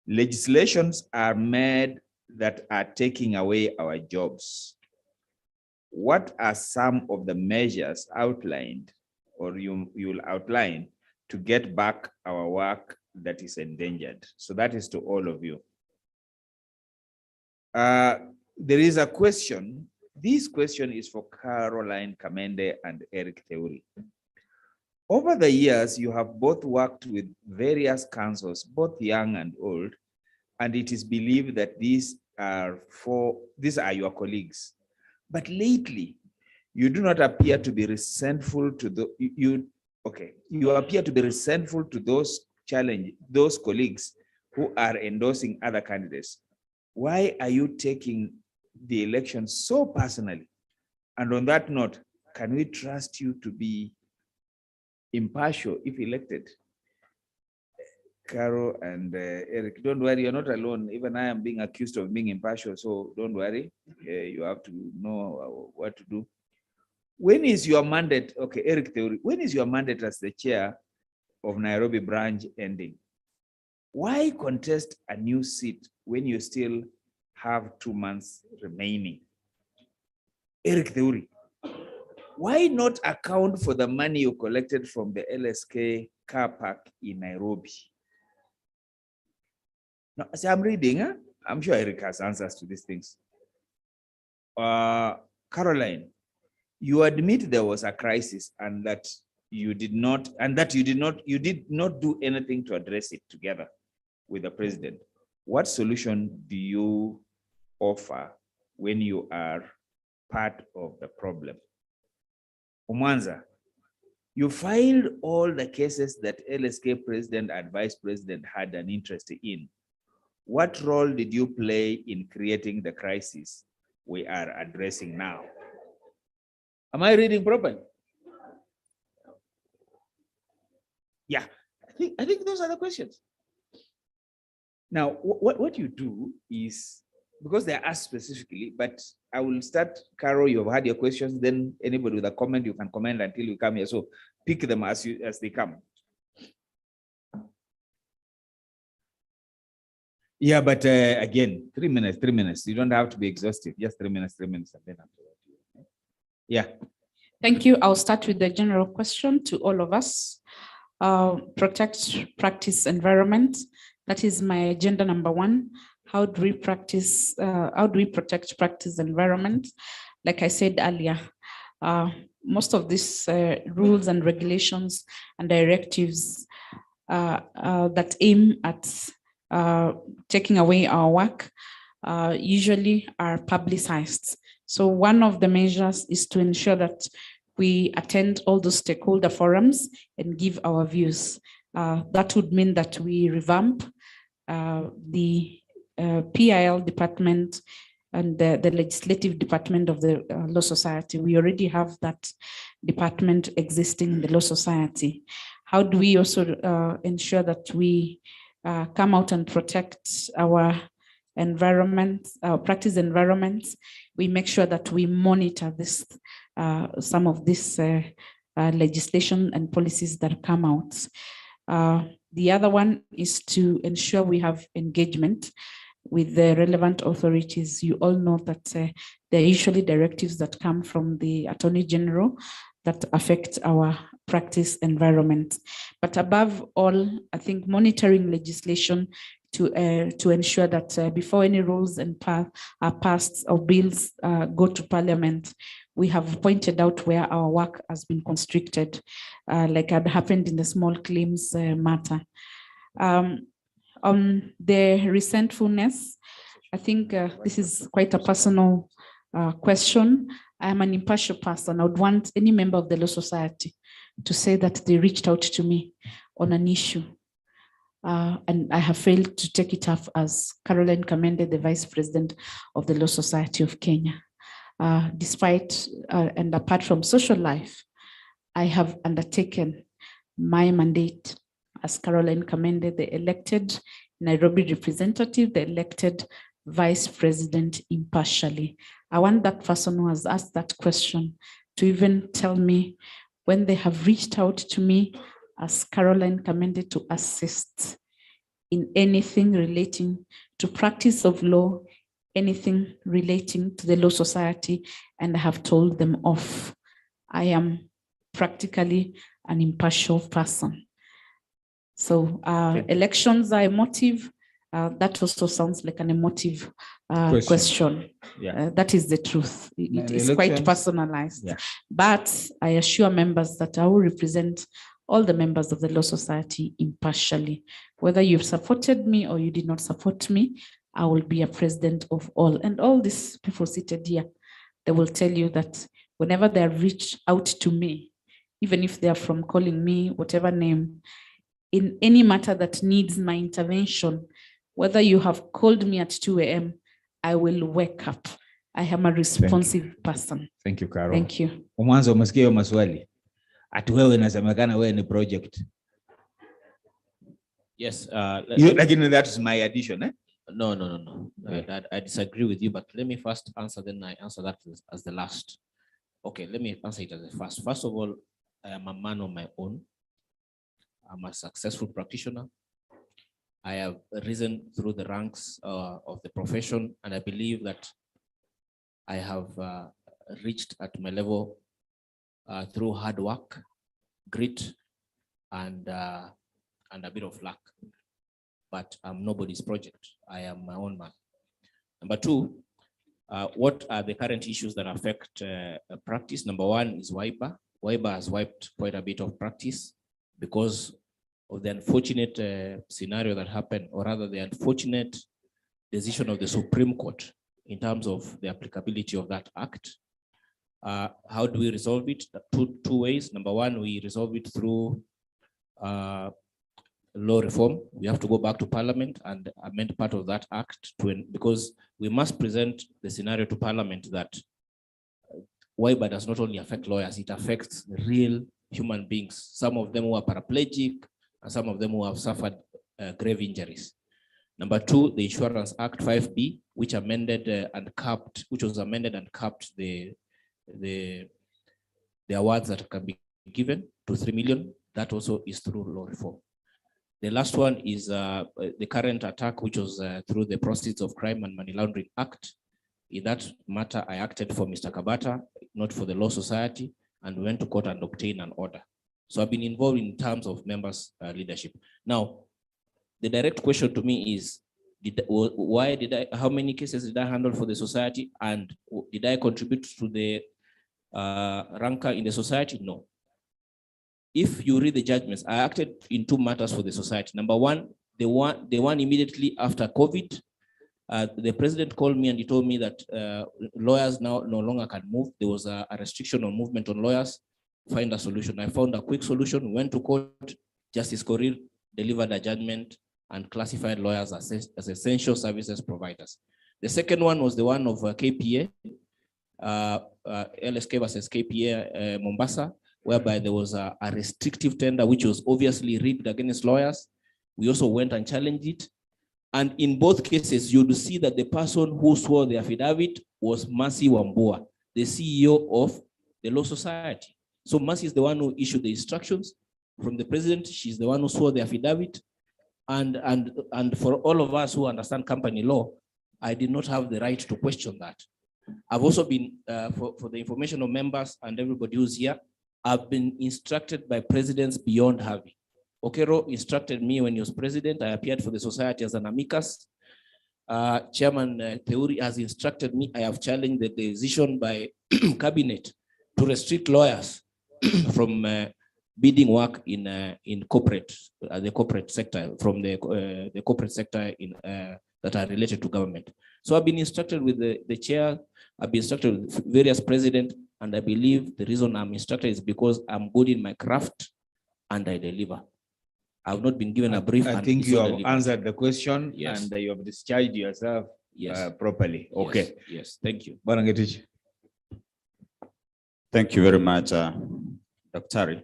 Legislations are made that are taking away our jobs. What are some of the measures outlined or you'll outline to get back our work that is endangered? So that is to all of you. There is a question. This question is for Caroline Kamende and Eric Theuri. Over the years, you have both worked with various councils, both young and old, and it is believed that these are your colleagues. But lately, you do not appear to be resentful to you appear to be resentful to those colleagues who are endorsing other candidates. Why are you taking the election so personally? And on that note, can we trust you to be impartial if elected? Carol and Eric, don't worry, you're not alone. Even I am being accused of being impartial, so don't worry. You have to know what to do. When is your mandate? Okay, Eric Theuri, when is your mandate as the chair of Nairobi branch ending? Why contest a new seat when you still have 2 months remaining? Eric Theuri, why not account for the money you collected from the LSK car park in Nairobi? Now, as I'm reading, I'm sure Eric has answers to these things. Caroline, you admit there was a crisis and that you did not do anything to address it together with the president. What solution do you offer when you are part of the problem? Umanza, you filed all the cases that LSK president and vice president had an interest in. What role did you play in creating the crisis we are addressing now? Am I reading properly? Yeah, I think those are the questions. Now, what you do is, because they are asked specifically, but I will start, Carol, you've had your questions, then anybody with a comment, you can comment until you come here. So pick them as they come. Yeah, but again, 3 minutes. You don't have to be exhaustive, just 3 minutes, and then after that. Yeah. Thank you. I'll start with the general question to all of us. Protect practice environment. That is my agenda number 1. How do we protect practice environment? Like I said earlier, most of these rules and regulations and directives that aim at taking away our work usually are publicized. So one of the measures is to ensure that we attend all those stakeholder forums and give our views. That would mean that we revamp the PIL department and the legislative department of the Law Society. We already have that department existing in the Law Society. How do we also ensure that we come out and protect our environment, our practice environments? We make sure that we monitor this, some of this legislation and policies that come out. The other one is to ensure we have engagement with the relevant authorities. You all know that there are usually directives that come from the Attorney General that affect our practice environment. But above all, I think monitoring legislation to ensure that before any rules and are passed or bills go to Parliament, we have pointed out where our work has been constricted, like had happened in the small claims matter. On the resentfulness, I think this is quite a personal question. I am an impartial person. I would want any member of the Law Society to say that they reached out to me on an issue. And I have failed to take it up as Caroline Kamende, the Vice President of the Law Society of Kenya. Despite and apart from social life, I have undertaken my mandate as Caroline Kamende, the elected Nairobi representative, the elected Vice President impartially. I want that person who has asked that question to even tell me when they have reached out to me as Caroline Kamende to assist in anything relating to practice of law, anything relating to the Law Society, and I have told them off. I am practically an impartial person. So elections are emotive. That also sounds like an emotive question. Yeah. That is the truth. It is quite Elections, personalized. yeah. But I assure members that I will represent all the members of the Law Society impartially. Whether you've supported me or you did not support me, I will be a president of all. And all these people seated here, they will tell you that whenever they have reached out to me, even if they are from calling me whatever name, in any matter that needs my intervention, whether you have called me at 2 a.m., I will wake up. I am a responsive person. Thank you, Carol. Thank you. Mwanzo umesikia hiyo maswali. Ati wewe inasemekana wewe ni project. Yes. Lakini that is my addition, eh? No. I disagree with you, but let me first answer, then I answer that as the last. Okay, let me answer it as the first. First of all, I am a man on my own. I'm a successful practitioner. I have risen through the ranks of the profession, and I believe that I have reached at my level through hard work, grit, and a bit of luck. But I'm nobody's project. I am my own man. Number two, what are the current issues that affect practice? Number one is WIPA. WIPA has wiped quite a bit of practice because of the unfortunate scenario that happened, or rather the unfortunate decision of the Supreme Court in terms of the applicability of that act. How do we resolve it? Two ways. Number one, we resolve it through law reform. We have to go back to Parliament and amend part of that act because we must present the scenario to Parliament that WIPA does not only affect lawyers, it affects real human beings, some of them who are paraplegic, and some of them who have suffered grave injuries. Number two, the Insurance Act 5B, which was amended and capped the awards that can be given to 3 million. That also is through law reform. The last one is the current attack, which was through the Proceeds of Crime and Money Laundering Act. In that matter, I acted for Mr. Kabata, not for the Law Society, and we went to court and obtained an order. So I've been involved in terms of members' leadership. Now, the direct question to me is, how many cases did I handle for the society, and did I contribute to the rancor in the society? No. If you read the judgments, I acted in 2 matters for the society. Number one, the one immediately after COVID, the president called me and he told me that lawyers now no longer can move. There was a restriction on movement on lawyers. find a solution. I found a quick solution, went to court, Justice Korir delivered a judgment and classified lawyers as essential services providers. The second one was the one of KPA, LSK versus KPA Mombasa, whereby there was a restrictive tender which was obviously rigged against lawyers. We also went and challenged it. And in both cases, you'd see that the person who swore the affidavit was Mercy Wambua, the CEO of the Law Society. So Mercy is the one who issued the instructions from the president. She's the one who swore the affidavit. And for all of us who understand company law, I did not have the right to question that. I've also been, for the information of members and everybody who's here, I've been instructed by presidents beyond Harvey. Okero instructed me when he was president. I appeared for the society as an amicus. Chairman Theuri has instructed me. I have challenged the decision by cabinet to restrict lawyers from bidding work in corporate, the corporate sector, from the corporate sector that are related to government. So I've been instructed with the chair. I've been instructed with various presidents, and I believe the reason I'm instructed is because I'm good in my craft and I deliver. I've not been given a brief. I think you have answered the question. Yes. And you have discharged yourself properly. Okay. Yes. Thank you. Barangetich. Thank you very much, Dr.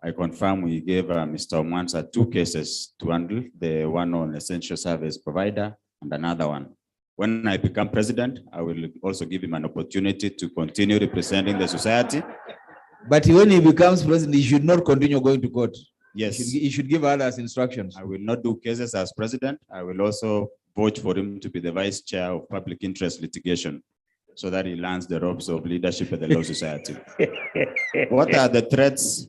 I confirm we gave Mr. Omwansa 2 cases to handle, the one on essential service provider and another one. When I become president, I will also give him an opportunity to continue representing the society. But when he becomes president, he should not continue going to court. Yes. He should give others instructions. I will not do cases as president. I will also vote for him to be the vice chair of public interest litigation so that he learns the ropes of leadership at the Law Society. What are the threats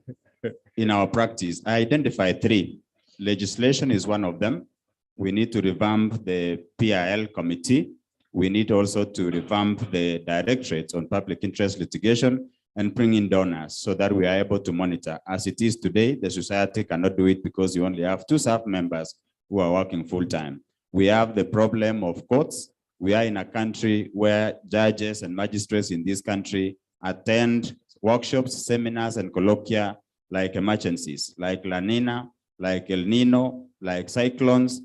in our practice? I identify 3. Legislation is one of them. We need to revamp the PIL committee. We need also to revamp the directorate on public interest litigation and bring in donors so that we are able to monitor. As it is today, the society cannot do it because you only have 2 staff members who are working full-time. We have the problem of courts. We are in a country where judges and magistrates in this country attend workshops, seminars, and colloquia like emergencies, like La Nina, like El Nino, like cyclones,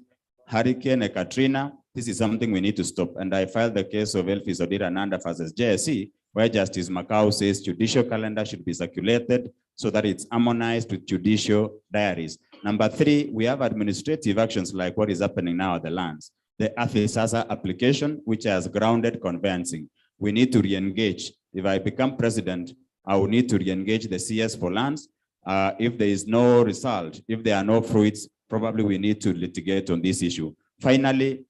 Hurricane Katrina. This is something we need to stop. And I filed the case of Elfis Odira Nanda versus JSC, where Justice Macau says judicial calendar should be circulated so that it's harmonized with judicial diaries. Number 3, we have administrative actions like what is happening now at the lands. The Afisasa application, which has grounded conveyancing. We need to re-engage. If I become president, I will need to re-engage the CS for lands. If there is no result, if there are no fruits, probably we need to litigate on this issue. Finally,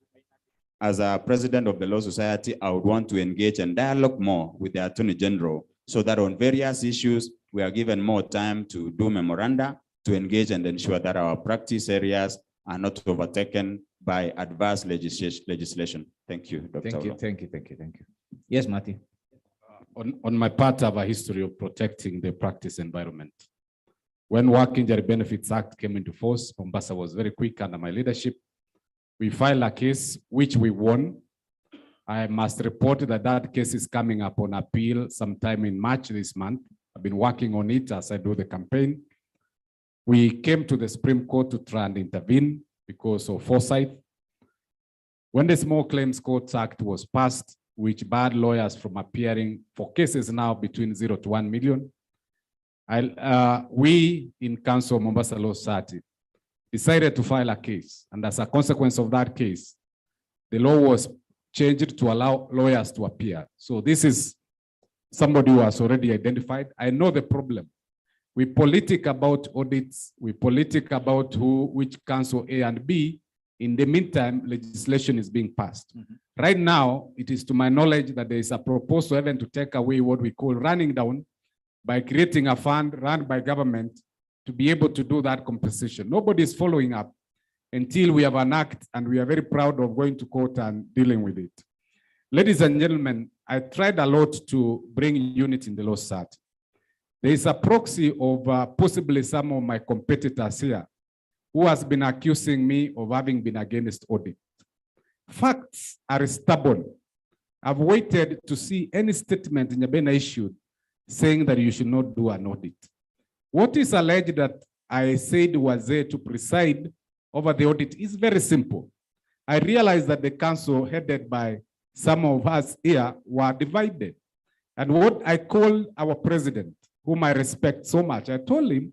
as a president of the Law Society, I would want to engage and dialogue more with the Attorney General so that on various issues, we are given more time to do memoranda, to engage and ensure that our practice areas are not overtaken by adverse legislation. Thank you, Dr. Thank you, Olo. thank you. Yes, Martin. On my part, I have a history of protecting the practice environment. When Work Injury Benefits Act came into force, Mombasa was very quick under my leadership. We filed a case which we won. I must report that that case is coming up on appeal sometime in March this month. I've been working on it as I do the campaign. We came to the Supreme Court to try and intervene because of foresight. When the Small Claims Courts Act was passed, which barred lawyers from appearing for cases now between 0 to 1 million, we in Council of Mombasa Law Society decided to file a case. And as a consequence of that case, the law was changed to allow lawyers to appear. So this is somebody who has already identified. I know the problem. We politic about audits. We politic about which council A and B. In the meantime, legislation is being passed. Right now, it is to my knowledge that there is a proposal even to take away what we call running down by creating a fund run by government to be able to do that compensation. Nobody is following up until we have an act, and we are very proud of going to court and dealing with it. Ladies and gentlemen, I tried a lot to bring unity in the Law Society. There is a proxy of possibly some of my competitors here who has been accusing me of having been against audit. Facts are stubborn. I've waited to see any statement Nyabena issued saying that you should not do an audit. What is alleged that I said was there to preside over the audit is very simple. I realized that the council headed by some of us here were divided. And what I called our president, whom I respect so much, I told him,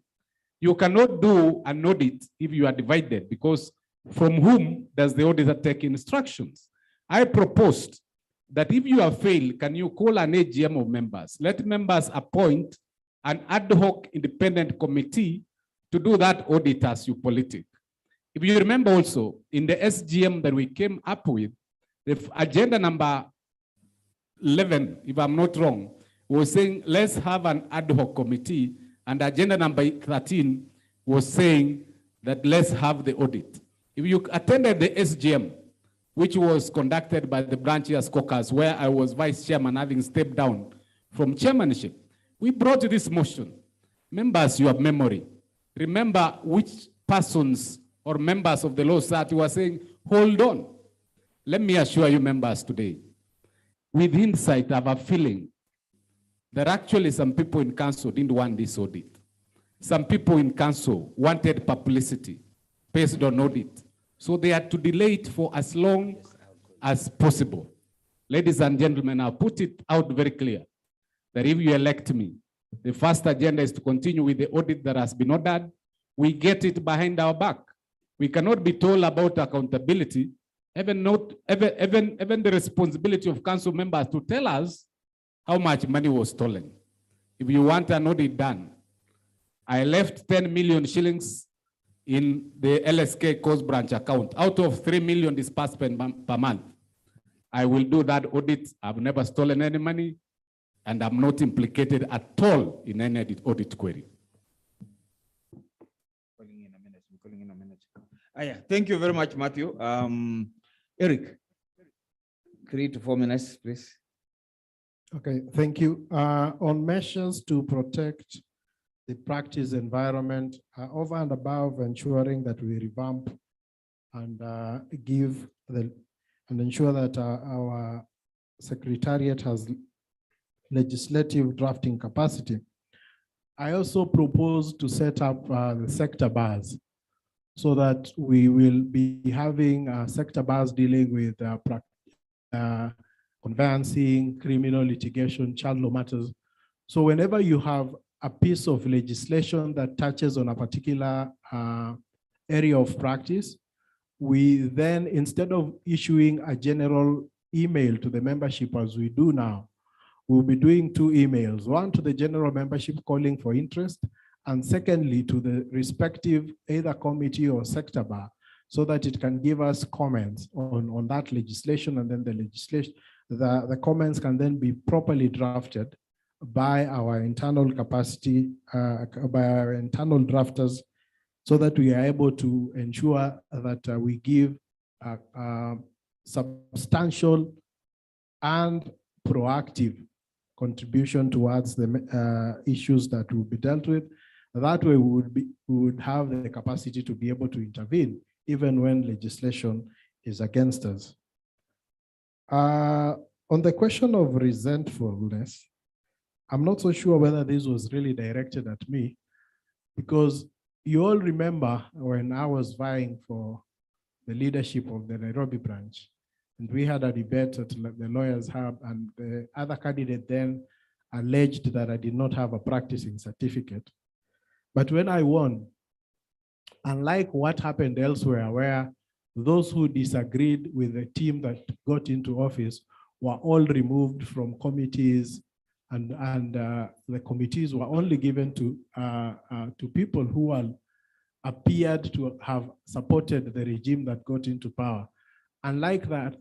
you cannot do an audit if you are divided, because from whom does the auditor take instructions? I proposed that if you have failed, can you call an AGM of members? Let members appoint an ad hoc independent committee to do that audit as you politic. If you remember also, in the SGM that we came up with, the agenda number 11, if I'm not wrong, was saying, let's have an ad hoc committee, and agenda number 13 was saying that let's have the audit. If you attended the SGM, which was conducted by the branches caucus, where I was vice chairman, having stepped down from chairmanship, we brought this motion. Members, you have memory. Remember which persons or members of the Law Society were saying, hold on. Let me assure you members today, with hindsight, I have a feeling that actually some people in council didn't want this audit. Some people in council wanted publicity based on audit. So they had to delay it for as long as possible. Ladies and gentlemen, I'll put it out very clear that if you elect me, the first agenda is to continue with the audit that has been ordered. We get it behind our back. We cannot be told about accountability, even the responsibility of council members to tell us how much money was stolen. If you want an audit done, I left 10 million shillings in the LSK Coast Branch account out of 3 million disbursement per month. I will do that audit. I've never stolen any money, and I'm not implicated at all in any audit query. Yeah. Thank you very much, Matthew. Eric, 3 to 4 minutes, please. Okay, thank you. On measures to protect the practice environment, over and above ensuring that we revamp and ensure that our secretariat has legislative drafting capacity, I also propose to set up the sector bars so that we will be having sector bars dealing with conveyancing, criminal litigation, child law matters. So whenever you have a piece of legislation that touches on a particular area of practice, we then, instead of issuing a general email to the membership as we do now, we'll be doing 2 emails, one to the general membership calling for interest, and secondly to the respective either committee or sector bar, so that it can give us comments on that legislation, and then the comments can then be properly drafted by our internal capacity, by our internal drafters, so that we are able to ensure that we give substantial and proactive contribution towards the issues that will be dealt with. That way we would have the capacity to be able to intervene even when legislation is against us. On the question of resentfulness, I'm not so sure whether this was really directed at me, because you all remember when I was vying for the leadership of the Nairobi branch, and we had a debate at the Lawyers Hub, and the other candidate then alleged that I did not have a practicing certificate. But when I won, unlike what happened elsewhere, where those who disagreed with the team that got into office were all removed from committees, and the committees were only given to people who appeared to have supported the regime that got into power. Unlike that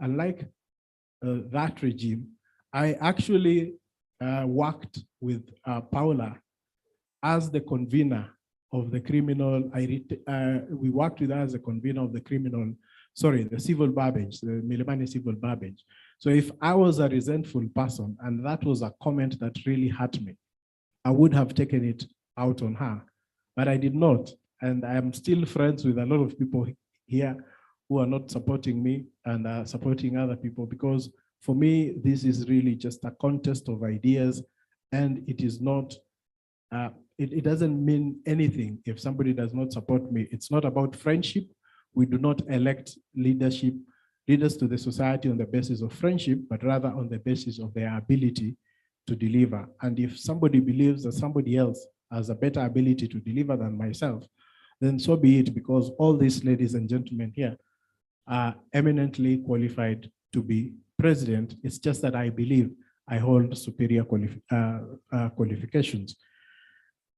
regime, I actually worked with Paula as the convener of the criminal. We worked with her as the convener of the the civil bar bench, the Milimani civil bar bench. So if I was a resentful person and that was a comment that really hurt me, I would have taken it out on her, but I did not. And I am still friends with a lot of people here who are not supporting me and are supporting other people, because for me, this is really just a contest of ideas and it is not, it doesn't mean anything if somebody does not support me. It's not about friendship. We do not elect leaders to the society on the basis of friendship, but rather on the basis of their ability to deliver. And if somebody believes that somebody else has a better ability to deliver than myself, then so be it, because all these ladies and gentlemen here are eminently qualified to be president. It's just that I believe I hold superior qualifications.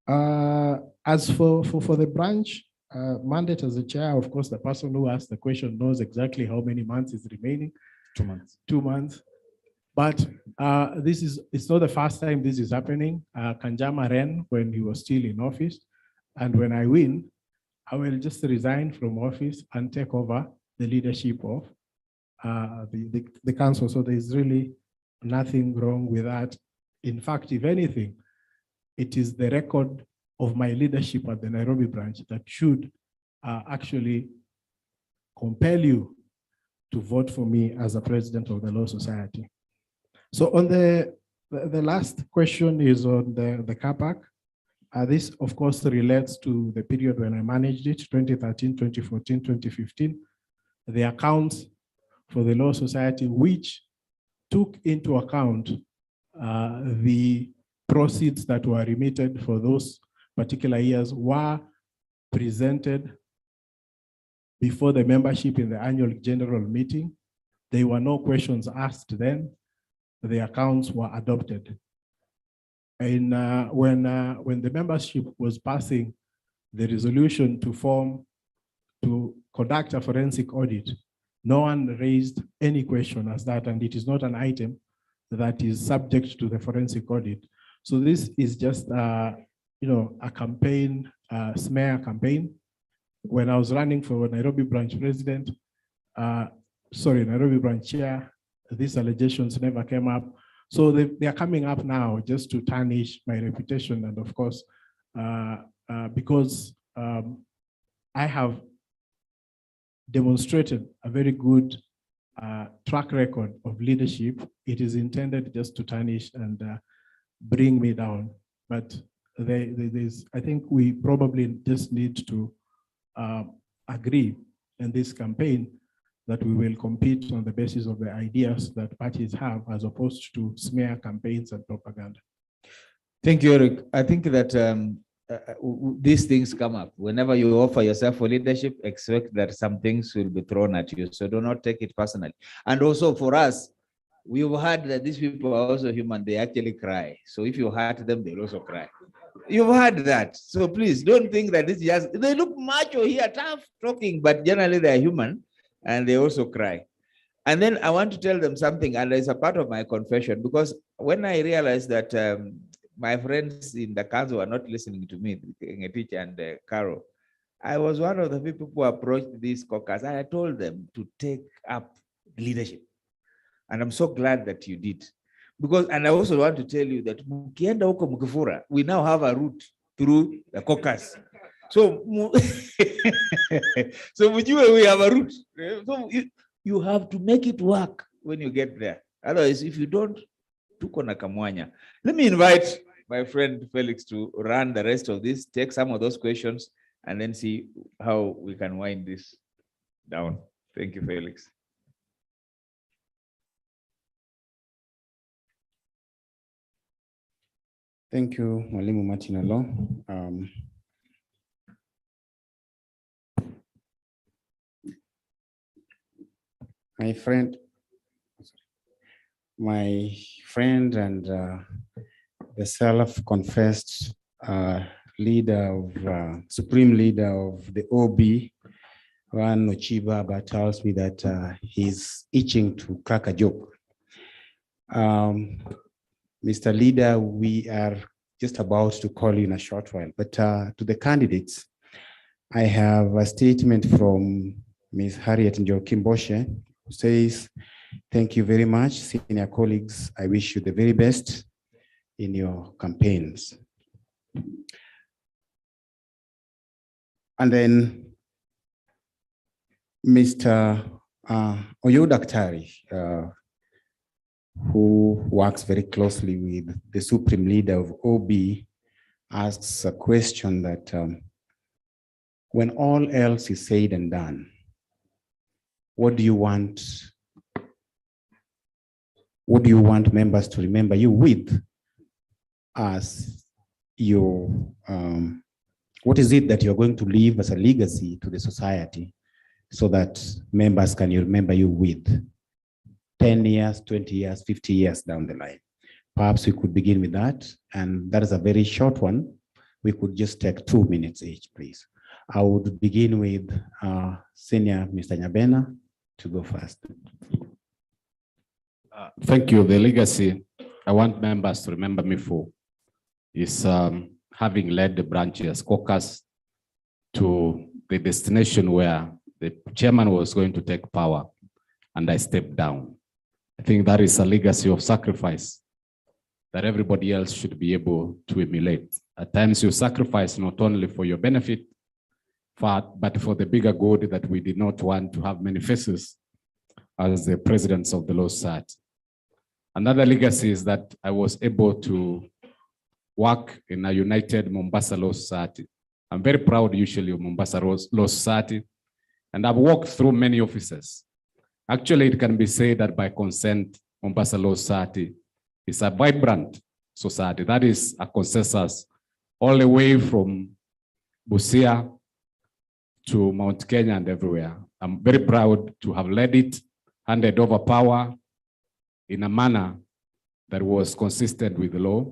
As for the branch mandate as a chair, of course, the person who asked the question knows exactly how many months is remaining. 2 months. 2 months. But it's not the first time this is happening. Kanjama ran when he was still in office. And when I win, I will just resign from office and take over the leadership of the council. So there's really nothing wrong with that. In fact, if anything, it is the record of my leadership at the Nairobi branch that should actually compel you to vote for me as a president of the Law Society. So on the last question is on the car park. This, of course, relates to the period when I managed it, 2013, 2014, 2015. The accounts for the Law Society, which took into account the proceeds that were remitted for those particular years, were presented before the membership in the annual general meeting. There were no questions asked then. The accounts were adopted. And when the membership was passing the resolution to conduct a forensic audit, no one raised any question as that, and it is not an item that is subject to the forensic audit. So this is just, a campaign, smear campaign. When I was running for Nairobi branch president, Nairobi branch chair, these allegations never came up. So they are coming up now just to tarnish my reputation. And of course, because I have demonstrated a very good track record of leadership, it is intended just to tarnish and bring me down. But I think we probably just need to agree in this campaign that we will compete on the basis of the ideas that parties have, as opposed to smear campaigns and propaganda. Thank you, Eric. I think that these things come up. Whenever you offer yourself for leadership, expect that some things will be thrown at you. So do not take it personally. And also for us, we've heard that these people are also human. They actually cry. So if you hurt them, they'll also cry. You've heard that. So please don't think that this is just, they look macho here, tough talking, but generally they're human and they also cry. And then I want to tell them something, and it's a part of my confession, because when I realized that my friends in the council were not listening to me, Ngetich and Carol, I was one of the people who approached these caucus, and I told them to take up leadership. And I'm so glad that you did. Because, and I also want to tell you that we now have a route through the caucus. So, so we have a route. So you have to make it work when you get there. Otherwise, if you don't, let me invite my friend Felix to run the rest of this, take some of those questions, and then see how we can wind this down. Thank you, Felix. Thank you, Mwalimu Martin Olo. My friend and the self-confessed supreme leader of the OB, Ran Ochiba, tells me that he's itching to crack a joke. Mr. Leader, we are just about to call you in a short while, but to the candidates, I have a statement from Ms. Harriet Njokimboshe, who says, "Thank you very much, senior colleagues. I wish you the very best in your campaigns." And then Mr. Oyo Daktari, who works very closely with the supreme leader of OB, asks a question that when all else is said and done, what do you want members to remember you with as your, what is it that you're going to leave as a legacy to the society so that members can remember you with 10 years, 20 years, 50 years down the line? Perhaps we could begin with that. And that is a very short one. We could just take 2 minutes each, please. I would begin with Senior Mr. Nyabena to go first. Thank you. The legacy I want members to remember me for is having led the branches caucus to the destination where the chairman was going to take power and I stepped down. I think that is a legacy of sacrifice that everybody else should be able to emulate. At times you sacrifice not only for your benefit, but for the bigger good that we did not want to have many faces as the presidents of the Law Society. Another legacy is that I was able to work in a united Mombasa Law Society. I'm very proud usually of Mombasa Law Society, and I've walked through many offices. Actually, it can be said that by consent, Mombasa Law Society is a vibrant society. That is a consensus all the way from Busia to Mount Kenya and everywhere. I'm very proud to have led it, handed over power in a manner that was consistent with the law.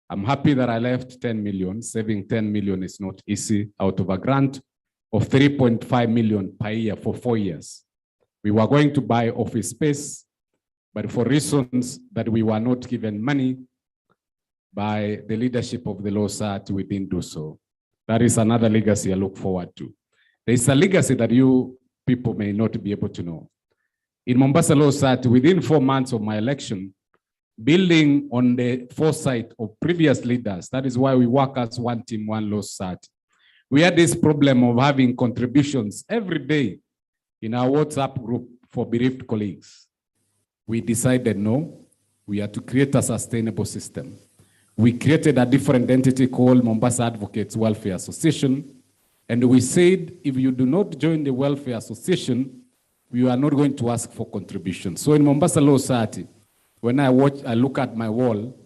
I'm happy that I left 10 million. Saving 10 million is not easy out of a grant of 3.5 million per year for 4 years. We were going to buy office space, but for reasons that we were not given money by the leadership of the Law Society, we didn't do so. That is another legacy I look forward to. There is a legacy that you people may not be able to know. In Mombasa Law Society, within 4 months of my election, building on the foresight of previous leaders, that is why we work as one team, one Law Society. We had this problem of having contributions every day in our WhatsApp group for bereaved colleagues. We decided no, we had to create a sustainable system. We created a different entity called Mombasa Advocates Welfare Association. And we said, if you do not join the Welfare Association, we are not going to ask for contributions. So in Mombasa Law Society, when I look at my wall,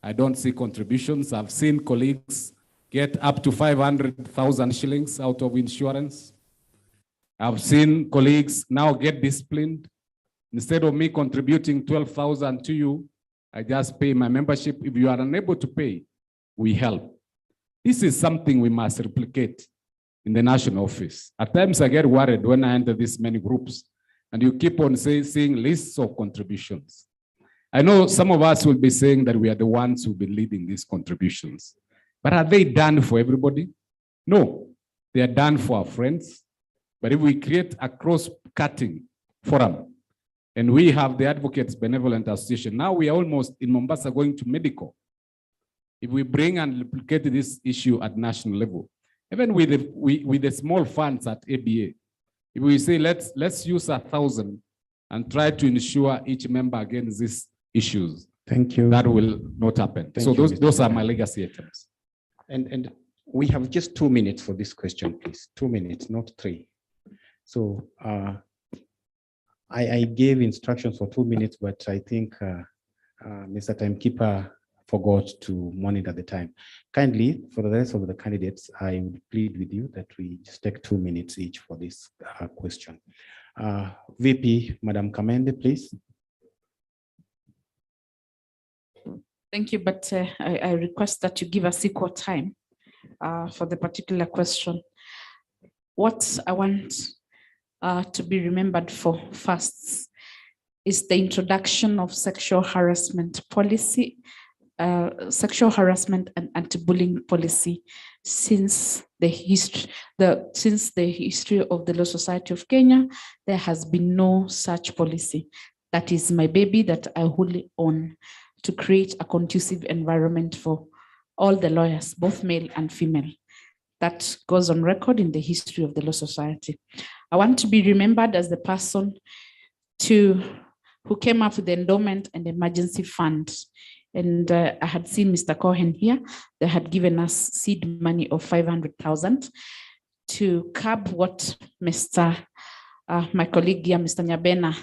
I don't see contributions. I've seen colleagues get up to 500,000 shillings out of insurance. I've seen colleagues now get disciplined. Instead of me contributing 12,000 to you, I just pay my membership. If you are unable to pay, we help. This is something we must replicate in the national office. At times I get worried when I enter these many groups and you keep on seeing lists of contributions. I know some of us will be saying that we are the ones who've been leading these contributions, but are they done for everybody? No, they are done for our friends. But if we create a cross-cutting forum, and we have the Advocates Benevolent Association, now we are almost in Mombasa going to medical. If we bring and replicate this issue at national level, even with the small funds at ABA, if we say let's use 1,000 and try to ensure each member against these issues, thank you. That will not happen. Thank so you, those are my legacy items. And we have just 2 minutes for this question, please. 2 minutes, not 3. So I gave instructions for 2 minutes, but I think Mr. Timekeeper forgot to monitor the time. Kindly, for the rest of the candidates, I would plead with you that we just take 2 minutes each for this question. VP, Madam Kamende, please. Thank you, but I request that you give us equal time for the particular question. What I want to be remembered for first is the introduction of sexual harassment policy, sexual harassment and anti-bullying policy since the history of the Law Society of Kenya. There has been no such policy. That is my baby that I wholly own, to create a conducive environment for all the lawyers, both male and female. That goes on record in the history of the Law Society. I want to be remembered as the person to who came up with the endowment and emergency fund. And I had seen Mr. Cohen here. They had given us seed money of 500,000 to curb what my colleague here, Mr. Nyabena,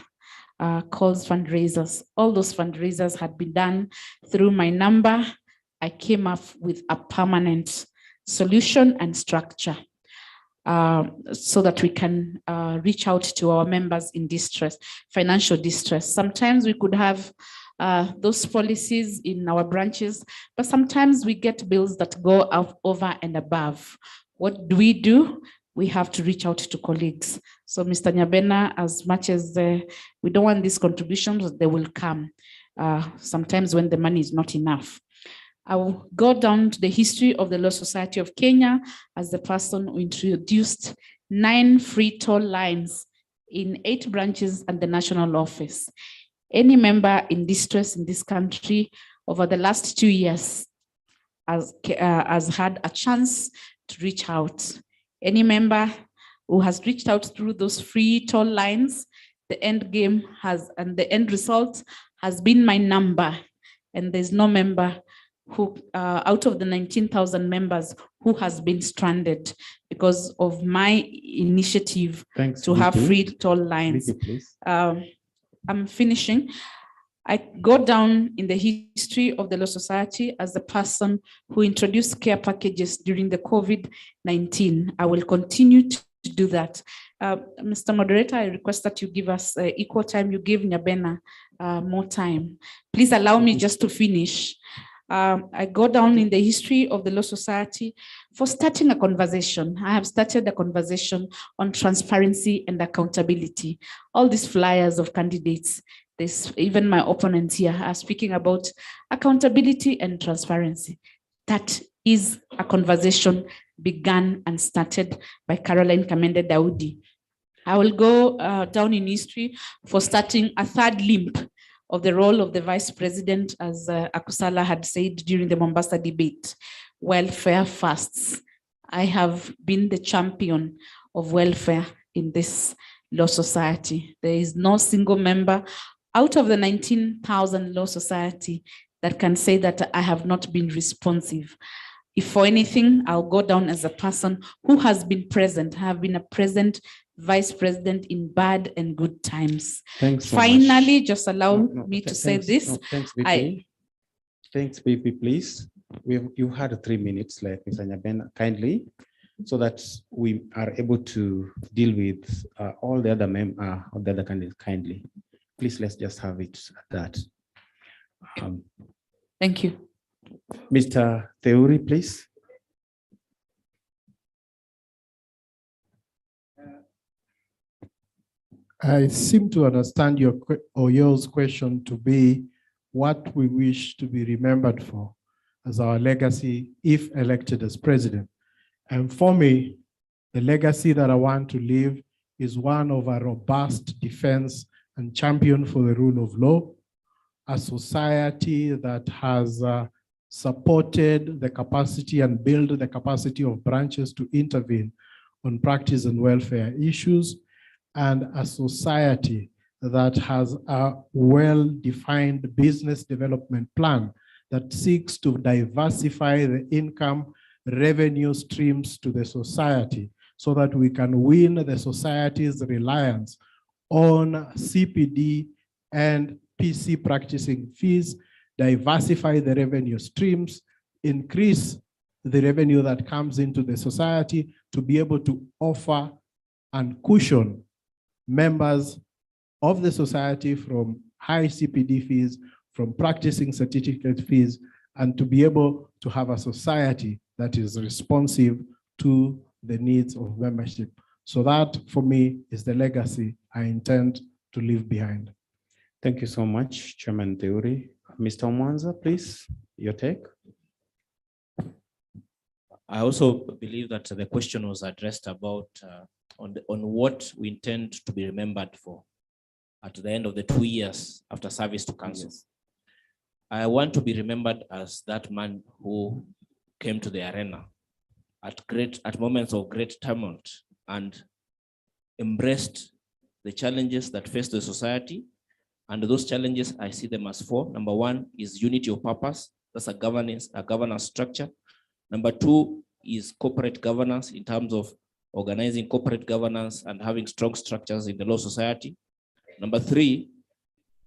calls fundraisers. All those fundraisers had been done through my number. I came up with a permanent solution and structure so that we can reach out to our members in distress, financial distress. Sometimes we could have those policies in our branches, but sometimes we get bills that go up over and above. What do? We have to reach out to colleagues. So Mr. Nyabena, as much as we don't want these contributions, they will come sometimes when the money is not enough. I will go down to the history of the Law Society of Kenya as the person who introduced 9 free toll lines in 8 branches at the national office. Any member in distress in this country over the last 2 years has had a chance to reach out. Any member who has reached out through those free toll lines, the end game and the end result has been my number. And there's no member who, out of the 19,000 members, who has been stranded because of my initiative to have free toll lines. I'm finishing. I go down in the history of the Law Society as the person who introduced care packages during the COVID-19. I will continue to do that. Mr. Moderator, I request that you give us equal time. You give Nyabena more time. Please allow me just to finish. I go down in the history of the Law Society for starting a conversation. I have started a conversation on transparency and accountability. All these flyers of candidates, even my opponents here are speaking about accountability and transparency. That is a conversation begun and started by Caroline Kamende Daudi. I will go down in history for starting a third limb of the role of the vice president, as Akusala had said during the Mombasa debate, welfare fasts. I have been the champion of welfare in this Law Society. There is no single member out of the 19,000 Law Society that can say that I have not been responsive. If for anything, I'll go down as a person who has been present, have been a present vice president in bad and good times. Thanks so Finally, much. just allow me to say this. Thanks, BP. Thanks, BP, please. You had 3 minutes, like Mr. Nyabena, kindly, so that we are able to deal with all the other candidates kindly. Please, let's just have it at that. Thank you. Mr. Theuri, please. I seem to understand yours question to be what we wish to be remembered for as our legacy if elected as president. And for me, the legacy that I want to leave is one of a robust defense and champion for the rule of law, a society that has supported the capacity and built the capacity of branches to intervene on practice and welfare issues, and a society that has a well-defined business development plan that seeks to diversify the income revenue streams to the society so that we can win the society's reliance on CPD and PC practicing fees, diversify the revenue streams, increase the revenue that comes into the society to be able to offer and cushion members of the society from high CPD fees, from practicing certificate fees, and to be able to have a society that is responsive to the needs of membership. So that, for me, is the legacy I intend to leave behind. Thank you so much, Chairman Theuri. Mr. Mwanza, please, your take. I also believe that the question was addressed about on what we intend to be remembered for at the end of the 2 years after service to council. Yes. I want to be remembered as that man who came to the arena at moments of great tumult and embraced the challenges that faced the society And those challenges, I see them as four. Number one is unity of purpose. That's a governance structure. Number two is corporate governance in terms of organizing corporate governance and having strong structures in the law society. Number three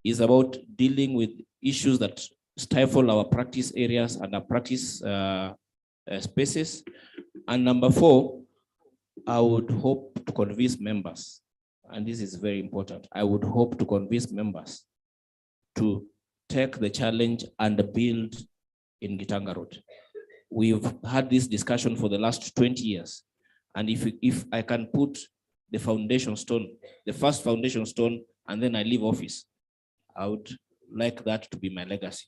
is about dealing with issues that stifle our practice areas and our practice spaces. And number four, I would hope to convince members, and this is very important, I would hope to convince members to take the challenge and build in Gitanga Road. We've had this discussion for the last 20 years. And if I can put the foundation stone, the first foundation stone, and then I leave office, I would like that to be my legacy.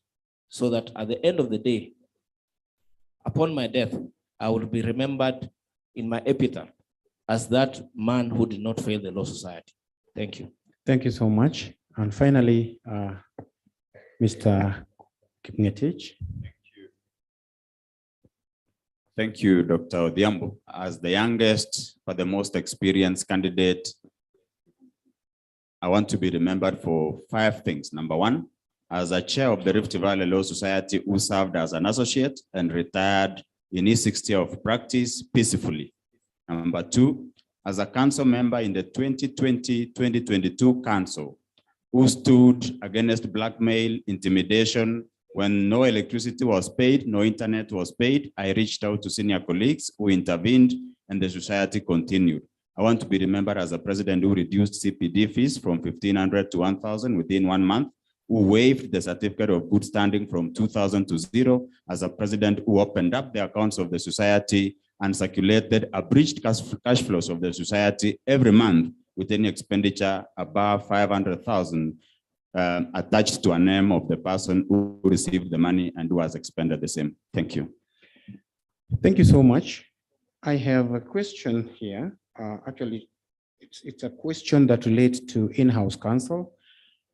So that at the end of the day, upon my death, I will be remembered in my epitaph as that man who did not fail the law society. Thank you. Thank you so much. And finally, Mr. Kipngetich. Thank you, Dr. Odhiambo. As the youngest but the most experienced candidate, I want to be remembered for 5 things. Number one, as a chair of the Rift Valley Law Society who served as an associate and retired in his 6th year of practice peacefully. Number two, as a council member in the 2020-2022 council who stood against blackmail, intimidation. When no electricity was paid, no internet was paid, I reached out to senior colleagues who intervened and the society continued. I want to be remembered as a president who reduced CPD fees from 1,500 to 1,000 within 1 month, who waived the certificate of good standing from 2,000 to 0, as a president who opened up the accounts of the society and circulated abridged cash flows of the society every month with any expenditure above 500,000 attached to a name of the person who received the money and who has expended the same. Thank you. Thank you so much. I have a question here. Actually, it's a question that relates to in-house counsel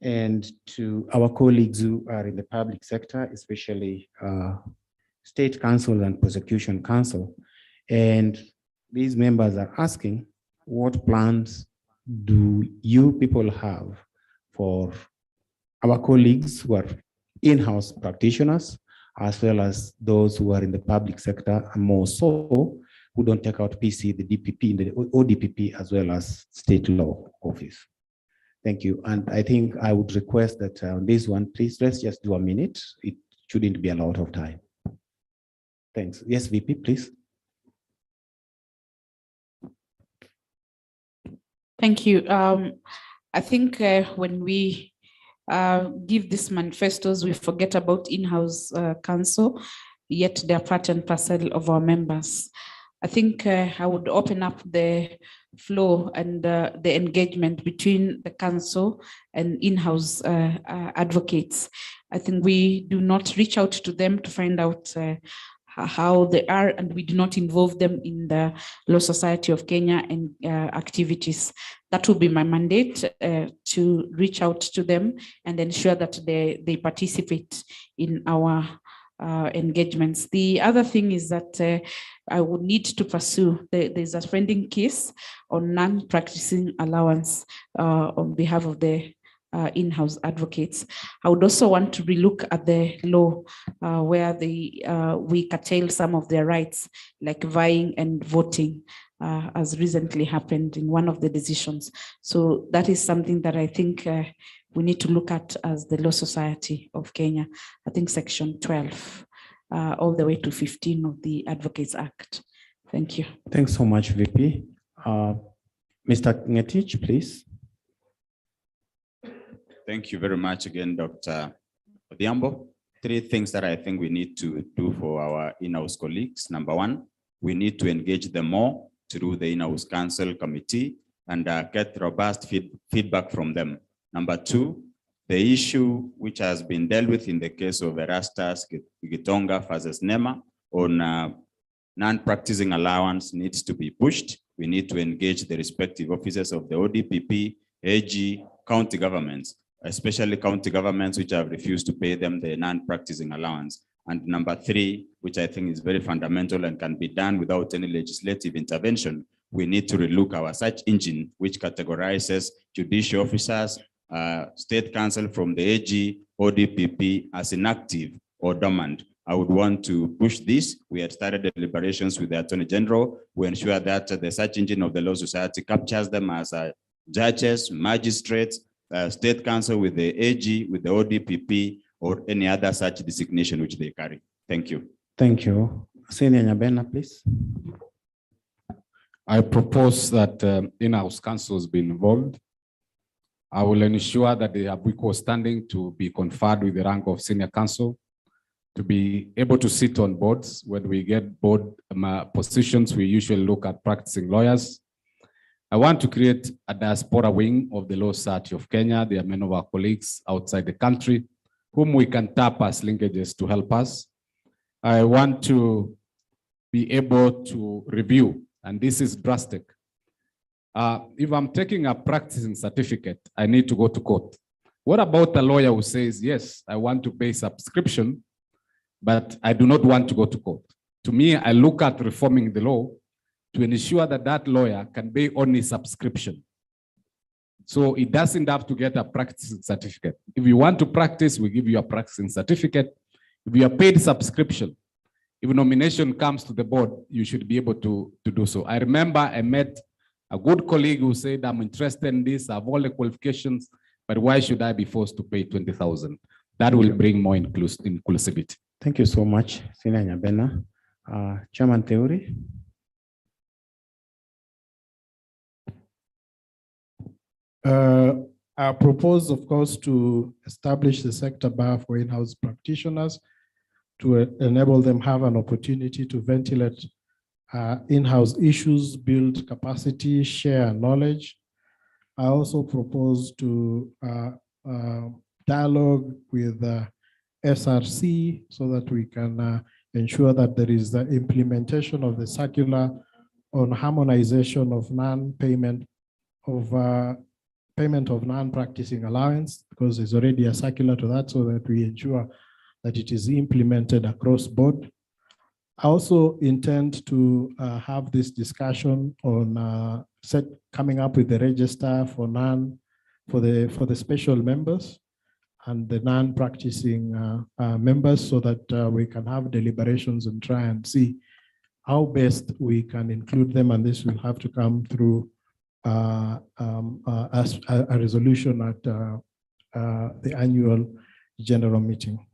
and to our colleagues who are in the public sector, especially state counsel and prosecution counsel. And these members are asking, what plans do you people have for our colleagues who are in-house practitioners, as well as those who are in the public sector, and more so, who don't take out PC, the DPP, the ODPP, as well as state law office. Thank you. And I think I would request that on this one, please, let's just do a minute. It shouldn't be a lot of time. Thanks. Yes, VP, please. Thank you. I think when we give these manifestos, we forget about in-house counsel, yet they're part and parcel of our members. I think I would open up the flow and the engagement between the council and in-house advocates. I think we do not reach out to them to find out how they are, and we do not involve them in the Law Society of Kenya and activities. That will be my mandate, to reach out to them and ensure that they participate in our engagements. The other thing is that I would need to pursue, there's a pending case on non-practicing allowance on behalf of the in-house advocates. I would also want to relook at the law where we curtail some of their rights, like vying and voting, as recently happened in one of the decisions. So that is something that I think we need to look at as the Law Society of Kenya. I think section 12, all the way to 15 of the Advocates Act. Thank you. Thanks so much, VP. Mr. Ngetich, please. Thank you very much again, Dr. Odhiambo. 3 things that I think we need to do for our in-house colleagues. Number one, we need to engage them more through the in-house council committee and get robust feedback from them. Number two, the issue which has been dealt with in the case of Erastus Gitonga versus NEMA on non-practicing allowance needs to be pushed. We need to engage the respective offices of the ODPP, AG, county governments, especially county governments which have refused to pay them the non-practicing allowance. And number 3, which I think is very fundamental and can be done without any legislative intervention, we need to relook our search engine, which categorizes judicial officers, state counsel from the AG or DPP as inactive or dormant. I would want to push this. We had started deliberations with the Attorney General. We ensure that the search engine of the Law Society captures them as judges, magistrates, state counsel with the AG, with the ODPP, or any other such designation which they carry. Thank you. Thank you. Senior Nyabena, please. I propose that in-house counsels be involved. I will ensure that they have equal standing to be conferred with the rank of senior counsel, to be able to sit on boards. When we get board positions, we usually look at practicing lawyers. I want to create a diaspora wing of the Law Society of Kenya. There are many of our colleagues outside the country whom we can tap as linkages to help us. I want to be able to review, and this is drastic. If I'm taking a practicing certificate, I need to go to court. What about a lawyer who says, yes, I want to pay subscription, but I do not want to go to court? To me, I look at reforming the law to ensure that that lawyer can pay only subscription. So it doesn't have to get a practicing certificate. If you want to practice, we give you a practicing certificate. If you are paid subscription, if nomination comes to the board, you should be able to do so. I remember I met a good colleague who said, I'm interested in this, I have all the qualifications, but why should I be forced to pay 20,000? That will bring more inclusivity. Thank you so much, Senior Nyabena. Chairman Theory. I propose, of course, to establish the sector bar for in-house practitioners to enable them have an opportunity to ventilate in-house issues, build capacity, share knowledge. I also propose to dialogue with SRC so that we can ensure that there is the implementation of the circular on harmonization of non-payment of payment of non-practicing allowance, because there's already a circular to that, so that we ensure that it is implemented across board. I also intend to have this discussion on coming up with the register for the special members and the non-practicing members, so that we can have deliberations and try and see how best we can include them. And this will have to come through as a resolution at the annual general meeting.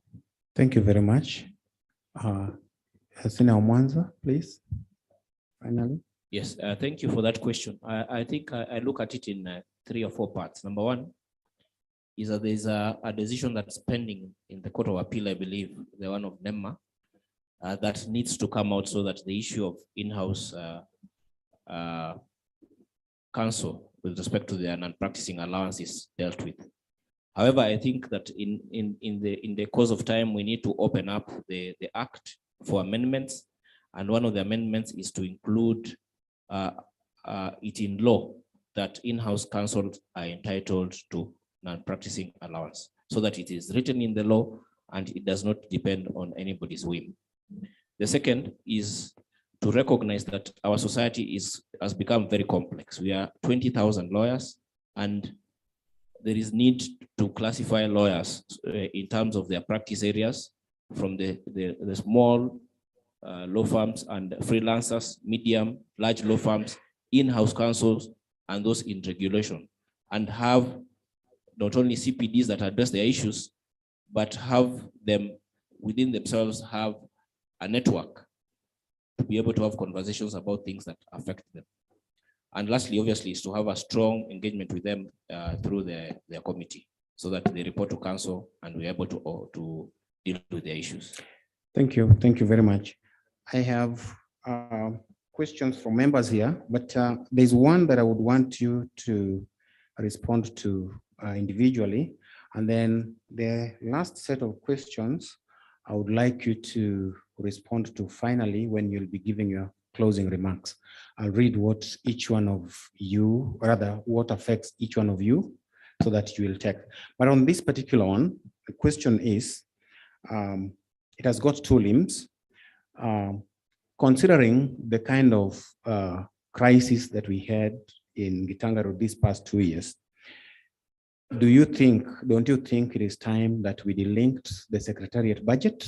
Thank you very much. Senior Mwanza, please. Finally. Yes, thank you for that question. I think I look at it in 3 or 4 parts. Number one is that there's a decision that's pending in the Court of Appeal, I believe, the one of NEMA, that needs to come out so that the issue of in-house counsel with respect to their non-practicing allowance is dealt with. However, I think that in the course of time, we need to open up the act for amendments, and one of the amendments is to include it in law that in-house counsels are entitled to non-practicing allowance, so that it is written in the law and it does not depend on anybody's whim. The second is to recognize that our society has become very complex. We are 20,000 lawyers, and there is need to classify lawyers in terms of their practice areas, from the small law firms and freelancers, medium, large law firms, in-house counsels, and those in regulation, and have not only CPDs that address their issues, but have them within themselves have a network to be able to have conversations about things that affect them. And lastly, obviously, is to have a strong engagement with them through their committee, so that they report to council and we're able to deal with their issues. Thank you. Thank you very much. I have questions from members here, but there's one that I would want you to respond to individually. And then the last set of questions, I would like you to respond to finally when you'll be giving your closing remarks. I'll read what each one of you, or rather what affects each one of you, so that you will take. But on this particular one, the question is, it has got 2 limbs. Considering the kind of crisis that we had in Gitangaro these past 2 years, don't you think it is time that we delinked the secretariat budget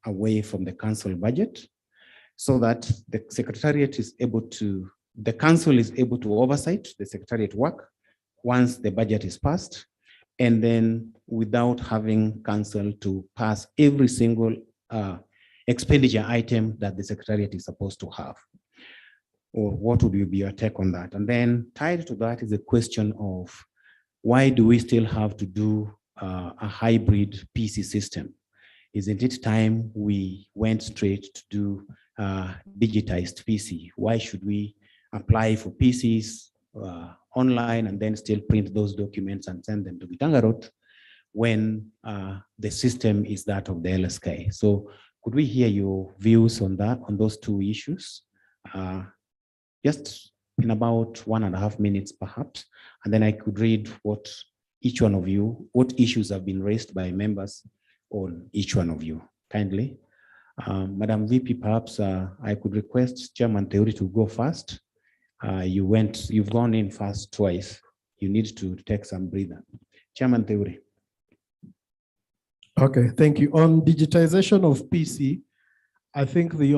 away from the council budget so that the secretariat is able to, the council is able to oversight the secretariat work once the budget is passed, and then without having council to pass every single expenditure item that the secretariat is supposed to have? Or what would be your take on that? And then tied to that is the question of why do we still have to do a hybrid PC system? Isn't it time we went straight to do digitized PC? Why should we apply for PCs online and then still print those documents and send them to Gitangarot when the system is that of the LSK? So could we hear your views on that, on those two issues? Just in about 1.5 minutes, perhaps, and then I could read what each one of you, what issues have been raised by members on each one of you, kindly. Madam VP, perhaps I could request Chairman Theory to go first. You've gone in first twice. You need to take some breather. Chairman Theory. Okay, thank you. On digitization of PC, I think the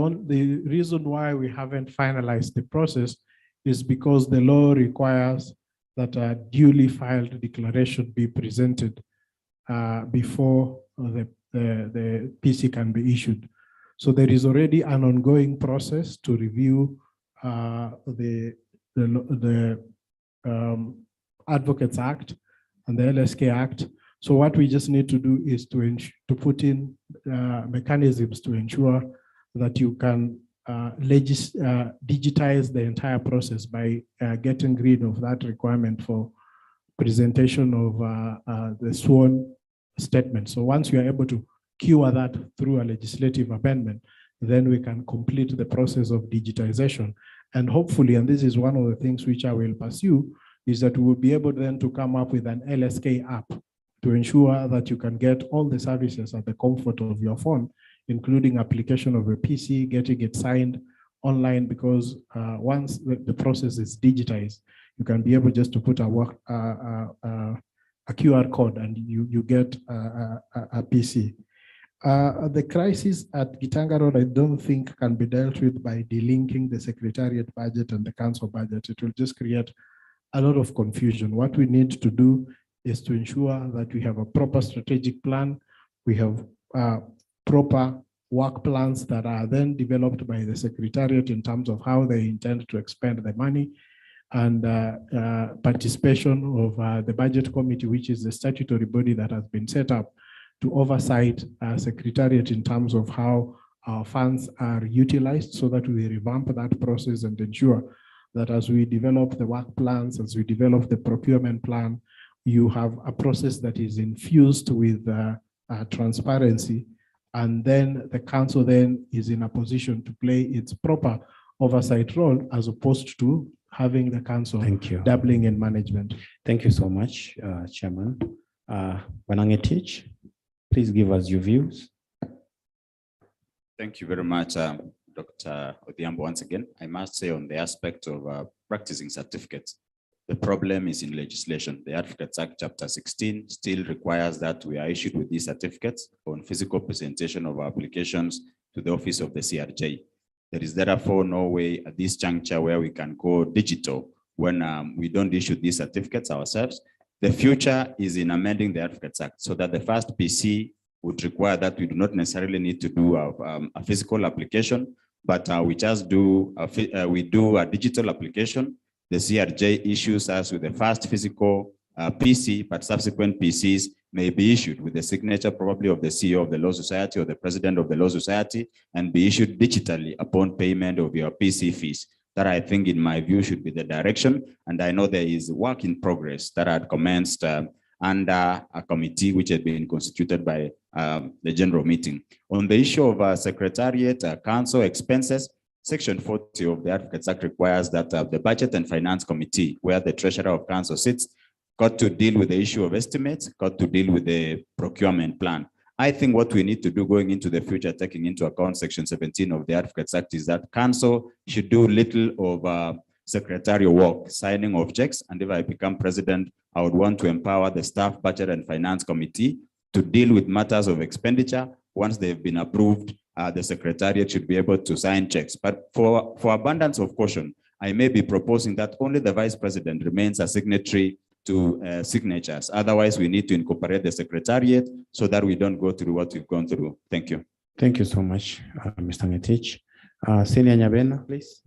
reason why we haven't finalized the process is because the law requires that a duly filed declaration be presented before the PC can be issued. So there is already an ongoing process to review the Advocates Act and the LSK Act. So what we just need to do is to put in mechanisms to ensure that you can digitize the entire process by getting rid of that requirement for presentation of the sworn statement. So once you are able to cure that through a legislative amendment, then we can complete the process of digitization. And hopefully, and this is one of the things which I will pursue, is that we will be able then to come up with an LSK app to ensure that you can get all the services at the comfort of your phone, including application of a PC, getting it signed online, because once the process is digitized, you can be able just to put a QR code and you get a PC. The crisis at Gitangarot, I don't think can be dealt with by delinking the secretariat budget and the council budget. It will just create a lot of confusion. What we need to do is to ensure that we have a proper strategic plan. We have proper work plans that are then developed by the secretariat in terms of how they intend to expend the money, and participation of the budget committee, which is the statutory body that has been set up to oversight secretariat in terms of how our funds are utilized, so that we revamp that process and ensure that as we develop the work plans, as we develop the procurement plan, you have a process that is infused with transparency, and then the council then is in a position to play its proper oversight role, as opposed to having the council dabbling in management. Thank you so much, Chairman. Wanangetich, please give us your views. Thank you very much, Dr. Odhiambo. Once again, I must say on the aspect of practicing certificates, the problem is in legislation. The Advocates Act Chapter 16 still requires that we are issued with these certificates on physical presentation of our applications to the office of the CRJ. There is therefore no way at this juncture where we can go digital when we don't issue these certificates ourselves. The future is in amending the Advocates Act so that the first PC would require that we do not necessarily need to do a physical application, but we just do we do a digital application. The CRJ issues us with the first physical PC, but subsequent PCs may be issued with the signature probably of the CEO of the Law Society or the President of the Law Society, and be issued digitally upon payment of your PC fees. That, I think, in my view, should be the direction. And I know there is work in progress that had commenced under a committee which had been constituted by the general meeting. On the issue of secretariat, council expenses, Section 40 of the Advocates Act requires that the Budget and Finance Committee, where the Treasurer of Council sits, got to deal with the issue of estimates, got to deal with the procurement plan. I think what we need to do going into the future, taking into account Section 17 of the Advocates Act, is that Council should do little of secretarial work, signing of checks, and if I become president, I would want to empower the staff, budget, and finance committee to deal with matters of expenditure. Once they've been approved, the secretariat should be able to sign checks. But for abundance of caution, I may be proposing that only the vice president remains a signatory to signatures. Otherwise, we need to incorporate the secretariat so that we don't go through what we've gone through. Thank you. Thank you so much, Mr. Ngetich. Senior Nyabena, please.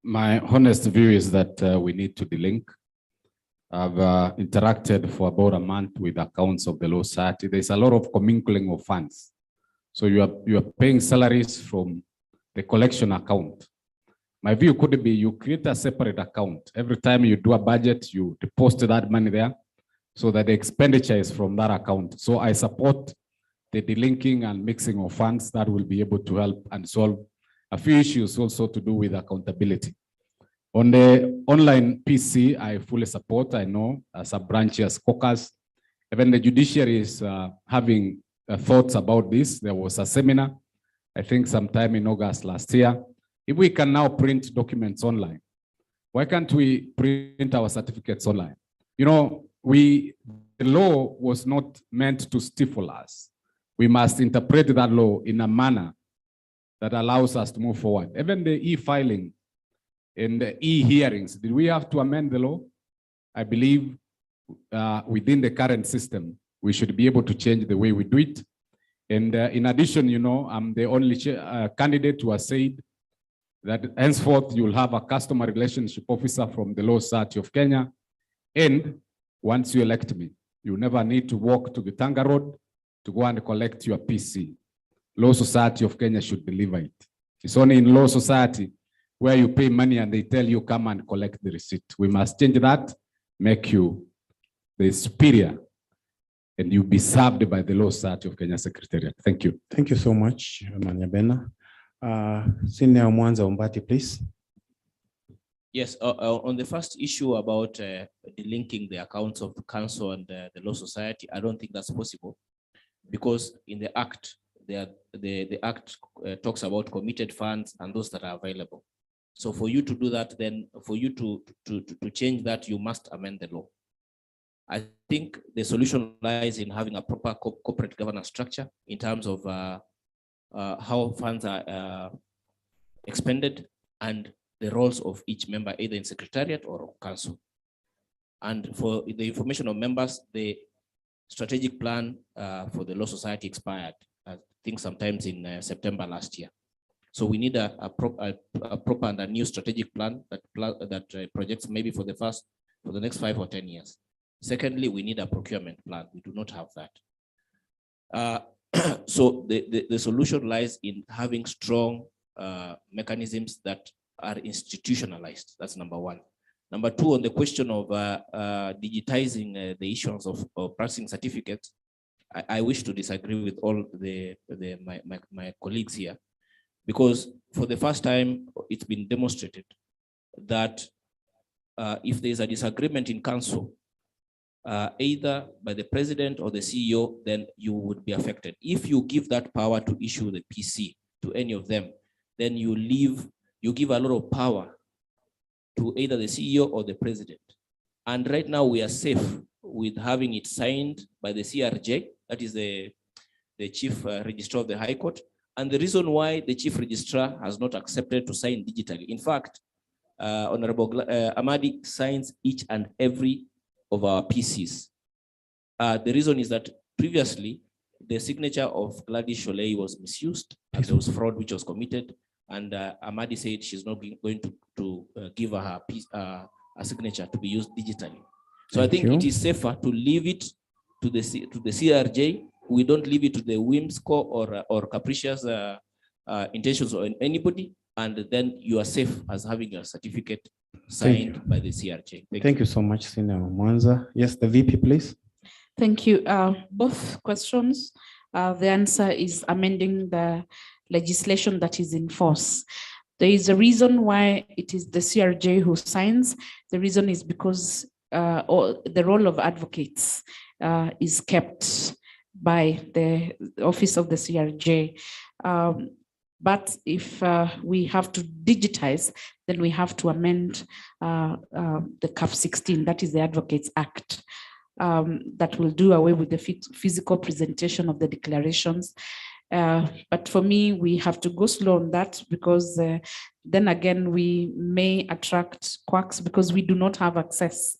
My honest view is that we need to delink. I've interacted for about a month with accounts of the Law Society. There's a lot of commingling of funds. So you are paying salaries from the collection account. My view could be you create a separate account. Every time you do a budget, you deposit that money there so that the expenditure is from that account. So I support the delinking and mixing of funds that will be able to help and solve a few issues also to do with accountability. On the online PC, I fully support. I know as a branch as caucus, even the judiciary is having thoughts about this. There was a seminar, I think sometime in August last year. If we can now print documents online, why can't we print our certificates online? You know, the law was not meant to stifle us. We must interpret that law in a manner that allows us to move forward. Even the e-filing and the e-hearings, did we have to amend the law? I believe within the current system, we should be able to change the way we do it. And in addition, you know, I'm the only candidate who has said that henceforth you'll have a customer relationship officer from the Law Society of Kenya. And once you elect me, you never need to walk to Gitanga Road to go and collect your PC. Law Society of Kenya should deliver it. It's only in Law Society where you pay money and they tell you come and collect the receipt. We must change that, make you the superior, and you'll be served by the Law Society of Kenya Secretariat. Thank you. Thank you so much, Nyabena. Senior Mwanza Umbati, please. Yes, on the first issue about delinking the accounts of the council and the Law Society, I don't think that's possible because in the Act, the Act talks about committed funds and those that are available. So for you to do that, then for you to change that, you must amend the law. I think the solution lies in having a proper corporate governance structure in terms of how funds are expended and the roles of each member, either in secretariat or council. And for the information of members, the strategic plan for the Law Society expired, I think sometimes in September last year. So we need a proper and a new strategic plan that projects maybe for the next 5 or 10 years. Secondly, we need a procurement plan. We do not have that. So the solution lies in having strong mechanisms that are institutionalized. That's number one. Number two, on the question of digitizing the issuance of practicing certificates, I wish to disagree with all my colleagues here, because for the first time, it's been demonstrated that if there's a disagreement in council, either by the president or the CEO, then you would be affected. If you give that power to issue the PC to any of them, then you give a lot of power to either the CEO or the president. And right now we are safe with having it signed by the CRJ, that is the chief registrar of the High Court. And the reason why the chief registrar has not accepted to sign digitally, in fact, Honorable Amadi signs each and every of our PCs. The reason is that previously the signature of Gladys Sholei was misused and there was fraud which was committed, and Amadi said she's not going to give her a signature to be used digitally. So I think it is safer to leave it to the CRJ. We don't leave it to the whimsical or capricious intentions of anybody, and then you are safe as having your certificate signed by the CRJ. Thank you so much, Senior Mwanza. Yes, the VP, please. Thank you. Both questions, the answer is amending the legislation that is in force. There is a reason why it is the CRJ who signs. The reason is because the role of advocates is kept by the office of the CRJ. But if we have to digitize, then we have to amend the CAF 16, that is the Advocates Act, that will do away with the physical presentation of the declarations. But for me, we have to go slow on that, because then again, we may attract quacks because we do not have access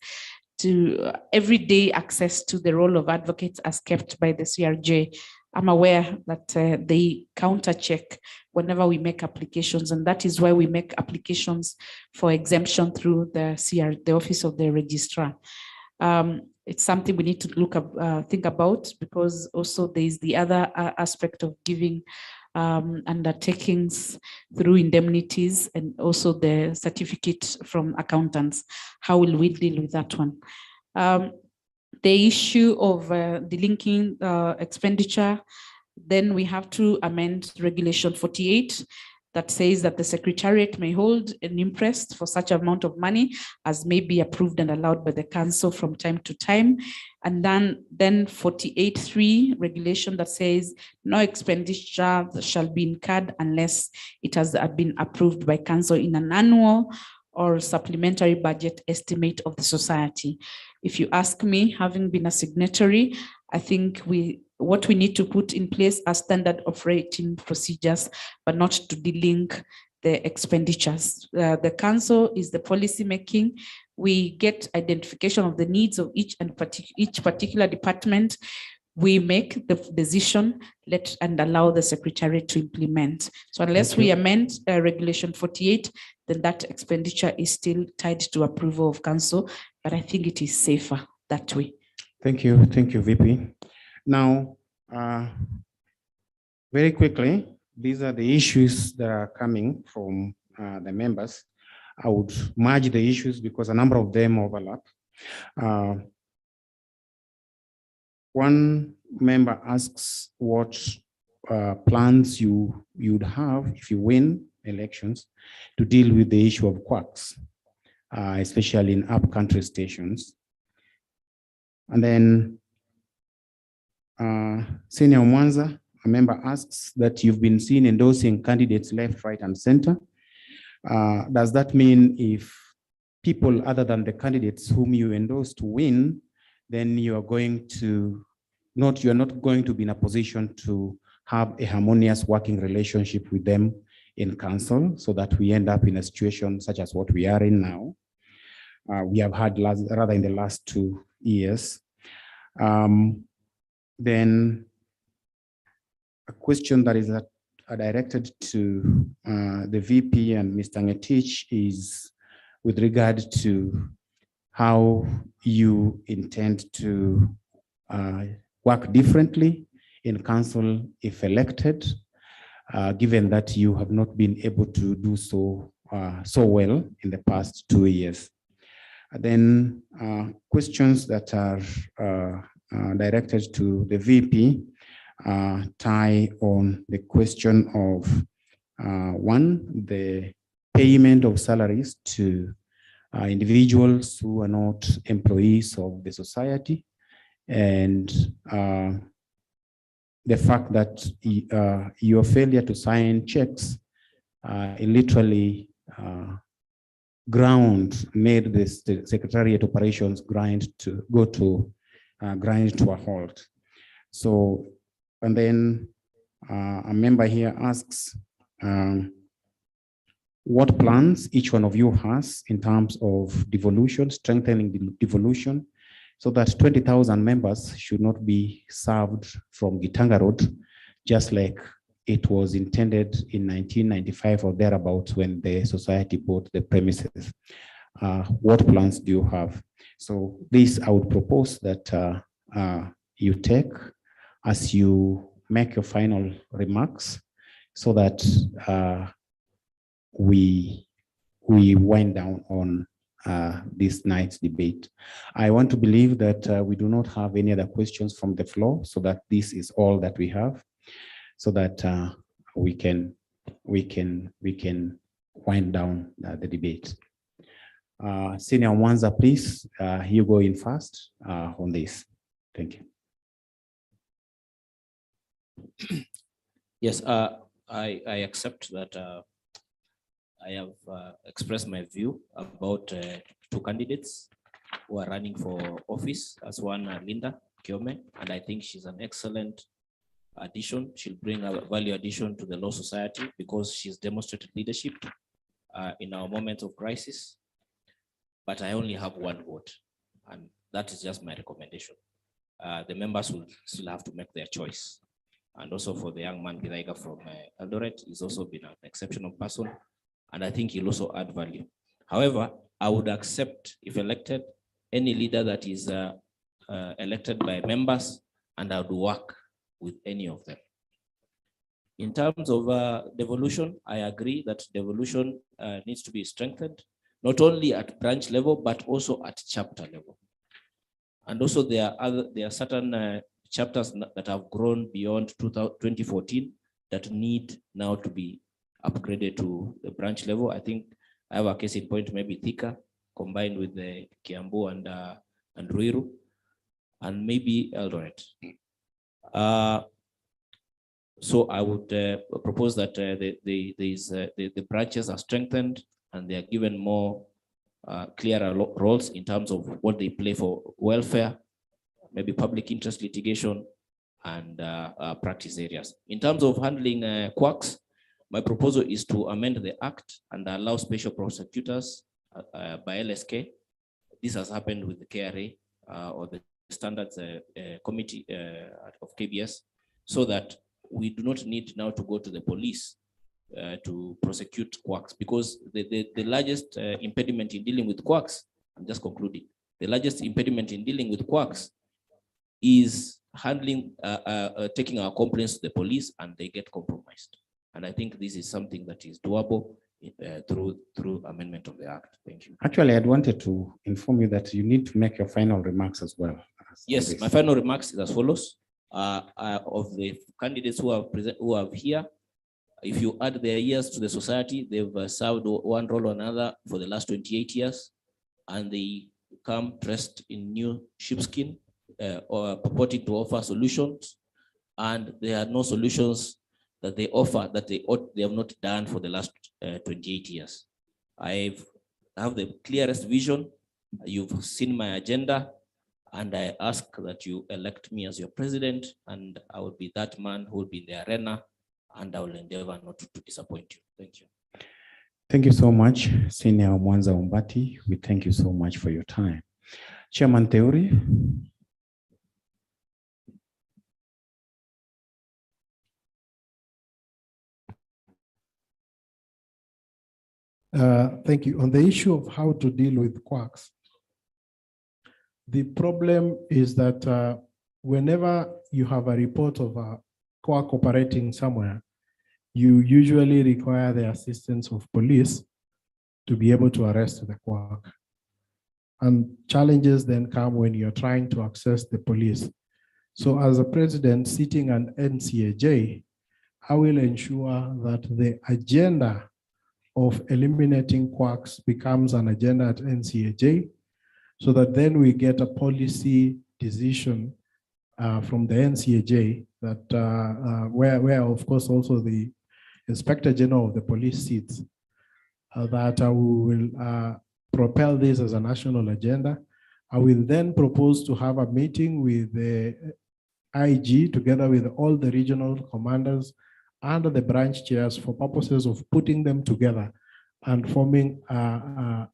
to everyday access to the role of advocates as kept by the CRJ. I'm aware that they counter check whenever we make applications, and that is why we make applications for exemption through the Office of the Registrar. It's something we need to think about, because also there is the other aspect of giving undertakings through indemnities, and also the certificate from accountants. How will we deal with that one? The issue of delinking expenditure, then we have to amend Regulation 48 that says that the Secretariat may hold an imprest for such amount of money as may be approved and allowed by the Council from time to time. And then 48.3 regulation that says no expenditure shall be incurred unless it has been approved by Council in an annual or supplementary budget estimate of the society. If you ask me, having been a signatory, I think what we need to put in place are standard operating procedures, but not to delink the expenditures. The council is the policy making. We get identification of the needs of each particular department. We make the decision, and allow the secretary to implement. So unless we amend Regulation 48, then that expenditure is still tied to approval of council, but I think it is safer that way. Thank you, VP. Now, very quickly, these are the issues that are coming from the members. I would merge the issues because a number of them overlap. One member asks what plans you'd have if you win elections to deal with the issue of quacks, especially in up-country stations. And then Senior Mwanza, a member asks that you've been seen endorsing candidates left, right, and center. Does that mean if people other than the candidates whom you endorse to win, then you are not going to be in a position to have a harmonious working relationship with them in council, so that we end up in a situation such as what we are in now. We have had rather in the last 2 years. Then a question that is directed to the VP and Mr. Ngetich is with regard to how you intend to work differently in council if elected, given that you have not been able to do so well in the past 2 years. Then questions that are directed to the VP tie on the question of one, the payment of salaries to individuals who are not employees of the society, and the fact that your failure to sign checks literally made this the Secretariat operations grind to a halt. So, and then a member here asks what plans each one of you has in terms of devolution, strengthening the devolution, so that 20,000 members should not be served from Gitanga Road, just like it was intended in 1995 or thereabouts when the society bought the premises. What plans do you have? So this I would propose that you take as you make your final remarks, so that we wind down on this night's debate. I want to believe that we do not have any other questions from the floor, so that this is all that we have, so that we can wind down the debate. Senior Mwanza, please, you go in first on this. Thank you. Yes, I accept that I have expressed my view about two candidates who are running for office. As one, Linda Kiome, and I think she's an excellent addition. She'll bring a value addition to the Law Society because she's demonstrated leadership in our moments of crisis. But I only have one vote, and that is just my recommendation. The members will still have to make their choice. And also for the young man Githaiga from Eldoret, he's also been an exceptional person, and I think he'll also add value. However, I would accept, if elected, any leader that is elected by members, and I would work with any of them. In terms of devolution, I agree that devolution needs to be strengthened, not only at branch level, but also at chapter level. And also there are certain chapters that have grown beyond 2014 that need now to be upgraded to the branch level. I think I have a case in point, maybe Thika, combined with the Kiambu and Ruiru, and maybe Eldoret. So I would propose that the branches are strengthened and they are given more clearer roles in terms of what they play for welfare, maybe public interest litigation, and practice areas. In terms of handling quacks, my proposal is to amend the act and allow special prosecutors by LSK. This has happened with the KRA or the standards committee of KBS, so that we do not need now to go to the police to prosecute quacks, because the largest impediment in dealing with quacks, I'm just concluding, the largest impediment in dealing with quacks is handling, taking our complaints to the police, and they get compromised. And I think this is something that is doable through amendment of the act. Thank you. Actually, I'd wanted to inform you that you need to make your final remarks as well. Yes, my final remarks is as follows. Of the candidates who have here, if you add their years to the society, they've served one role or another for the last 28 years, and they come dressed in new sheepskin or purporting to offer solutions, and there are no solutions that they offer that they have not done for the last 28 years. I have the clearest vision. You've seen my agenda, and I ask that you elect me as your president, and I will be that man who will be in the arena, and I will endeavor not to disappoint you. Thank you. Thank you so much, Senior Mwanza Umbati. We thank you so much for your time. Chairman Theory. Thank you. On the issue of how to deal with quacks, the problem is that whenever you have a report of a quack operating somewhere, you usually require the assistance of police to be able to arrest the quack. And challenges then come when you're trying to access the police. So as a president sitting on NCAJ, I will ensure that the agenda of eliminating quacks becomes an agenda at NCAJ, so that then we get a policy decision from the NCAJ that where of course also the Inspector General of the police sits, that we will propel this as a national agenda. I will then propose to have a meeting with the IG together with all the regional commanders and the branch chairs for purposes of putting them together and forming a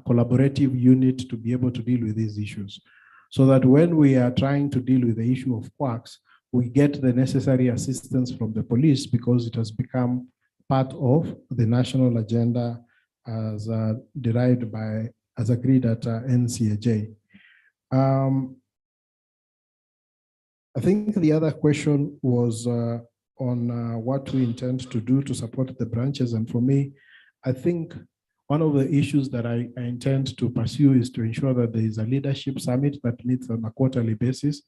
collaborative unit to be able to deal with these issues. So that when we are trying to deal with the issue of quacks, we get the necessary assistance from the police, because it has become part of the national agenda as derived by, as agreed at NCAJ. I think the other question was on what we intend to do to support the branches. And for me, I think one of the issues that I intend to pursue is to ensure that there is a leadership summit that meets on a quarterly basis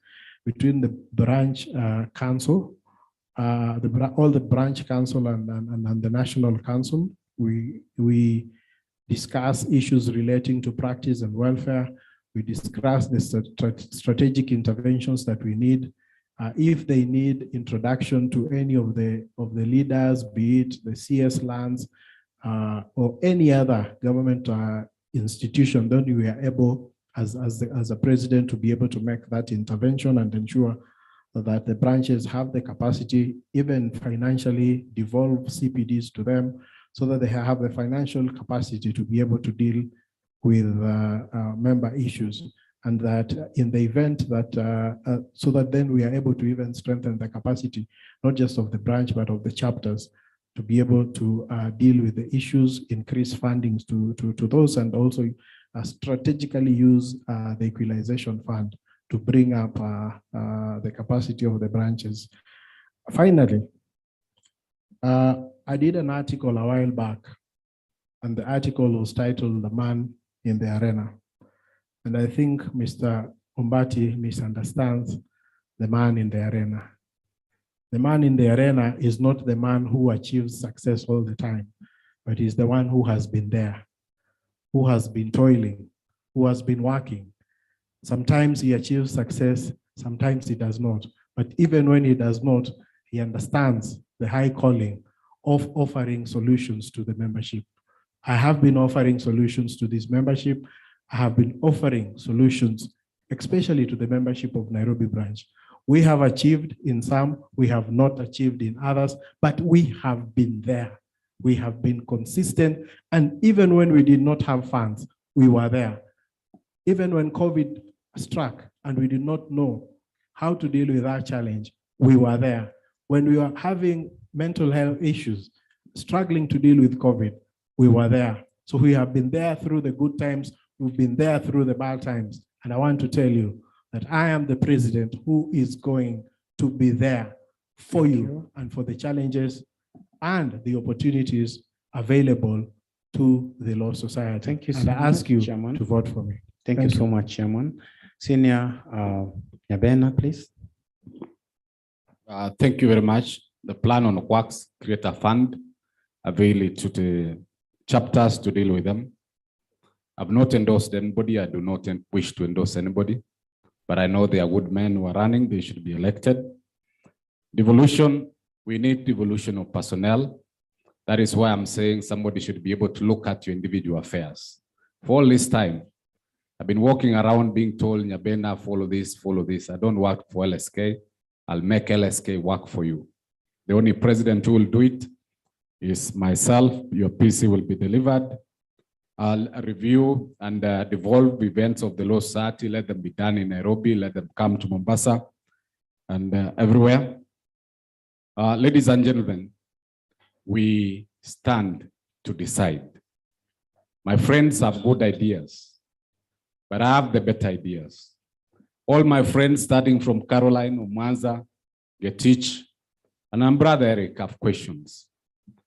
between the branch council, all the branch council and the national council. We discuss issues relating to practice and welfare. We discuss the strategic interventions that we need. If they need introduction to any of the leaders, be it the CS lands, or any other government institution, then we are able, as a president, to be able to make that intervention and ensure that the branches have the capacity, even financially, devolve CPDs to them, so that they have the financial capacity to be able to deal with member issues. And that in the event that, so that then we are able to even strengthen the capacity, not just of the branch, but of the chapters, to be able to deal with the issues, increase fundings to those, and also strategically use the equalization fund to bring up the capacity of the branches. Finally, I did an article a while back, and the article was titled "The Man in the Arena." And I think Mr. Umbati misunderstands the man in the arena. The man in the arena is not the man who achieves success all the time, but is the one who has been there, who has been toiling, who has been working. Sometimes he achieves success, sometimes he does not. But even when he does not, he understands the high calling of offering solutions to the membership. I have been offering solutions to this membership. I have been offering solutions, especially to the membership of Nairobi branch. We have achieved in some, we have not achieved in others, but we have been there. We have been consistent, and even when we did not have funds, we were there. Even when COVID struck and we did not know how to deal with that challenge, we were there. When we were having mental health issues, struggling to deal with COVID, we were there. So we have been there through the good times, we've been there through the bad times. And I want to tell you that I am the president who is going to be there for you and for the challenges and the opportunities available to the Law Society. Thank you so and I ask much, you Chairman. to vote for me. Thank you so much, Chairman. Senior Nyabena, please. Thank you very much. The plan on works, create a fund, avail it to the chapters to deal with them. I've not endorsed anybody. I do not wish to endorse anybody, but I know they are good men who are running. They should be elected. Devolution, we need devolution of personnel. That is why I'm saying somebody should be able to look at your individual affairs. For all this time, I've been walking around being told, Nyabena, follow this, follow this. I don't work for LSK. I'll make LSK work for you. The only president who will do it is myself. Your PC will be delivered. I'll review and devolve events of the Law Society. Let them be done in Nairobi. Let them come to Mombasa and everywhere. Ladies and gentlemen, we stand to decide. My friends have good ideas, but I have the better ideas. All my friends, starting from Caroline, Umanza, Getich, and I'm Brother Eric, have questions.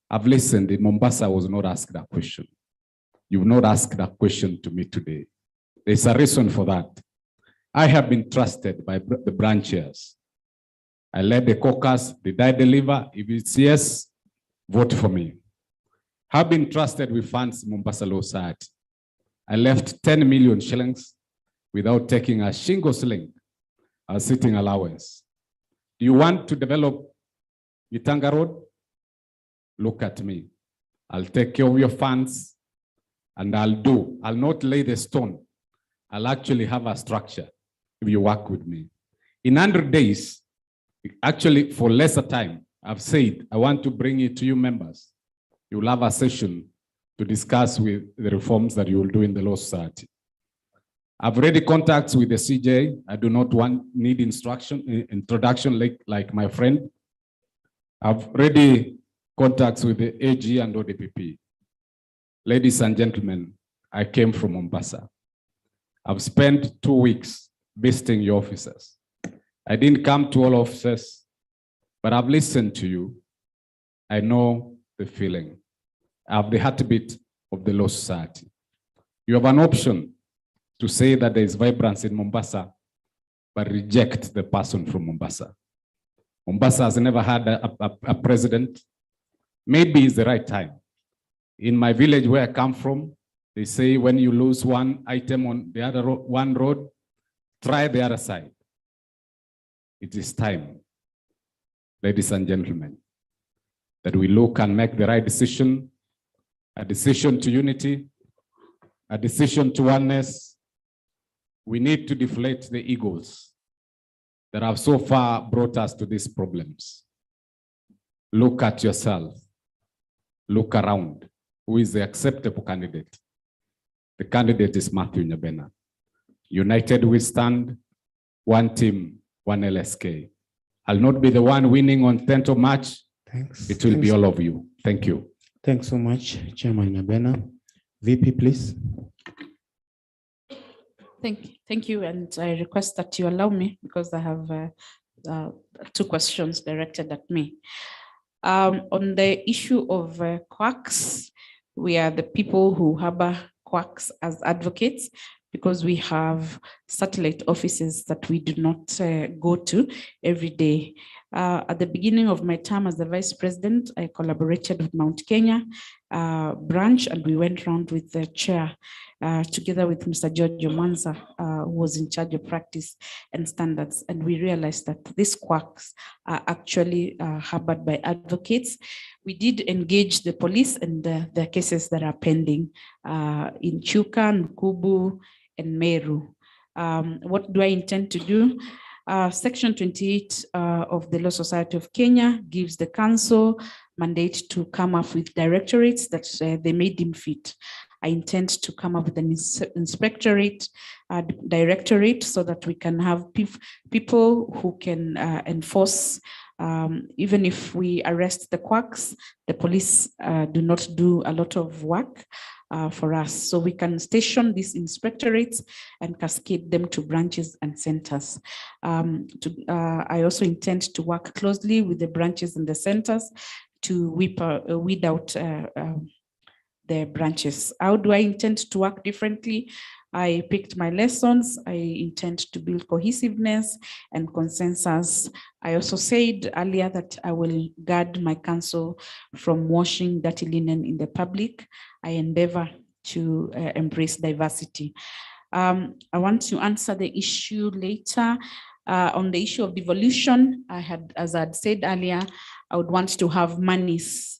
I've listened. In Mombasa, I was not asked that question. You've not asked that question to me today. There's a reason for that. I have been trusted by the branches. I led the caucus. Did I deliver? If it's yes, vote for me. I've been trusted with funds in Mombasa Law Society. I left 10 million shillings without taking a shingle sling, a sitting allowance. Do you want to develop Gitanga Road? Look at me. I'll take care of your funds. And I'll not lay the stone. I'll actually have a structure if you work with me. In 100 days, actually for lesser time, I've said, I want to bring it to you members. You'll have a session to discuss with the reforms that you will do in the Law Society. I've already contacts with the CJ. I do not need introduction like my friend. I've already contacts with the AG and ODPP. Ladies and gentlemen, I came from Mombasa. I've spent 2 weeks visiting your offices. I didn't come to all offices, but I've listened to you. I know the feeling. I have the heartbeat of the Law Society. You have an option to say that there is vibrance in Mombasa, but reject the person from Mombasa. Mombasa has never had a president. Maybe it's the right time. In my village where I come from, they say when you lose one item on the other one road, try the other side. It is time, ladies and gentlemen, that we look and make the right decision a decision to unity, a decision to oneness. We need to deflate the egos that have so far brought us to these problems. Look at yourself. Look around. Who is the acceptable candidate? The candidate is Matthew Nyabena. United we stand, one team, one LSK. I'll not be the one winning on 10th of March. Thanks. It will be all of you. Thank you. Thanks so much, Chairman Nyabena. VP, please. Thank you, and I request that you allow me because I have two questions directed at me. On the issue of quacks, we are the people who harbor quacks as advocates because we have satellite offices that we do not go to every day. At the beginning of my term as the Vice President, I collaborated with Mount Kenya branch, and we went around with the chair together with Mr. George Omansa, who was in charge of practice and standards. And we realized that these quacks are actually harbored by advocates. We did engage the police, and the cases that are pending in Chuka, Nkubu, and Meru. What do I intend to do? Section 28 of the Law Society of Kenya gives the council mandate to come up with directorates that they may deem fit. I intend to come up with an inspectorate directorate so that we can have people who can enforce. Even if we arrest the quacks, the police do not do a lot of work for us. So we can station these inspectorates and cascade them to branches and centers. I also intend to work closely with the branches and the centers to weed out the branches. How do I intend to work differently? I picked my lessons. I intend to build cohesiveness and consensus. I also said earlier that I will guard my council from washing dirty linen in the public. I endeavor to embrace diversity. I want to answer the issue later. On the issue of devolution, as I had said earlier, I would want to have monies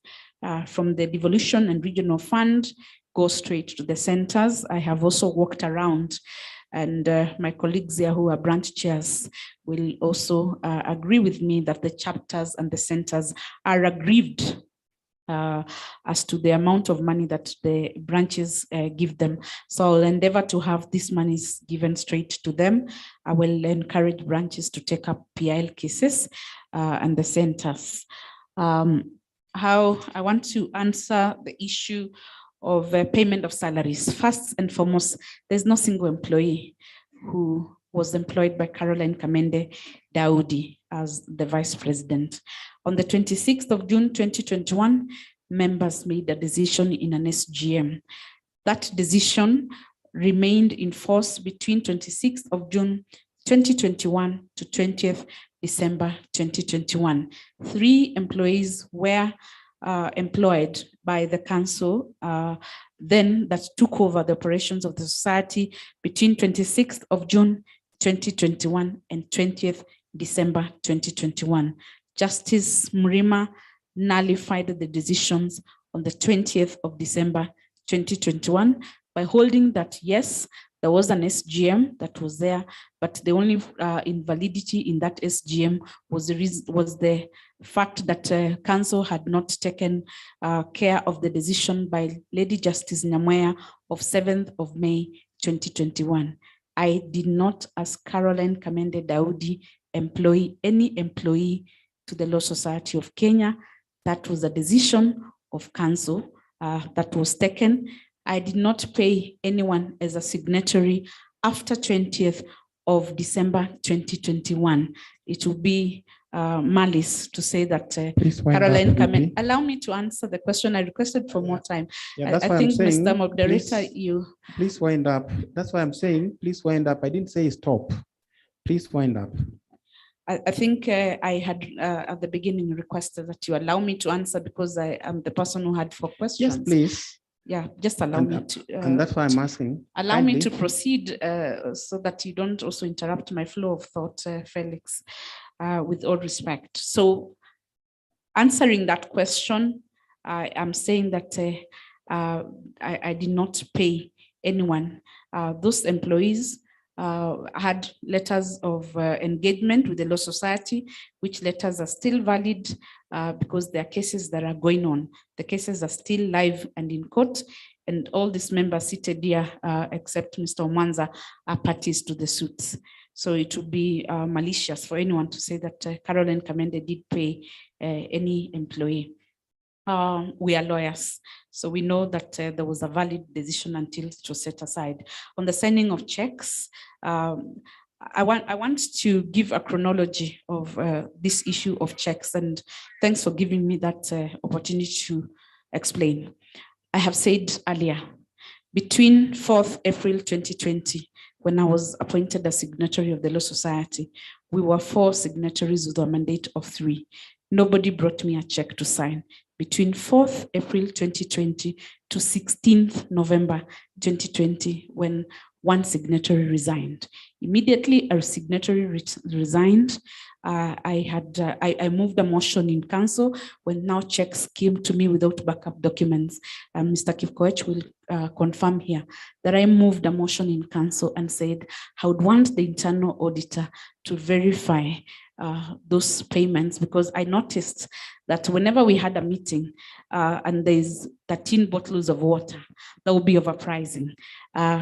from the devolution and regional fund go straight to the centers. I have also walked around, and my colleagues here who are branch chairs will also agree with me that the chapters and the centers are aggrieved as to the amount of money that the branches give them. So I'll endeavor to have these monies given straight to them. I will encourage branches to take up PIL cases and the centers. How I want to answer the issue of payment of salaries. First and foremost, there's no single employee who was employed by Caroline Kamende Daudi as the Vice President. On the 26th of June, 2021, members made a decision in an SGM. That decision remained in force between 26th of June, 2021 to 20th December, 2021. 3 employees were employed by the council then that took over the operations of the society between 26th of June 2021 and 20th December 2021. Justice Mrima nullified the decisions on the 20th of December 2021 by holding that yes, there was an SGM that was there, but the only invalidity in that SGM was the fact that council had not taken care of the decision by Lady Justice Nyamweya of 7th of May 2021. I did not, as Caroline Kamende Daudi, employ any employee to the Law Society of Kenya. That was a decision of council that was taken. I did not pay anyone as a signatory after 20th of December 2021. It will be malice to say that Caroline Kamende. Allow me to answer the question. I requested for more time. Yeah, that's I why think, I'm saying, Mr. Moderator, please wind up. That's why I'm saying, please wind up. I didn't say stop. Please wind up. I think I had at the beginning requested that you allow me to answer because I am the person who had 4 questions. Yes, please. Yeah, just allow me to. And that's why I'm asking. Allow me to proceed so that you don't also interrupt my flow of thought, Felix, with all respect. So answering that question, I am saying that I did not pay anyone. Those employees had letters of engagement with the Law Society, which letters are still valid because there are cases that are going on. The cases are still live and in court, and all these members seated here, except Mr. Omanza, are parties to the suits. So it would be malicious for anyone to say that Caroline Kamende did pay any employee. We are lawyers, so we know that there was a valid decision until it was set aside. On the signing of checks, I want to give a chronology of this issue of checks, and thanks for giving me that opportunity to explain. I have said earlier, between 4th April 2020, when I was appointed as signatory of the Law Society, we were 4 signatories with a mandate of 3. Nobody brought me a check to sign. Between 4th April 2020 to 16th November 2020, when one signatory resigned. Immediately a signatory resigned, I moved a motion in council when now checks came to me without backup documents. Mr. Kipkoech will confirm here that I moved a motion in council and said I would want the internal auditor to verify those payments, because I noticed that whenever we had a meeting and there's 13 bottles of water, that would be overpricing.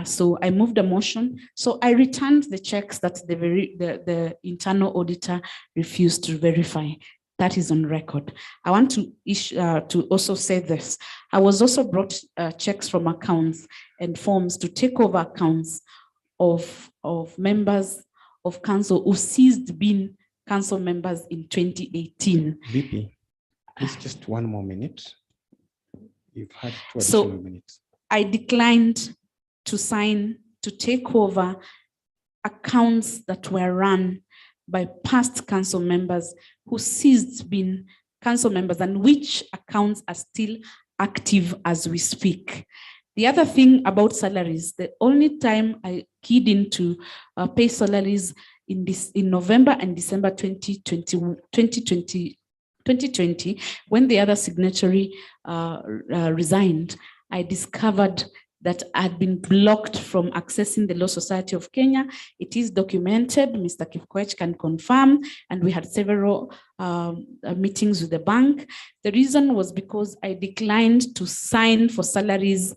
So I moved a motion. So I returned the checks that the internal auditor refused to verify. That is on record. I want to also say this. I was also brought checks from accounts and forms to take over accounts of members of council who ceased being council members in 2018. VP, please just one more minute. You've had 2 So additional minutes. I declined to sign to take over accounts that were run by past council members who ceased being council members, and which accounts are still active as we speak. The other thing about salaries, the only time I keyed into pay salaries in November and December 2020, when the other signatory resigned, I discovered that I had been blocked from accessing the Law Society of Kenya. It is documented, Mr. Kipkoech can confirm, and we had several meetings with the bank. The reason was because I declined to sign for salaries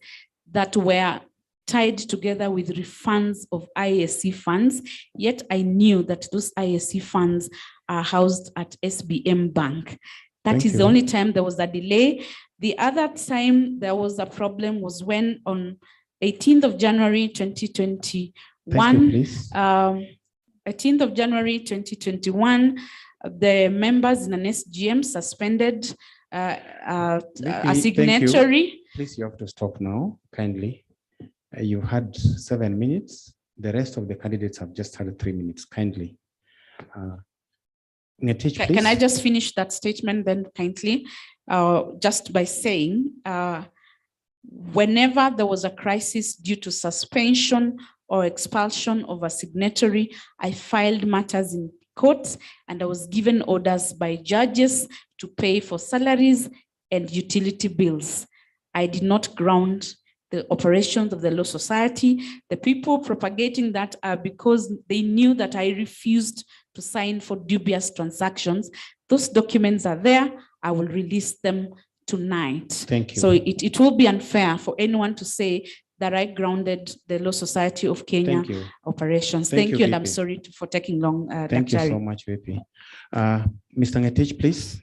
that were tied together with refunds of IAC funds, yet I knew that those IAC funds are housed at SBM Bank. That is the only time there was a delay. The other time there was a problem was when on 18th of January 2021, 18th of January 2021, the members in an SGM suspended a signatory. Please, you have to stop now, kindly. You had 7 minutes. The rest of the candidates have just had 3 minutes, kindly. Ngetich, please. Can I just finish that statement then, kindly? Just by saying, whenever there was a crisis due to suspension or expulsion of a signatory, I filed matters in courts, and I was given orders by judges to pay for salaries and utility bills. I did not ground the operations of the Law Society. The people propagating that are because they knew that I refused to sign for dubious transactions. Those documents are there. I will release them tonight. Thank you. So it will be unfair for anyone to say that I grounded the Law Society of Kenya operations. Thank you, and I'm sorry for taking long. Thank you so much, VP. Mr. Ngetich, please.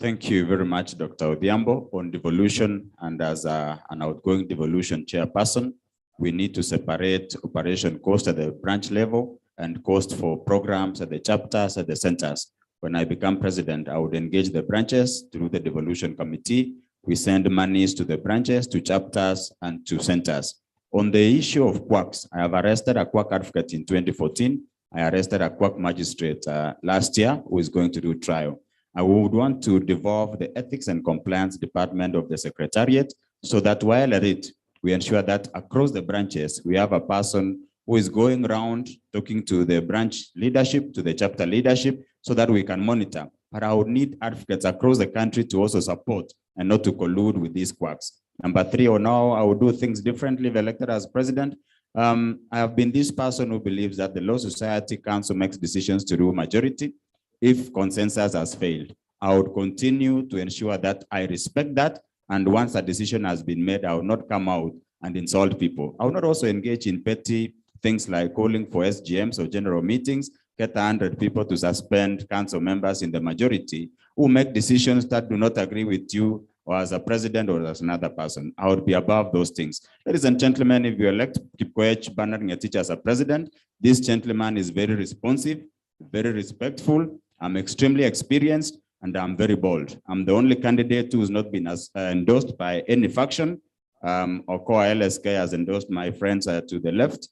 Thank you very much, Dr. Odhiambo. On devolution, and as an outgoing devolution chairperson, we need to separate operation cost at the branch level and cost for programs at the chapters, at the centers. When I become president, I would engage the branches through the devolution committee. We send monies to the branches, to chapters, and to centers. On the issue of quacks, I have arrested a quack advocate in 2014. I arrested a quack magistrate last year who is going to do trial. I would want to devolve the Ethics and Compliance Department of the Secretariat so that while at it, we ensure that across the branches, we have a person who is going around talking to the branch leadership, to the chapter leadership, so that we can monitor. But I would need advocates across the country to also support and not to collude with these quacks. Number three, or now I will do things differently if elected as president. I have been this person who believes that the Law Society Council makes decisions to do majority. If consensus has failed, I would continue to ensure that I respect that. And once a decision has been made, I will not come out and insult people. I will not also engage in petty things like calling for SGMs or general meetings, get 100 people to suspend council members in the majority who make decisions that do not agree with you or as a president or as another person. I would be above those things. Ladies and gentlemen, if you elect Kipkoech Bernard Ngetich as a president, this gentleman is very responsive, very respectful. I'm extremely experienced and I'm very bold. I'm the only candidate who has not been endorsed by any faction. Okoa LSK has endorsed my friends to the left.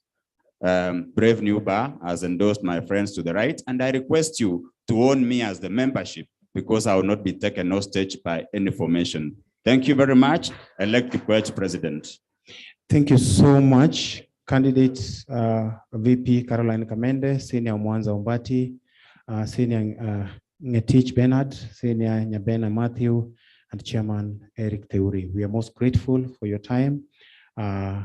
Brave New Bar has endorsed my friends to the right. And I request you to own me as the membership because I will not be taken hostage by any formation. Thank you very much. Elect Kipkoech president. Thank you so much, candidates VP Caroline Kamende, Senior Mwanza Umbati, Senior Ngetich Bernard, Senior Nyabena Matthew, and Chairman Eric Theuri. We are most grateful for your time.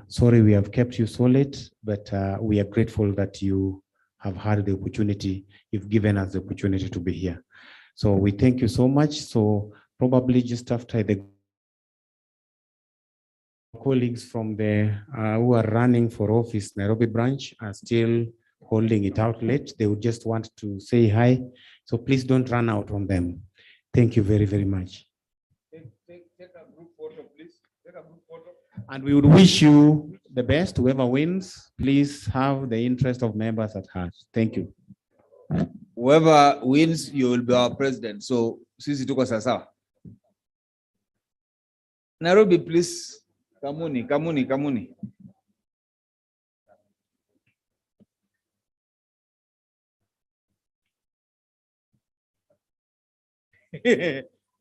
Sorry we have kept you so late, but we are grateful that you have had the opportunity, you've given us the opportunity to be here. So we thank you so much. So probably just after the colleagues from the who are running for office, Nairobi branch, are still holding it out late. They would just want to say hi. So please don't run out on them. Thank you very, very much. Take a group photo, please. Take a group photo. And we would wish you the best. Whoever wins, please have the interest of members at heart. Thank you. Whoever wins, you will be our president. So, sisi tuko sawa. Nairobi, please. Kamuni.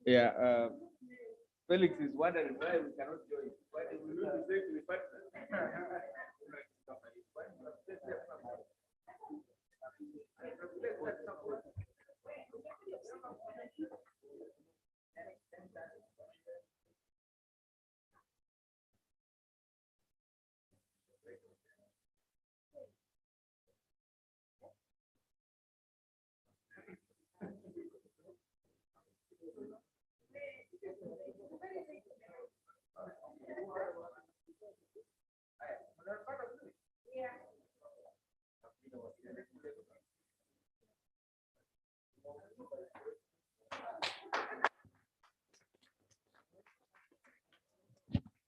Yeah, Felix is wondering why we cannot join. Why we will say to the partner.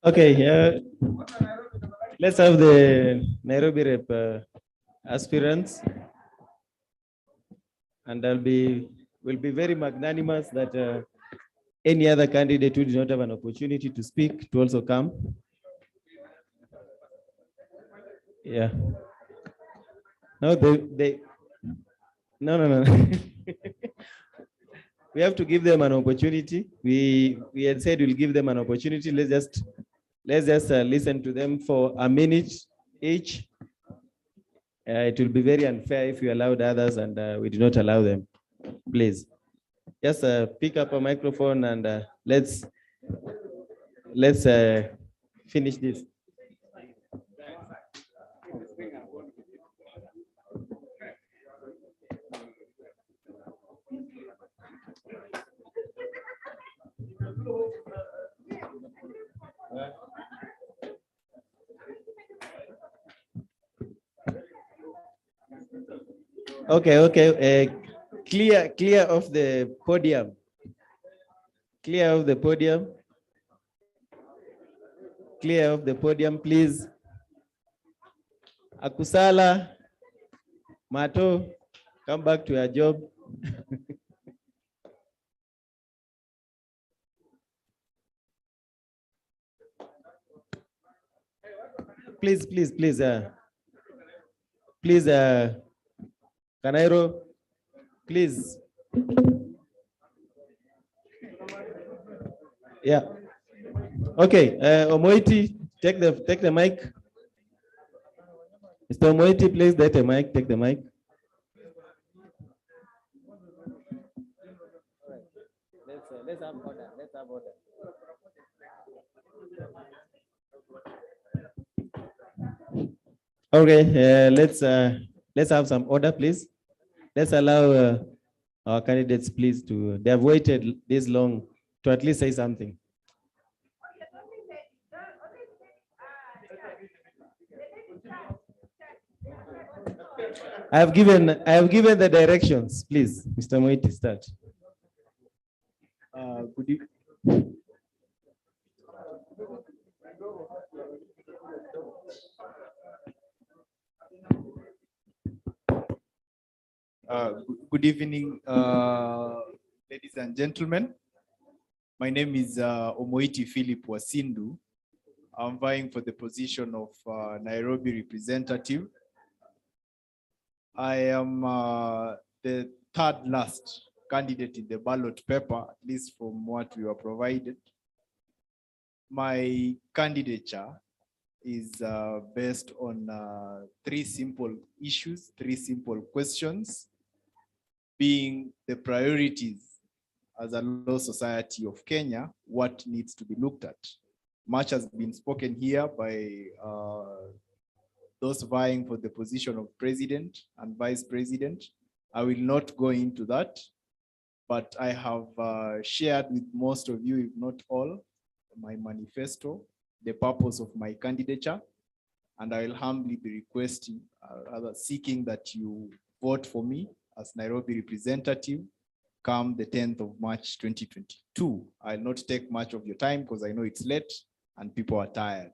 Okay, let's have the Nairobi rep aspirants, and we'll be very magnanimous that any other candidate who did not have an opportunity to speak to also come. Yeah. No, no. We have to give them an opportunity. We had said we'll give them an opportunity. Let's just listen to them for a minute each. It will be very unfair if you allowed others and we did not allow them. Please, just pick up a microphone and let's finish this. Okay. Clear of the podium. Clear of the podium. Clear of the podium, please. Akusala, Mato, come back to your job. Please. Please, Kanairo, please. Yeah. Okay, Omoiti, take the mic. Mr. Omoiti, please take the mic. Let's have order. Okay, let's have some order, please. Let's allow our candidates, please, they have waited this long to at least say something. I have given the directions, please. Mr. Moiti, start. Good evening, ladies and gentlemen. My name is Omoiti Philip Wasindu. I'm vying for the position of Nairobi representative. I am the third last candidate in the ballot paper, at least from what we were provided. My candidature is based on three simple issues, three simple questions, being the priorities as a law society of Kenya, what needs to be looked at. Much has been spoken here by those vying for the position of president and vice president. I will not go into that, but I have shared with most of you, if not all, my manifesto, the purpose of my candidature, and I will humbly be requesting, rather seeking that you vote for me as Nairobi representative come the 10th of March 2022. I'll not take much of your time because I know it's late and people are tired.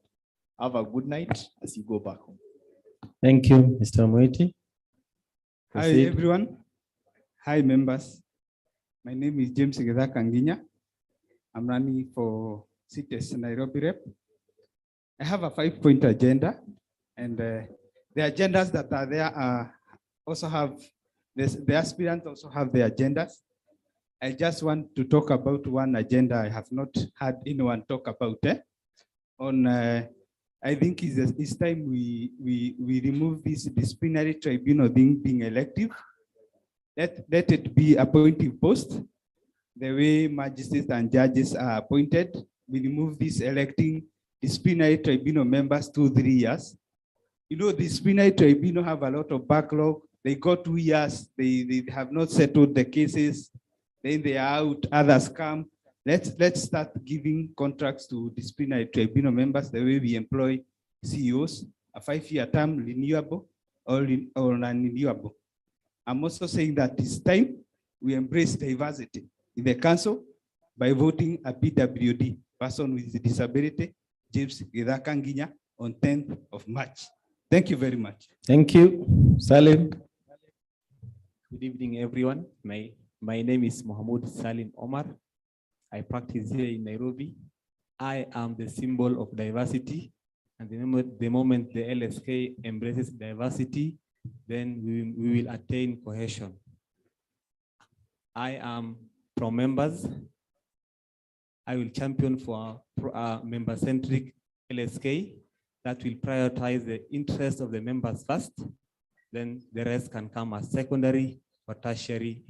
Have a good night as you go back home. Thank you, Mr. Moiti. Hi, everyone. Hi, members. My name is James Kanginya. I'm running for CITES Nairobi Rep. I have a 5-point agenda, and the agendas that are there also have, the aspirants also have the agendas. I just want to talk about one agenda I have not had anyone talk about. I think it's time we remove this disciplinary tribunal being elective. Let it be appointive post. The way magistrates and judges are appointed, we remove this electing disciplinary tribunal members 2-3 years. You know, the disciplinary tribunal have a lot of backlog. They got 2 years, they have not settled the cases, then they are out, others come. Let's start giving contracts to disciplinary tribunal members the way we employ CEOs, a 5-year term, renewable or non-renewable. I'm also saying that it's time we embrace diversity in the council by voting a PWD, person with disability, James Kanginya, on 10th of March. Thank you very much. Thank you. Salim. Good evening, everyone. My name is Mohamud Salim Omar. I practice here in Nairobi. I am the symbol of diversity. And the moment the LSK embraces diversity, then we will attain cohesion. I am from members. I will champion for a member-centric LSK that will prioritize the interests of the members first. Then the rest can come as secondary or tertiary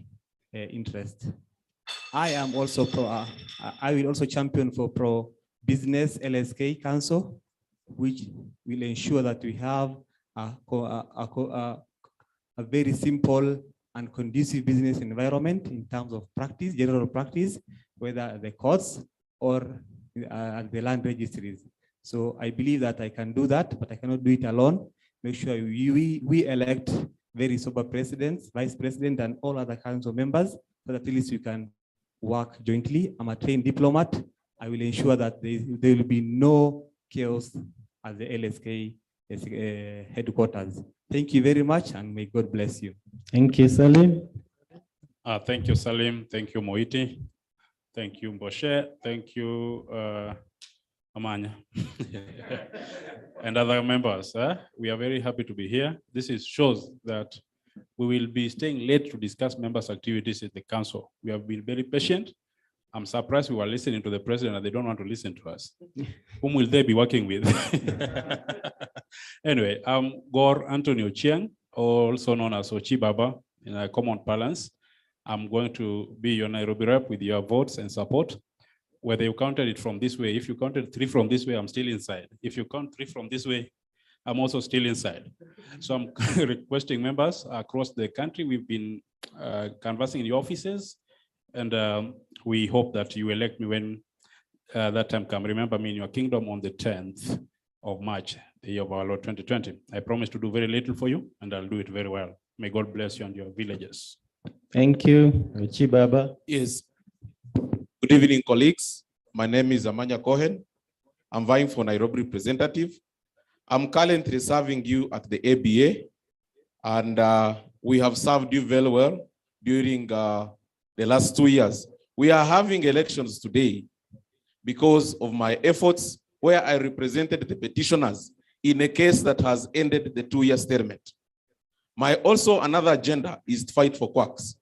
interest. I am also I will also champion for pro-business LSK council, which will ensure that we have a very simple and conducive business environment in terms of practice, general practice, whether the courts or the land registries. So I believe that I can do that, but I cannot do it alone. Make sure we elect very sober presidents, vice president, and all other council members, so that at least we can work jointly. I'm a trained diplomat. I will ensure that there will be no chaos at the LSK headquarters. Thank you very much, and may God bless you. Thank you, Salim. Thank you, Salim. Thank you, Moiti. Thank you, Mboshe. Thank you, Amanya. And other members. We are very happy to be here. This shows that we will be staying late to discuss members' activities at the council. We have been very patient. I'm surprised we were listening to the president and they don't want to listen to us. Whom will they be working with? Anyway, I'm Gor Antonio Chiang, also known as Ochi Baba in a common parlance. I'm going to be your Nairobi rep with your votes and support. Whether you counted it from this way, if you counted 3 from this way, I'm still inside. If you count 3 from this way, I'm also still inside. So I'm requesting members across the country. We've been canvassing in the offices, and we hope that you elect me when that time comes. Remember me in your kingdom on the 10th of March, the year of our Lord 2020. I promise to do very little for you, and I'll do it very well. May God bless you and your villages. Thank you, Chibaba. Yes. Good evening, colleagues. My name is Amanya Cohen. I'm vying for Nairobi representative. I'm currently serving you at the ABA, and we have served you very well during the last 2 years. We are having elections today because of my efforts where I represented the petitioners in a case that has ended the 2-year stalemate. My also another agenda is to fight for quacks.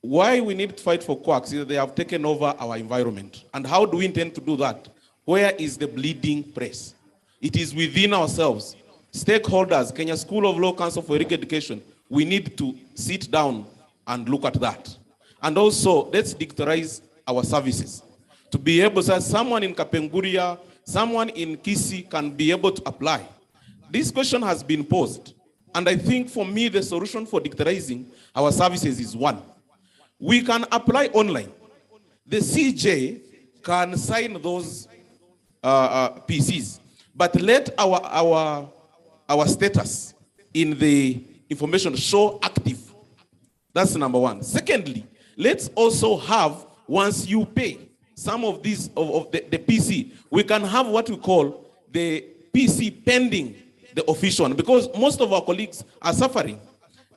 Why we need to fight for quacks is that they have taken over our environment. And how do we intend to do that? Where is the bleeding press? It is within ourselves. Stakeholders, Kenya School of Law, Council for Higher Education, we need to sit down and look at that. And also, let's digitalize our services. To be able to say someone in Kapenguria, someone in Kisii can be able to apply. This question has been posed. And I think for me, the solution for digitalizing our services is one. We can apply online. The CJ can sign those PCs, but let our status in the information show active. That's number one. Secondly, let's also have, once you pay some of these of the PC, we can have what we call the PC pending the official one, because most of our colleagues are suffering.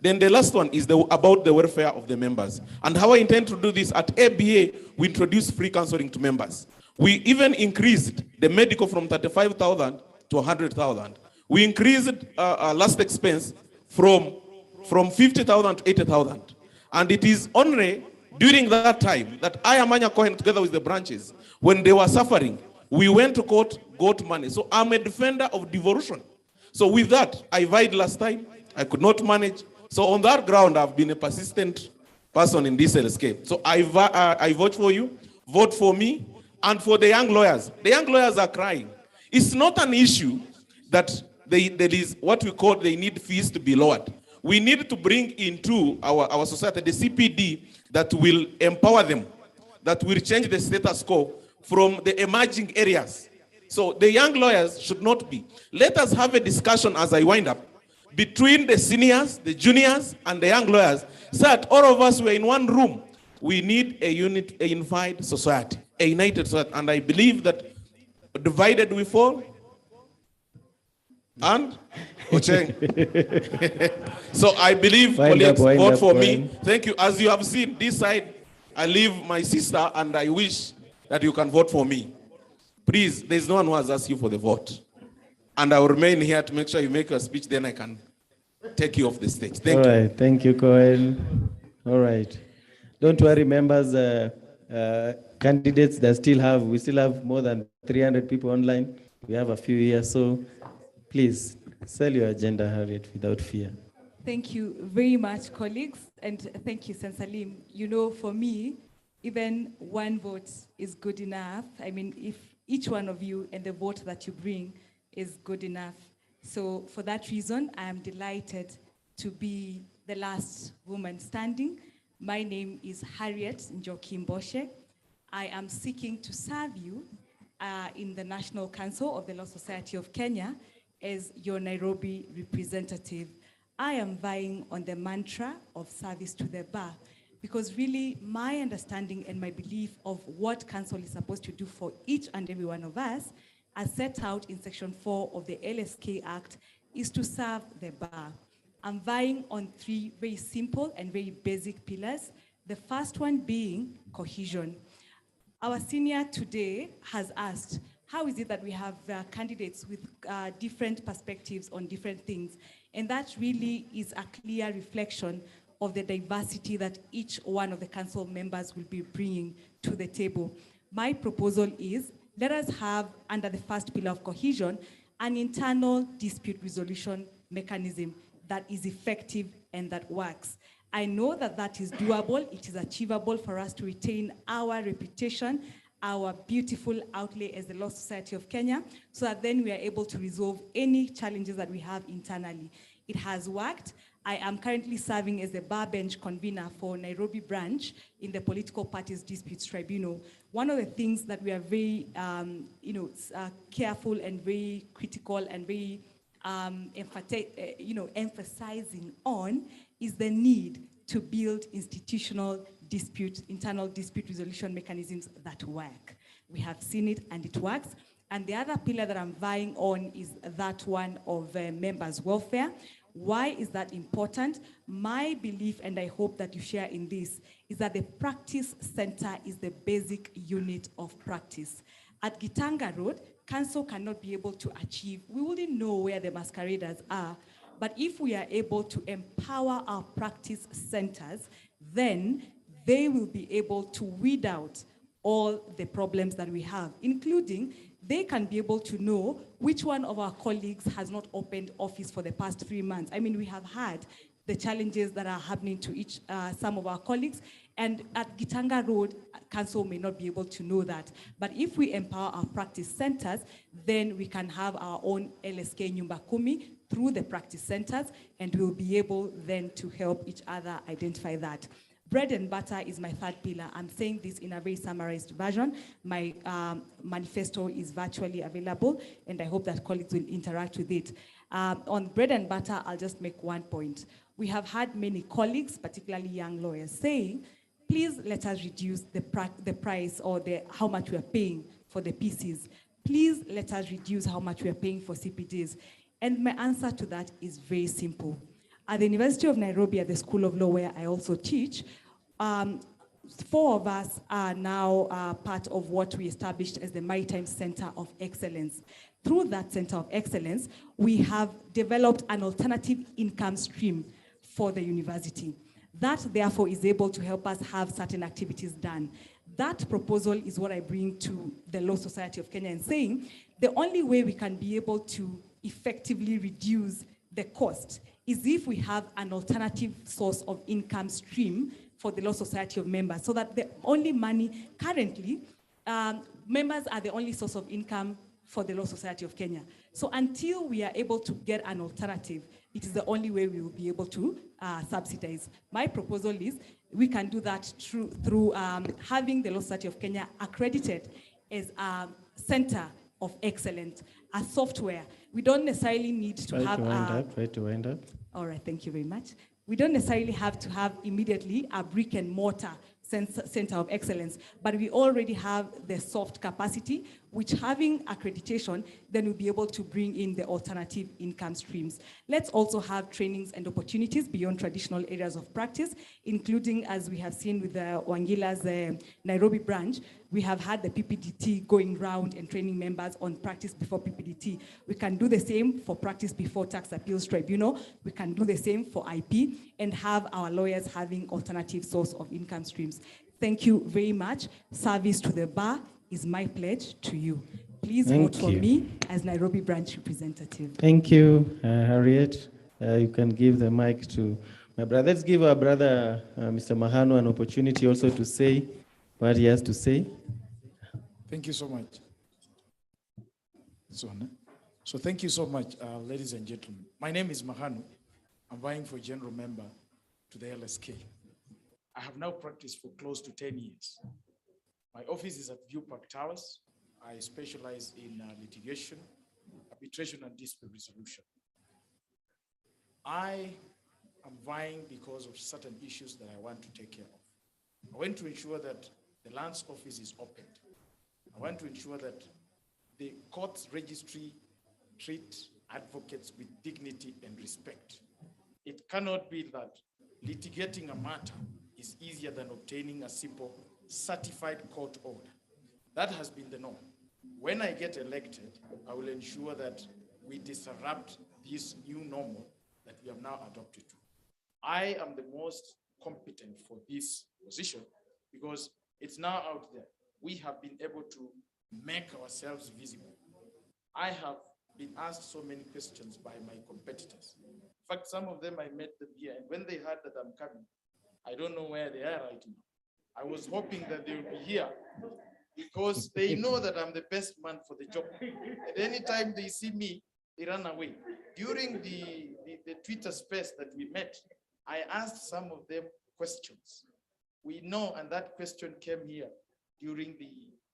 Then the last one is about the welfare of the members. And how I intend to do this, at ABA, we introduce free counseling to members. We even increased the medical from 35,000 to 100,000. We increased last expense from 50,000 to 80,000. And it is only during that time that I, Amanya Cohen, together with the branches, when they were suffering, we went to court, got money. So I'm a defender of devolution. So with that, I vied last time, I could not manage. So on that ground, I've been a persistent person in this LSK. So I vote for you, vote for me, and for the young lawyers. The young lawyers are crying. It's not an issue that there is what we call they need fees to be lowered. We need to bring into our society the CPD that will empower them, that will change the status quo from the emerging areas. So the young lawyers should not be. Let us have a discussion as I wind up between the seniors, the juniors, and the young lawyers, so that all of us were in one room. We need a unified society, a united society. And I believe that divided we fall, and so I believe, colleagues, vote for me. Thank you. As you have seen, this side, I leave my sister, and I wish that you can vote for me. Please, there's no one who has asked you for the vote. And I will remain here to make sure you make your speech, then I can take you off the stage. Thank you. All right, thank you, Cohen. All right. Don't worry, members, candidates that we still have more than 300 people online. We have a few here, so please sell your agenda, Harriet, without fear. Thank you very much, colleagues, and thank you, Sensalim. You know, for me, even one vote is good enough. I mean, if each one of you and the vote that you bring is good enough. So for that reason, I am delighted to be the last woman standing. My name is Harriet Njoki Mboshe. I am seeking to serve you in the National Council of the Law Society of Kenya as your Nairobi representative. I am vying on the mantra of service to the bar, because really my understanding and my belief of what council is supposed to do for each and every one of us, as set out in Section 4 of the LSK Act, is to serve the bar. I'm vying on 3 very simple and very basic pillars. The first one being cohesion. Our senior today has asked, how is it that we have candidates with different perspectives on different things? And that really is a clear reflection of the diversity that each one of the council members will be bringing to the table. My proposal is, let us have, under the first pillar of cohesion, an internal dispute resolution mechanism that is effective and that works. I know that that is doable, it is achievable for us to retain our reputation our beautiful outlay as the Law Society of Kenya, so that then we are able to resolve any challenges that we have internally. It has worked. I am currently serving as the bar bench convener for Nairobi branch in the Political Parties Disputes Tribunal. One of the things that we are very careful and very critical and very emphasizing on is the need to build institutional internal dispute resolution mechanisms that work. We have seen it and it works. And the other pillar that I'm vying on is that one of members' welfare. Why is that important? My belief, and I hope that you share in this, is that the practice center is the basic unit of practice. At Gitanga Road, council cannot be able to achieve, we wouldn't know where the masqueraders are, but if we are able to empower our practice centers, then they will be able to weed out all the problems that we have, including they can be able to know which one of our colleagues has not opened office for the past 3 months. I mean, we have had the challenges that are happening to some of our colleagues, and at Gitanga Road, council may not be able to know that. But if we empower our practice centers, then we can have our own LSK Nyumba Kumi through the practice centers, and we'll be able then to help each other identify that. Bread and butter is my third pillar. I'm saying this in a very summarized version. My manifesto is virtually available, and I hope that colleagues will interact with it. On bread and butter, I'll just make one point. We have had many colleagues, particularly young lawyers, saying, please let us reduce the price or how much we are paying for the PCs. Please let us reduce how much we are paying for CPDs. And my answer to that is very simple. At the University of Nairobi, at the School of Law, where I also teach, 4 of us are now part of what we established as the Maritime Center of Excellence. Through that Center of Excellence, we have developed an alternative income stream for the university. That, therefore, is able to help us have certain activities done. That proposal is what I bring to the Law Society of Kenya and saying, the only way we can be able to effectively reduce the cost is if we have an alternative source of income stream for the Law Society of members, so that the only money currently, members are the only source of income for the Law Society of Kenya. So until we are able to get an alternative, it is the only way we will be able to subsidize. My proposal is we can do that through having the Law Society of Kenya accredited as a center of excellence, a software. We don't necessarily need to Try have to wind up. All right, thank you very much. We don't necessarily have to have immediately a brick and mortar center of excellence, but we already have the soft capacity, which having accreditation, then we'll be able to bring in the alternative income streams. Let's also have trainings and opportunities beyond traditional areas of practice, including, as we have seen with the Wangila's Nairobi branch, we have had the PPDT going round and training members on practice before PPDT. We can do the same for practice before Tax Appeals Tribunal. We can do the same for IP and have our lawyers having alternative source of income streams. Thank you very much. Service to the bar is my pledge to you. Please vote for me as Nairobi branch representative. Thank you, Harriet. You can give the mic to my brother. Let's give our brother, Mr. Mahano, an opportunity also to say what he has to say. Thank you so much. So thank you so much, ladies and gentlemen. My name is Mahano. I'm vying for general member to the LSK. I have now practiced for close to 10 years. My office is at View Park Towers. I specialize in litigation, arbitration, and dispute resolution. I am vying because of certain issues that I want to take care of. I want to ensure that the lands office is opened. I want to ensure that the courts registry treat advocates with dignity and respect. It cannot be that litigating a matter is easier than obtaining a simple certified court order. That has been the norm. When I get elected, I will ensure that we disrupt this new normal that we have now adopted to. I am the most competent for this position because it's now out there. We have been able to make ourselves visible. I have been asked so many questions by my competitors. In fact, some of them, I met them here, and when they heard that I'm coming, I don't know where they are right now. I was hoping that they would be here because they know that I'm the best man for the job. At any time they see me, they run away. During the Twitter space that we met, I asked some of them questions. We know, and that question came here during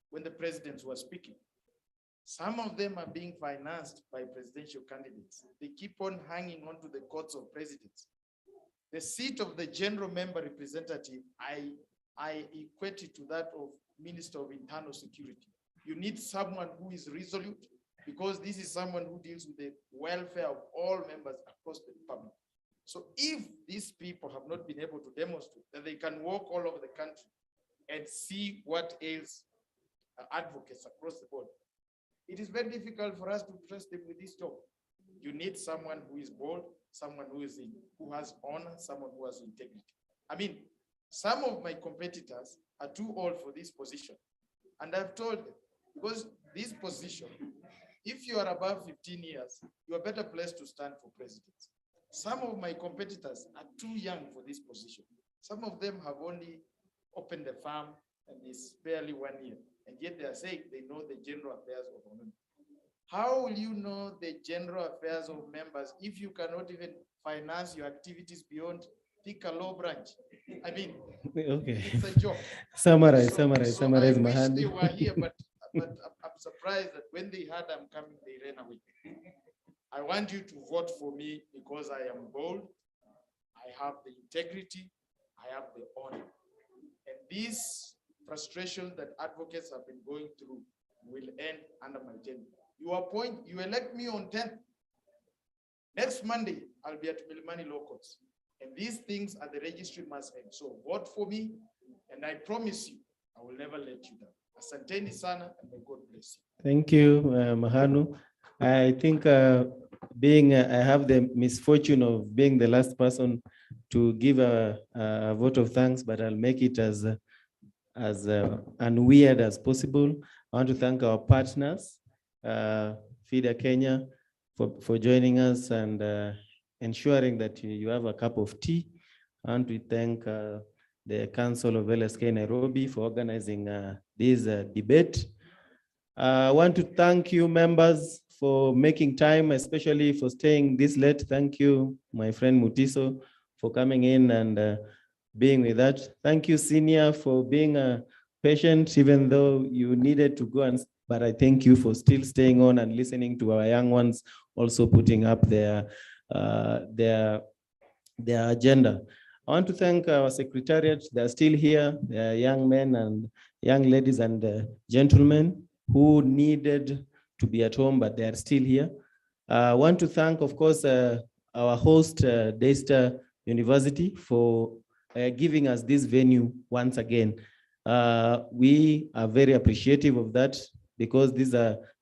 when the presidents were speaking. Some of them are being financed by presidential candidates. They keep on hanging on to the courts of presidents. The seat of the general member representative, I equate it to that of Minister of Internal Security. You need someone who is resolute, because this is someone who deals with the welfare of all members across the republic. So if these people have not been able to demonstrate that they can walk all over the country and see what ails advocates across the board, it is very difficult for us to trust them with this job. You need someone who is bold, someone who has honor, someone who has integrity. I mean, some of my competitors are too old for this position. And I've told them, because this position, if you are above 15 years, you are better placed to stand for president. Some of my competitors are too young for this position. Some of them have only opened a farm and it's barely 1 year. And yet they are saying they know the general affairs of members. How will you know the general affairs of members if you cannot even finance your activities beyond Thika Law Branch? I mean, okay. It's a joke. Summarize, I Mahan. wish they were here, but I'm surprised that when they heard I'm coming, they ran away. I want you to vote for me because I am bold, I have the integrity, I have the honor. And these frustrations that advocates have been going through will end under my tenure. You elect me on 10th. Next Monday, I'll be at Milimani Law Courts. And these things at the registry must end. So vote for me, and I promise you, I will never let you down. Asanteni sana, and may God bless you. Thank you, Mahanu. I think I have the misfortune of being the last person to give a vote of thanks, but I'll make it as unweird as possible. I want to thank our partners, FIDA Kenya, for joining us and ensuring that you have a cup of tea. I want to thank the Council of LSK Nairobi for organizing this debate. I want to thank you members for making time, especially for staying this late. Thank you, my friend Mutiso, for coming in and being with us. Thank you, Senior, for being patient, even though you needed to go, but I thank you for still staying on and listening to our young ones, also putting up their agenda. I want to thank our secretariat. They're still here. They are young men and young ladies and gentlemen who needed to be at home, but they are still here. I want to thank, of course, our host, Daystar University, for giving us this venue once again. We are very appreciative of that because this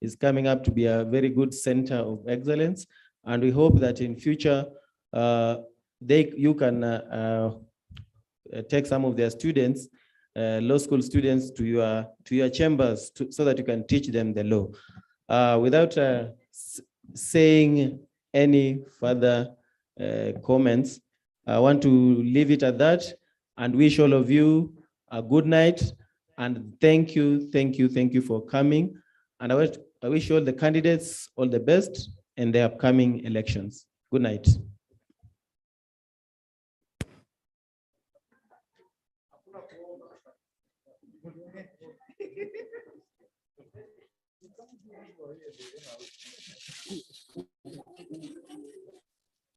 is coming up to be a very good center of excellence. And we hope that in future, you can take some of their students, law school students, to your chambers so that you can teach them the law. Without saying any further comments, I want to leave it at that and wish all of you a good night. And thank you for coming. And I wish all the candidates all the best in the upcoming elections. Good night.